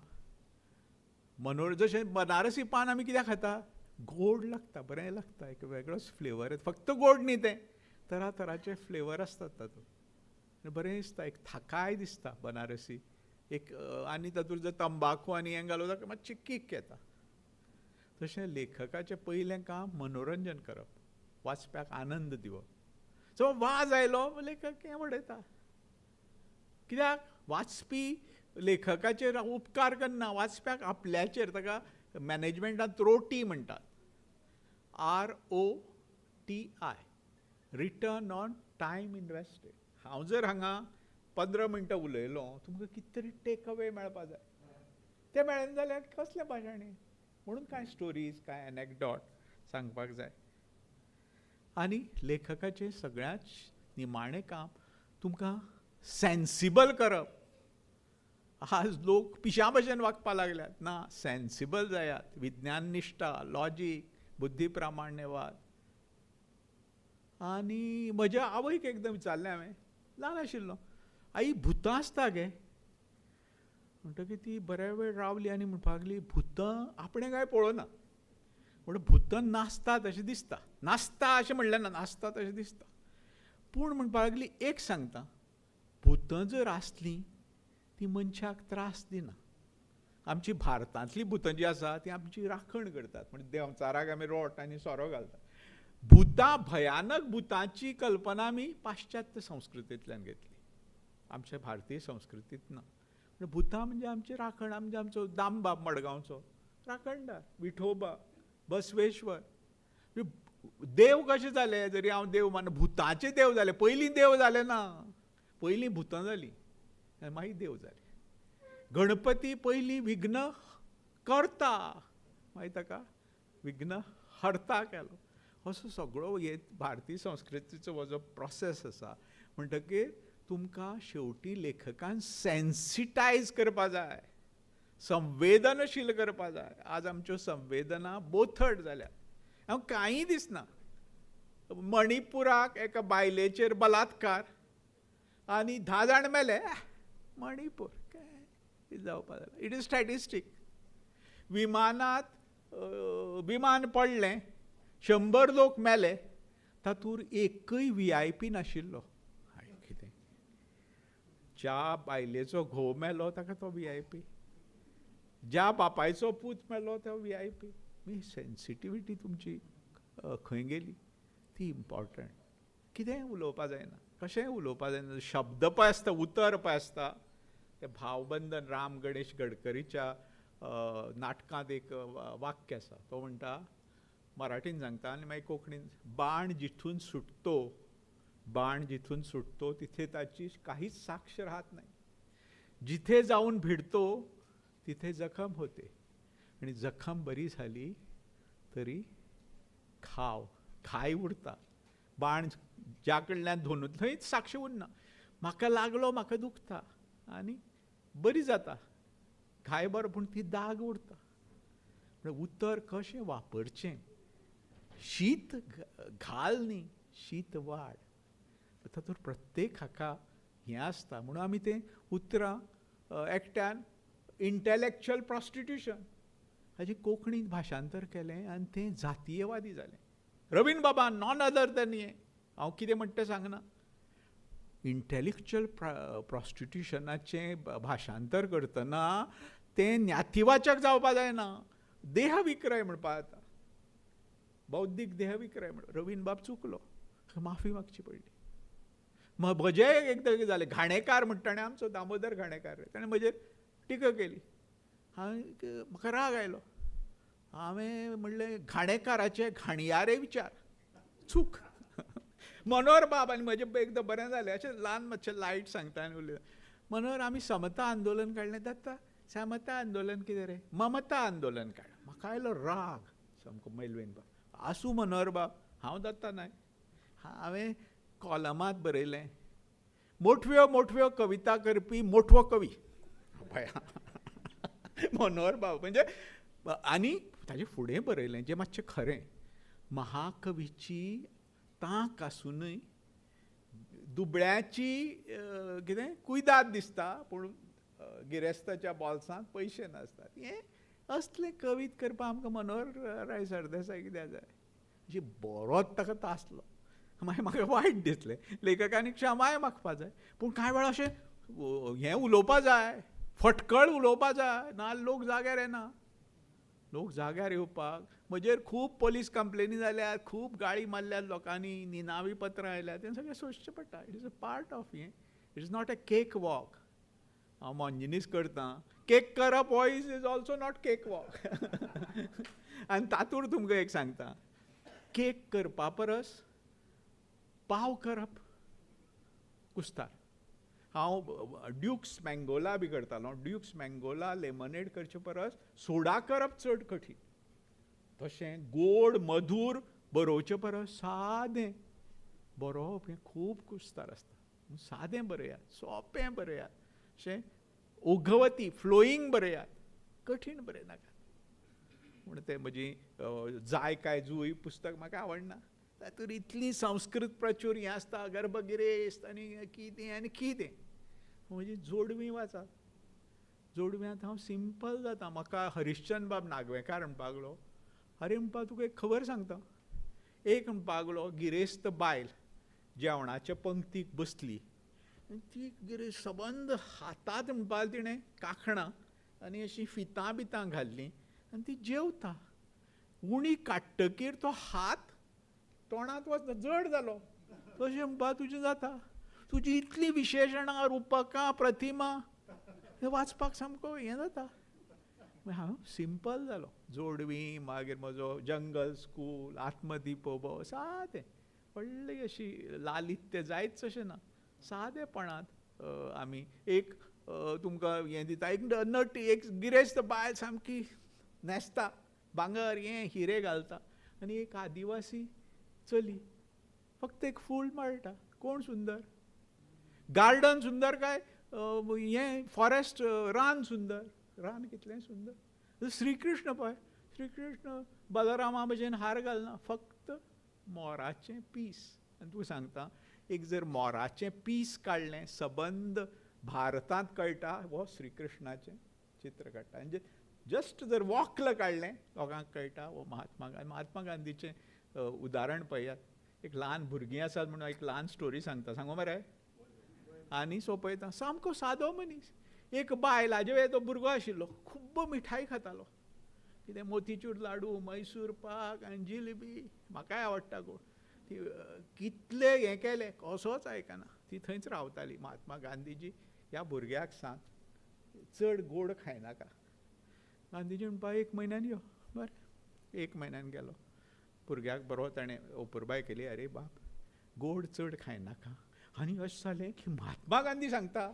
जशें बनारसी पान आमी कित्याक खाता? गोड लागता, बरें लागता, एक वेगळोच फ्लेवर येता. फक्त गोड न्ही तें, तरातरांचे फ्लेवर आसतात तातूंत. बरें दिसता, एक थाकाय दिसता बनारसी. एक आनी तातूंत जर तंबाखू आनी हें घालूं जाल्यार मातशी किक येता. तशें लेखकाचें पयलें काम मनोरंजन करप, वाचप्याक आनंद दिवप. सो वाज आयलो लेखक हें वडयता. कित्याक वाचपी लेखकाचेर उपकार करना, वाचप्याक आपल्याचेर. ताका मॅनेजमेंटांत रोटी म्हणटात, ROTI, return on time invested. हांव जर हांगा 15 मिनटां उलयलो, तुमकां कितें तरी टेक अवे मेळपा जाय. तें मेळना जाल्यार कसलें भाशण हें? म्हणून कांय स्टोरीज, कांय एनेक्डोट सांगपाक जाय. आनी लेखकाचें सगळ्यांत निमाणें काम तुमकां सेन्सिबल करप. आज लोक पिश्या भशेन वागपाक लागल्यात. ना, सेन्सिबल जायात. विज्ञान निश्ठा, लॉजीक, बुद्धी प्रामाण्यवाद. आनी म्हज्या आवयक एकदम विचारलें हांवें, ल्हान आशिल्लो, आई भुतां आसता गे? म्हणटकीर ती बऱ्या वेळ रावली आनी म्हणपाक लागली, भुतां आपणें कांय पळोवना, पूण भुतां नासतात अशें दिसता. नासता अशें म्हणलें ना, नासतात अशें दिसता. पूण म्हणपाक लागली, एक सांगता, भुतां जर आसलीं ती मनशाक त्रास दिना. आमची भारतांतलीं भुतां जीं आसा ती आमची राखण करतात. म्हणजे देंवचाराक आमी रोट आनी सोरो घालतात. भुतां, भयानक भुतांची कल्पना आमी पाश्चात्य संस्कृतींतल्यान घेतली, आमच्या भारतीय संस्कृतींत ना. भुतां म्हणजे आमची राखण. आमचो दामबाब मडगांवचो राखणदार, विठोबा, बसवेश्वर. देव कशें जाले जरी हांव देव मान भुतांचे देव जाले पयलीं देव जाले ना पयलीं भुतां जालीं आनी मागीर देव जाले गणपती पयलीं विघ्न करता मागीर ताका विघ्न हरता केलो असो सगळो हे भारतीय संस्कृतीचो हो जो प्रोसेस आसा म्हणटकीर तुमकां शेवटी लेखकान सेन्सिटायज करपा जाय संवेदनशील करपा जाय आज आमच्यो संवेदना बोथट जाल्यात हांव कांय दिसना मणिपुराक एका बायलेचेर बलात्कार आनी 10 जाण मेले मणिपूर काय जावपा जालें इट इज स्टॅटिस्टीक विमानांत विमान पडलें 100 लोक मेले तातूंत एकय VIP नाशिल्लो कितें ज्या बायलेचो घोव मेलो ताका तो VIP ज्या बापायचो पूत मेलो तो VIP मी सेन्सिटिविटी तुमची खंय गेली ती इम्पॉर्टंट कितेंय उलोवपा जायना कशेंय उलोवपा जायना शब्द पळय आसता उतर पळय आसता ते भावबंधन राम गणेश गडकरीच्या नाटकांत एक वाक्य आसा तो म्हणटा मराठीन सांगता आनी मागीर कोंकणीन बाण जिथून सुटतो तिथे ताची काहीच साक्ष राहत नाही जिथे जाऊन भिडतो तिथे जखम होते आणि जखम बरी झाली तरी घाय उरता बाण ज्या कडल्यान धोनूत थंयच साक्ष उरना म्हाका लागलो म्हाका दुखता आनी बरी जाता घाय बरो पूण ती दाग उरता म्हणजे उतर कशें वापरचें शीत घाल न्ही शीत वाड तातूंत प्रत्येक हाका हें आसता म्हणून आमी तें उतरां एकट्यान इंटेलेक्च्युअल प्रॉस्टिट्यूशन हाजें कोंकणींत भाशांतर केलें आनी तें जातीयवादी जालें रवीन बाबा नॉन अदर दॅन हें हांव कितें म्हणटा तें सांगना इंटेलेक्च्युअल प्रॉस्टिट्यूशनाचें भाशांतर करतना तें ज्ञातिवाचक जावपा जायना देहविक्रय म्हणपा जाता बौद्धीक देहविक्रय म्हण रवीन बाब चुकलो माफी मागची पडली म्हजें एकदां कितें जालें घाणेकार म्हणटा ताणें आमचो दामोदर घाणेकार ताणें म्हजेर टिका केली म्हाका राग आयलो हांवें म्हणलें घाणेकाराचे घाणयारे विचार चूक मनोहर बाब आनी म्हजें एकदां बरें जालें अशें ल्हान मातशें लायट सांगता आनी उलयता मनोहर आमी समता आंदोलन काडलें जाता समता आंदोलन कितें रे ममता आंदोलन काड म्हाका आयलो राग सामको मेलवेन बाब आसूं मनोहर बाब हांव दत्ता नायक हांवें कॉलमांत बरयलें मोठव्यो कविता करपी मोठवो कवी मनोहर बाब म्हणजे आनी ताचे फुडें बरयलें जें मातशें खरें महाकवीची तांक आसुनूय दुबळ्याची कितें कुयदाद दिसता पूण गिरेस्ताच्या बॉल्सांत पयशे नासतात हें असलें कवीत करपाक आमकां मनोहर सरदेसाय कित्याक जाय जी बरोच ताका तासलो मागीर म्हाका वायट दिसलें लेखकांनी क्षमाय मागपा जाय पूण कांय वेळा अशें हें उलोवपा जाय फटकळ उलोवपा जाय नाजाल्यार लोक जाग्यार येना लोक जाग्यार येवपाक म्हजेर खूब पुलीस कंप्लेनी जाल्यात खूब गाळी मारल्यात लोकांनी निनावी पत्रां आयल्यात तें सगळें सोंसचें पडटा it is a part of हें it is not a cake walk हांव मोंजिनीस करतां केक करप हो is also not cake walk आनी तातूंत तुमकां एक सांगता केक करपा परस पाव करप कुस्तार हांव ड्यूक्स मँगोला बी करतालो ड्यूक्स मँगोला लेमनेड करचे परस सोडा करप चड कठीण तशें गोड मधूर बरोवचे परस सादें बरोवप हें खूब कुस्तार आसता सादें बरयात सोंपें बरयात अशें ओघवती फ्लोईंग बरयात कठीण बरें नाका म्हण तें म्हजी जाय काय जुय पुस्तक म्हाका आवडना तातूंत इतली संस्कृत प्रचूर हें आसता गर्भगिरेस्त आनी कितें म्हजी जोडवीं वाचा जोडव्यांत हांव सिंपल जाता म्हाका हरिश्चंद्र बाब नागवेकार म्हणपाक लागलो अरे म्हणपा तुका एक खबर सांगता एक म्हणपाक लागलो गिरेस्त बायल जेवणाच्या पंक्तीक बसली ती गिरेस्त सबंद हातांत म्हणपाक तिणें कांकणां आनी अशीं फितां बितां घाल्लीं आनी ती जेवता उणी काडटकीर तो हात तोंडांत वचना जड जालो तशें म्हणपा तुजें जाता तुजी इतली विशेशणां रुपकां प्रतिमा हें वाचपाक सामको हें जाता हांव सिंपल जालो. जोडवी, मागीर म्हजो जंगल स्कूल, आत्मदिपोबो, सादें व्हडली अशी लालित्य जायच अशें ना, सादेपणांत आमी एक तुमकां हें दिता, एक नटी, एक गिरेस्त बायल सामकी न्हेसता, भांगर हें हिरे घालता, आनी एक आदिवासी चली फक्त एक फूल माळटा. कोण सुंदर? गार्डन सुंदर काय हें फॉरेस्ट, रान सुंदर? रान कितलें सुंदर. श्रीकृष्ण पळय, श्रीकृष्ण बलरामा भशेन हार घालना, फक्त मोराचें पीस. आनी तूं सांगता एक जर मोराचें पीस काडलें, सबंद भारतांत कळटा हो श्रीकृष्णाचें चित्र काडटा. म्हणजे जस्ट जर वॉकल काडलें लोकांक कळटा हो महात्मा गांधी. महात्मा गांधीचें उदाहरण पळयात. एक ल्हान भुरगीं आसात म्हणून एक ल्हान स्टोरी सांगता, सांगू मरे. आनी सोंपयता. सामको सादो मनीस. एक बायल, हाजे वेळार तो भुरगो आशिल्लो, खूब मिठाई खातालो. कितें मोतीचूर लाडू, मैसूर पाक आनी जिलेबी, म्हाकाय आवडटा गोड. ती कितले हें केलें कसोच आयकना. ती थंयच रावताली. महात्मा गांधीजी ह्या भुरग्याक सांग चड गोड खायनाका. गांधीजी म्हणपा 1 म्हयन्यान यो. बरें 1 म्हयन्यान गेलो. भुरग्याक बरो ताणें ओपुरबाय केली, अरे बाप गोड चड खायनाका. आनी अशें जालें की महात्मा गांधी सांगता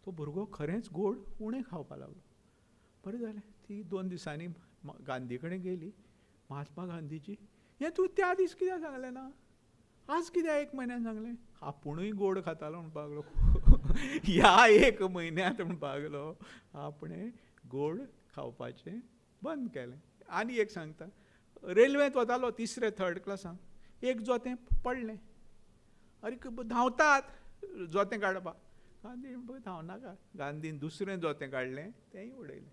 तो भुरगो खरेंच गोड उणें खावपा लागलो. बरें जालें. ती 2 दिसांनी गांधी कडेन गेली. महात्मा गांधीजी, हें तूं त्या दीस कित्याक सांगलें ना? आज कित्याक 1 म्हयन्यान सांगलें? आपुणूय गोड खातालो म्हणपाक लागलो. ह्या 1 म्हयन्यांत म्हणपाक लागलो आपणें गोड खावपाचें बंद केलें. आनी एक सांगता, रेल्वेंत वतालो 3रे 3rd क्लासांत, एक जोतें पडलें. अरे धांवतात जोतें काडपाक. गांधी म्हणटा धांवनाका. गांधीन 2रें जोतें काडलें, तेंय उडयलें.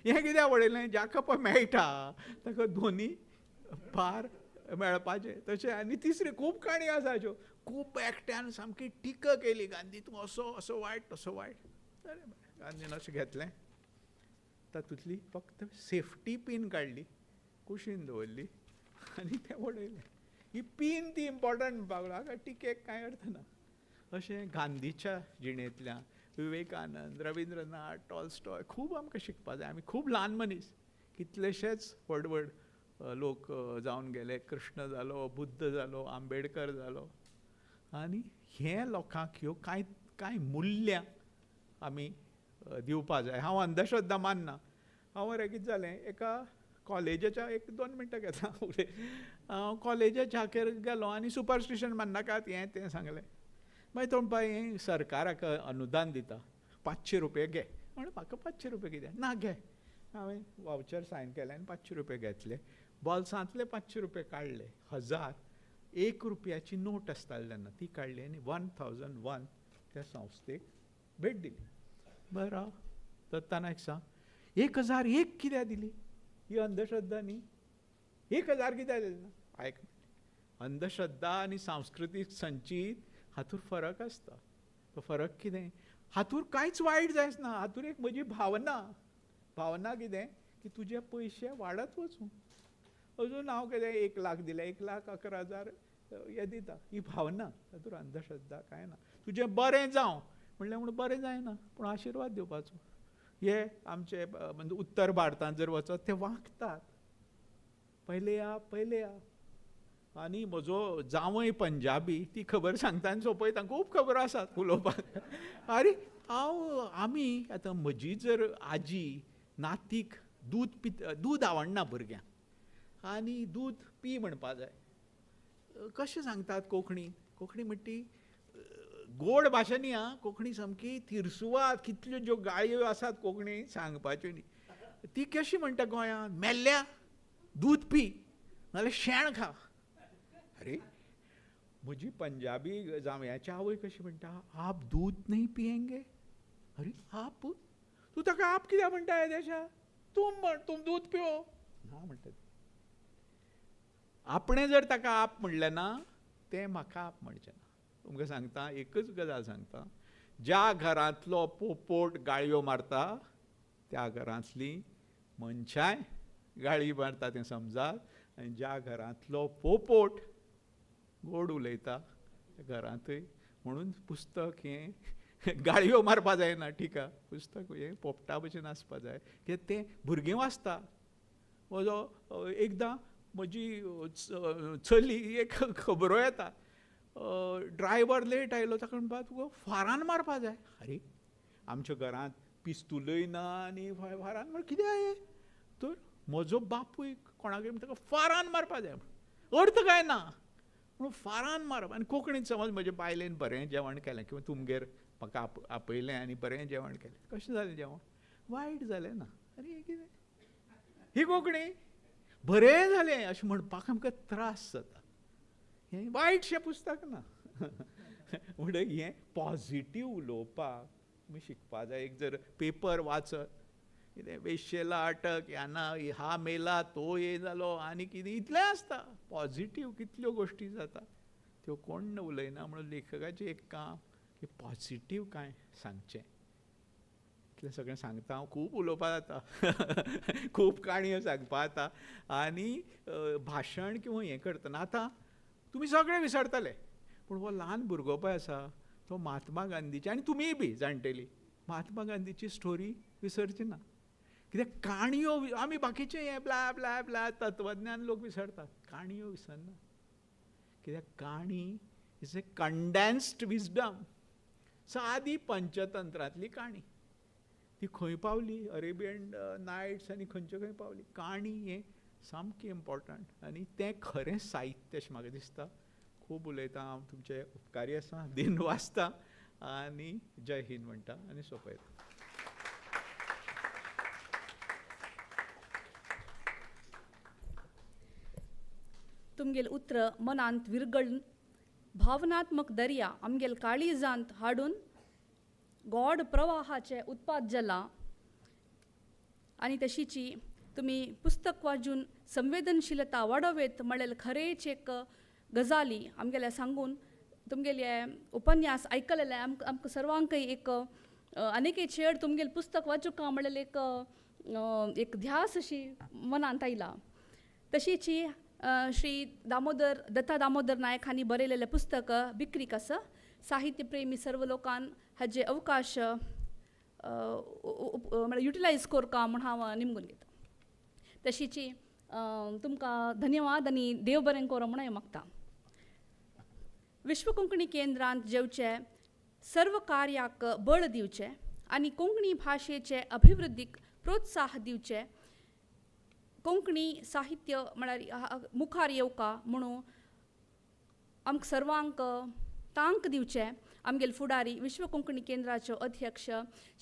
हें कित्याक उडयलें? जाका पळय मेळटा ताका दोनी पार मेळपाचें. तशें आनी 3री खूब काणी आसा अश्यो. खूब एकट्यान सामकी टिका केली, गांधी तूं असो वायट तसो वायट. अरे गांधीन अशें घेतलें, तातूंतली फक्त सेफ्टी पीन काडली, कुशीन दवरली आनी तें उडयलें. ही पीन ती इम्पॉर्टंट म्हणपाक लागलो. हाका टिकेक कांय अर्थ ना. अशें गांधीच्या जिणेंतल्यान विवेकानंद, रविंद्रनाथ, टॉल्स्टॉय खूब आमकां शिकपाक जाय. आमी खूब ल्हान मनीस, कितलेशेच व्हड व्हड लोक जावन गेले. कृष्ण जालो, बुद्ध जालो, आंबेडकर जालो. आनी हें लोकांक ह्यो कांय मुल्यां आमी दिवपा जाय. हांव अंधश्रद्धा मानना. हांव मरे कितें जालें, एका कॉलेजाच्या 1-2 मिनटां घेता फुडें. हांव कॉलेजाच्या हाकेर गेलो आनी सुपरस्टिशन माननाकात हें तें सांगलें. मागीर तो म्हणपा हें सरकाराक अनुदान दिता, 500 रुपया घे. म्हणलें म्हाका 500 रुपया कित्याक? ना घे. हांवें वावचर सायन केलें आनी 500 रुपया घेतले. बॉल्सांतले 500 रुपया काडले. 1000 1 रुपयाची नोट आसताली तेन्ना, ती काडली आनी 1001 त्या संस्थेक भेट दिली. बरो दत्ता नायक सांग, 1001 कित्याक दिली? ही अंधश्रद्धा न्ही. 1000 कित्याक दिली ना? आयक, अंधश्रद्धा आनी सांस्कृतीक संचीत हातूंत फरक आसता. तो फरक कितें? हातूंत कांयच वायट जायच ना. हातूंत एक म्हजी भावना कितें की तुजे पयशे वाडत वचूं. अजून हांव कितें 1 लाख दिलें, 1,11,000 हें दिता, ही भावना. तातूंत अंधश्रद्धा कांय ना. तुजें बरें जावं म्हणलें म्हणून बरें जायना, पूण आशिर्वाद दिवपाचो. हे आमचे म्हणजे उत्तर भारतांत जर वचत ते वागतात, पयले या. आनी म्हजो जावंय पंजाबी, ती खबर सांगता आनी सोंपयता. खूब खबरो आसात उलोवपाक. अरे आमी आतां म्हजी जर आजी नातीक दूद आवडना भुरग्यांक आनी दूद पी म्हणपा जाय. कशें सांगतात कोंकणी? कोंकणी म्हणटी गोड भाशा न्ही आं. कोंकणी सामकी तिरसुवात. कितल्यो ज्यो गाळयो आसात कोंकणी सांगपाच्यो न्ही. ती कशी म्हणटा गोंयांत? मेल्ल्या दूद पी नाल्यार शेण खा. अरे म्हजी पंजाबी जावयाची आवय कशी म्हणटा? आप दूध नहीं पियेंगे. अरे आप? तूं ताका आप कित्याक म्हणटा ह्या देशांत? तुम दूध पियो ना म्हणटा. आपणें जर ताका आप म्हणलें ना, तें म्हाका आप म्हणचें ना. तुमकां सांगता, एकच गजाल सांगता, ज्या घरांतलो पोपोट गाळयो मारता त्या घरांतली मनशाय गाळी मारता तें समजात. आनी ज्या घरांतलो पोपोट गोड उलयता त्या घरांतय. म्हणून पुस्तक हें गाळयो मारपा जायना ठीक आहे पुस्तक हें पोपटा भशेन आसपा जाय कित्याक तें भुरगीं वाचता म्हजो एकदां म्हजी चली एक खबरो येता ड्रायव्हर लेट आयलो ताका म्हणपा तुका फारान मारपा जाय अरे आमच्या घरांत पिस्तूलय ना आनी फारान म्हण कितें हें तर म्हजो बापूय कोणाकय ताका फारान मारपा जाय अर्थ काय ना म्हणून फारान मारप आनी कोंकणींत समज म्हज्या बायलेन बरें जेवण केलें किंवा तुमगेर म्हाका आपयलें आनी बरें जेवण केलें कशें जालें जेवण वायट जालें ना अरे हें कितें ही कोंकणी बरें जालें अशें म्हणपाक आमकां त्रास जाता हें वायटशें पुस्तक ना म्हणटकीर हें पॉजिटीव उलोवपाक तुमी शिकपा जाय एक जर पेपर वाचत कितें वेश्येला अटक हा मेला तो हे जालो आनी कितें इतलें आसता पॉजिटीव कितल्यो गोश्टी जाता त्यो कोण उलयना म्हणून लेखकाचें एक काम की पॉजिटीव कांय सांगचें इतलें सगळें सांगता हांव खूब उलोवपा जाता खूब काणयो सांगपा जाता आनी भाशण किंवा हें करतना आतां तुमी सगळें विसरतले पूण हो ल्हान भुरगो पळय आसा तो महात्मा गांधीची आनी तुमीय बी जाणटेली महात्मा गांधीची स्टोरी विसरची ना कित्याक काणयो आमी बाकीचे हें ब्ला ब्ला ब्ला तत्वज्ञान लोक विसरतात काणयो विसरना कित्याक काणी इज ए कंडेन्स्ड विजडम सादी पंचतंत्रांतली काणी ती खंय पावली अरेबियन नायट्स आनी खंयचे खंय पावली काणी हें सामकें इम्पॉर्टंट आनी तें खरें साहित्य अशें म्हाका दिसता खूब उलयता हांव तुमचे उपकारी आसा दिन वाचता आनी जय हिंद म्हणटा आनी सोंपयता तुमगेल उतर मनांत विरगळून भावनात्मक दर्या आमगेल काळीजांत हाडून गोड प्रवाहाचे उत्पाद जाला आनी तशीची तुमी पुस्तक वाचून संवेदनशीलता वाडोवेत म्हणल्यार खरेच एक गजाली आमगेल्या सांगून तुमगेले उपन्यास आयकलेले आमकां सर्वांकय एक अनेके चेड तुमगेले पुस्तक वाचूं म्हणल्यार एक ध्यास अशी मनांत आयला तशीची श्री दत्ता दामोदर नायक हांणी बरयलेलें पुस्तक बिक्रीक आसा साहित्य प्रेमी सर्व लोकांक हाजे अवकाश म्हळ्यार युटिलायज करता म्हण हांव निमगून घेता तशीची तुमकां धन्यवाद आनी देव बरें करूं म्हणून मागता विश्व कोंकणी केंद्रांत जेवचे सर्व कार्याक बळ दिवचे आनी कोंकणी भाशेचे अभिवृद्धीक प्रोत्साह दिवचे कोंकणी साहित्य म्हळ्यार मुखार येवका म्हणून आमकां सर्वांक तांक दिवचे आमगेले फुडारी विश्व कोंकणी केंद्राचो अध्यक्ष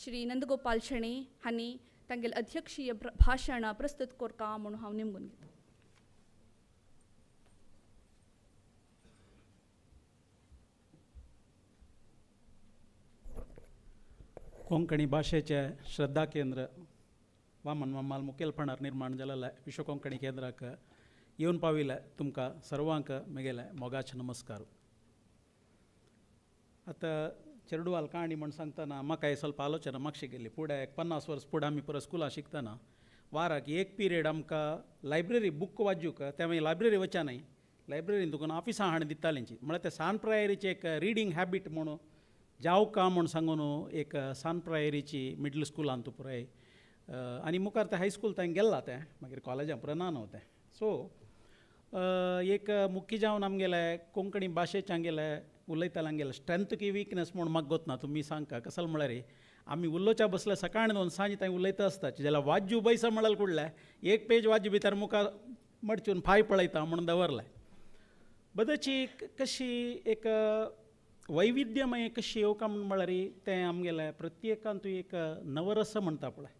श्री नंदगोपाल शेणे हांणी तांगेले अध्यक्षीय भाशण प्रस्तुत करता म्हणून हांव निमगून घेता कोंकणी भाशेचे श्रद्धा केंद्र वामन मम्माल मुखेलपणान निर्माण जाल्ले विश्व कोंकणी केंद्राक येवन पाविल्ले तुमकां सर्वांक म्हगेले मोगाचे नमस्कार आतां चेरडूवाल काणी म्हण सांगतना म्हाका एक ಸ್ವಲ್ಪ आलोचना मागशी गेली फुडें एक 50 वर्स फुडें आमी परत स्कुलां शिकतना वाराक एक पिरियड आमकां लायब्ररी बूक वाजूक त्या मागीर लायब्ररी वचना न्हय लायब्ररीन तुका ऑफिसां हाडून दितालींची म्हळ्यार ते सान प्रायरीची एक रिडींग हॅबीट म्हणून जावका म्हूण सांगून एक सान प्रायरीची मिडल स्कुलान तूं पळय आनी मुखार ते हायस्कूल थंय गेल्ला तें मागीर कॉलेजां पुरो ना न्हू तें सो एक मुख्य जावन आमगेले कोंकणी भाशेचे आमगेले उलयताले आमगेले स्ट्रेंथ की विकनस म्हूण म्हाका गोतना तुमी सांगता कसलो म्हळ्यार आमी उल्लोच्या बसले सकाळ दोन सांजे थंय उलयता आसताचे जाल्यार वाज्यू बैसा म्हळ्यार कुडले एक पेज वाज्य भितर मुखार मडचून फाय पळयता म्हणून दवरले बदची कशी एक वैविध्यमय कशी येवका म्हूण म्हळ्यार तें आमगेलें प्रत्येकान एक नवरस म्हणटा पळय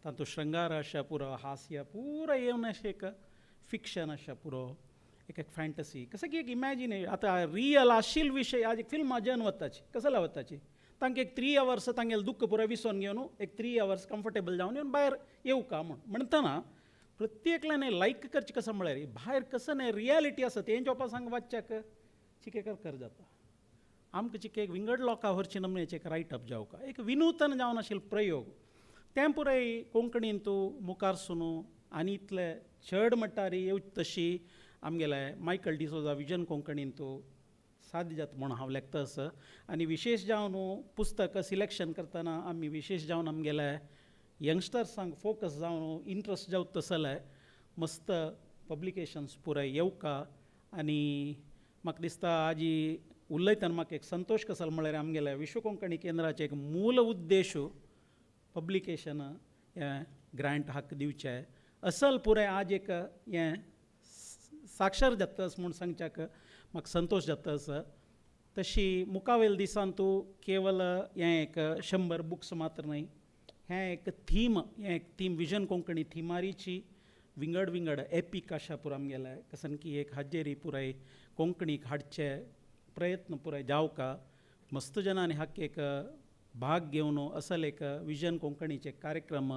तातूंत श्रृंगार आसा पुरो हास्य पुरो येवन अशें एक फिक्शन आसा पुरो एक फॅन्टसी कसं की एक इमॅजिने आतां रियल आशिल्ल विशय आज एक फिल्म जन वताची कसला वताची तांकां एक 3 hours तांगेलें दुख्ख पुरो विसरून घेवन एक 3 hours कम्फर्टेबल जावन येवन भायर येवका म्हूण म्हणटना प्रत्येकल्यान लायक करचें कसं म्हळ्यार भायर कसं न्हय रियलिटी आसा तें चोपा सांग वाचच्याक चिकेकर जाता आमकां चिके एक विंगड लोकां व्हरचे नमनेचें एक रायटअप जावका एक विनूतन जावन आशिल्लो प्रयोग तें पुराय कोंकणीन तूं मुखार सुनू आनी इतले चड म्हणटारी येवची तशी आमगेले मायकल डिसोजा विजन कोंकणीन तूं साध्य जाता म्हणून हांव लेखता आसा आनी विशेश जावन पुस्तक सिलेक्शन करतना आमी विशेश जावन आमगेल्या यंगस्टर्सांक फोकस जावन इंट्रस्ट जावं तसले मस्त पब्लिकेशन्स पुराय येवका आनी म्हाका दिसता आजी उलयतना म्हाका एक संतोश कसो म्हळ्यार आमगेल्या विश्व कोंकणी केंद्राचे एक मूल उद्देश पब्लिकेशन हें ग्रांट हक्क दिवचे असल पुराय आज एक हें साक्षर जाता म्हूण सांगच्याक म्हाका संतोश जाता आसा तशी मुखावेल दिसान तूं केवल हें एक 100 बुक्स मात्र न्हय हें एक थीम विजन कोंकणी थिमारीची विंगड एपीक आशा पुरो आमगेल्या कसन की एक हाजेरी पुराय कोंकणीक हाडचे प्रयत्न पुराय जावका मस्त जनांनी हाक एक भाग घेवन असल एक विजन कोंकणीचे कार्यक्रम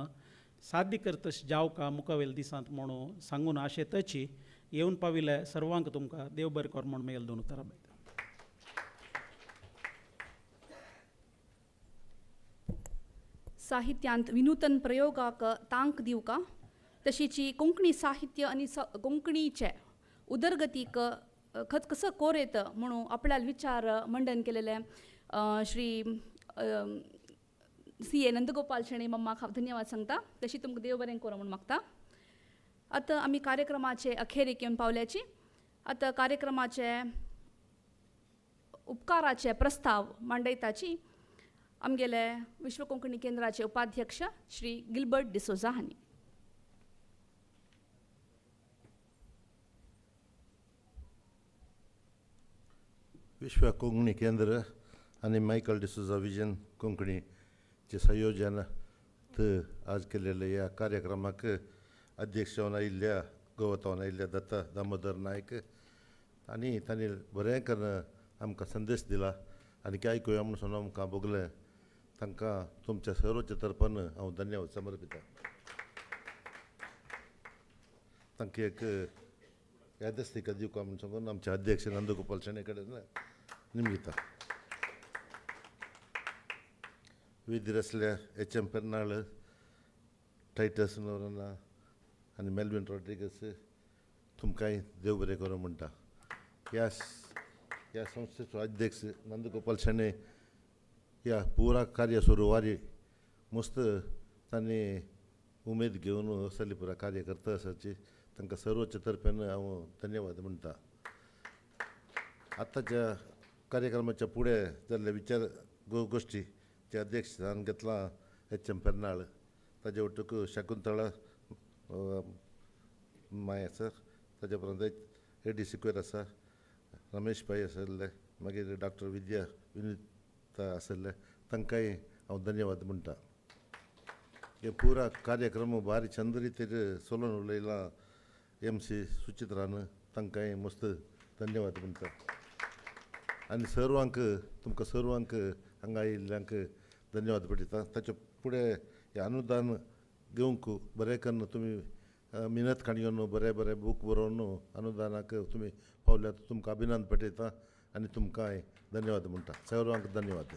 साध्य करतश जावका मुखावेल दिसांत म्हणून सांगून आशेताची येवन पाविल्ले सर्वांक तुमकां देव बरें कर म्हूण मेल दोन उतरां मेळटा. साहित्यांत विनूतन प्रयोगाक तांक दिवका तशीची कोंकणी साहित्य आनी कोंकणीचे उदरगतीक खत कसं कोरेत म्हणून आपल्याल विचार मंडन केलेले श्री सी ए नंदगोपाल शेणे मम्माक हांव धन्यवाद सांगता. तशी तुमकां देव बरें करूं म्हूण मागता. आतां आमी कार्यक्रमाचे अखेरेक येवन पावल्याची. आतां कार्यक्रमाचे उपकाराचे प्रस्ताव मांडयताची आमगेले विश्व कोंकणी केंद्राचे उपाध्यक्ष श्री गिल्बर्ट डिसोजा हांणी. विश्व कोंकणी केंद्र आनी मायकल डिसोजा विजन कोंकणीचे संयोजन आज केलेल्या ह्या कार्यक्रमाक अध्यक्ष जावन आयिल्ल्या गोवतावन आयिल्ल्या दत्ता दामोदर नायक आनी तांणी बरें करून आमकां संदेश दिला आनी की आयकुया म्हणून आमकां बोगलें तांकां तुमच्या सर्वच्या तरफान हांव धन्यवाद समर्पिता. तांकां एक यादस्तिका दिवका म्हणून सांगून आमचे अध्यक्ष नंदगोपाल शेणे कडेन निमगिता. विधीर असल्या HM पेर्नाळ टायटस नोराना आनी मेल्विन रॉड्रिगस तुमकांय देव बरें करूं म्हणटा. ह्या संस्थेचो अध्यक्ष नंदगोपाल शेणे ह्या पुरा कार्य सुरवारी मस्त तांणी उमेद घेवन असली पुरा कार्य करता आसाची तांकां सर्वच्या तर्फेन हांव धन्यवाद म्हणटा. आतांच्या कार्यक्रमाच्या फुडें जाल्ल्या विचार गोश्टीचे अध्यक्षस्थान घेतलां HM पेर्नाळ. ताजे वटूक शाकुंतळा माय आसा, ताजे उपरांत AD सिक्वेर आसा, रमेश भाई आसले, मागीर डॉक्टर विद्या विनीता आसले, तांकांय हांव धन्यवाद म्हणटा. हे पुरा कार्यक्रम भारी छंद रितीर चलोवन उलयला MC सुचित्रान, तांकांय मस्त धन्यवाद म्हणटा. आनी सर्वांक तुमकां सर्वांक हांगा आयिल्ल्यांक धन्यवाद पडयता. ताचे फुडें हें अनुदान घेवंक बरें करून तुमी मिनत काडून बरें बूक बरोवन अनुदानाक तुमी पावल्यात तुमकां अभिनंदन पटयता आनी तुमकांय धन्यवाद म्हणटा. सर्वांक धन्यवाद.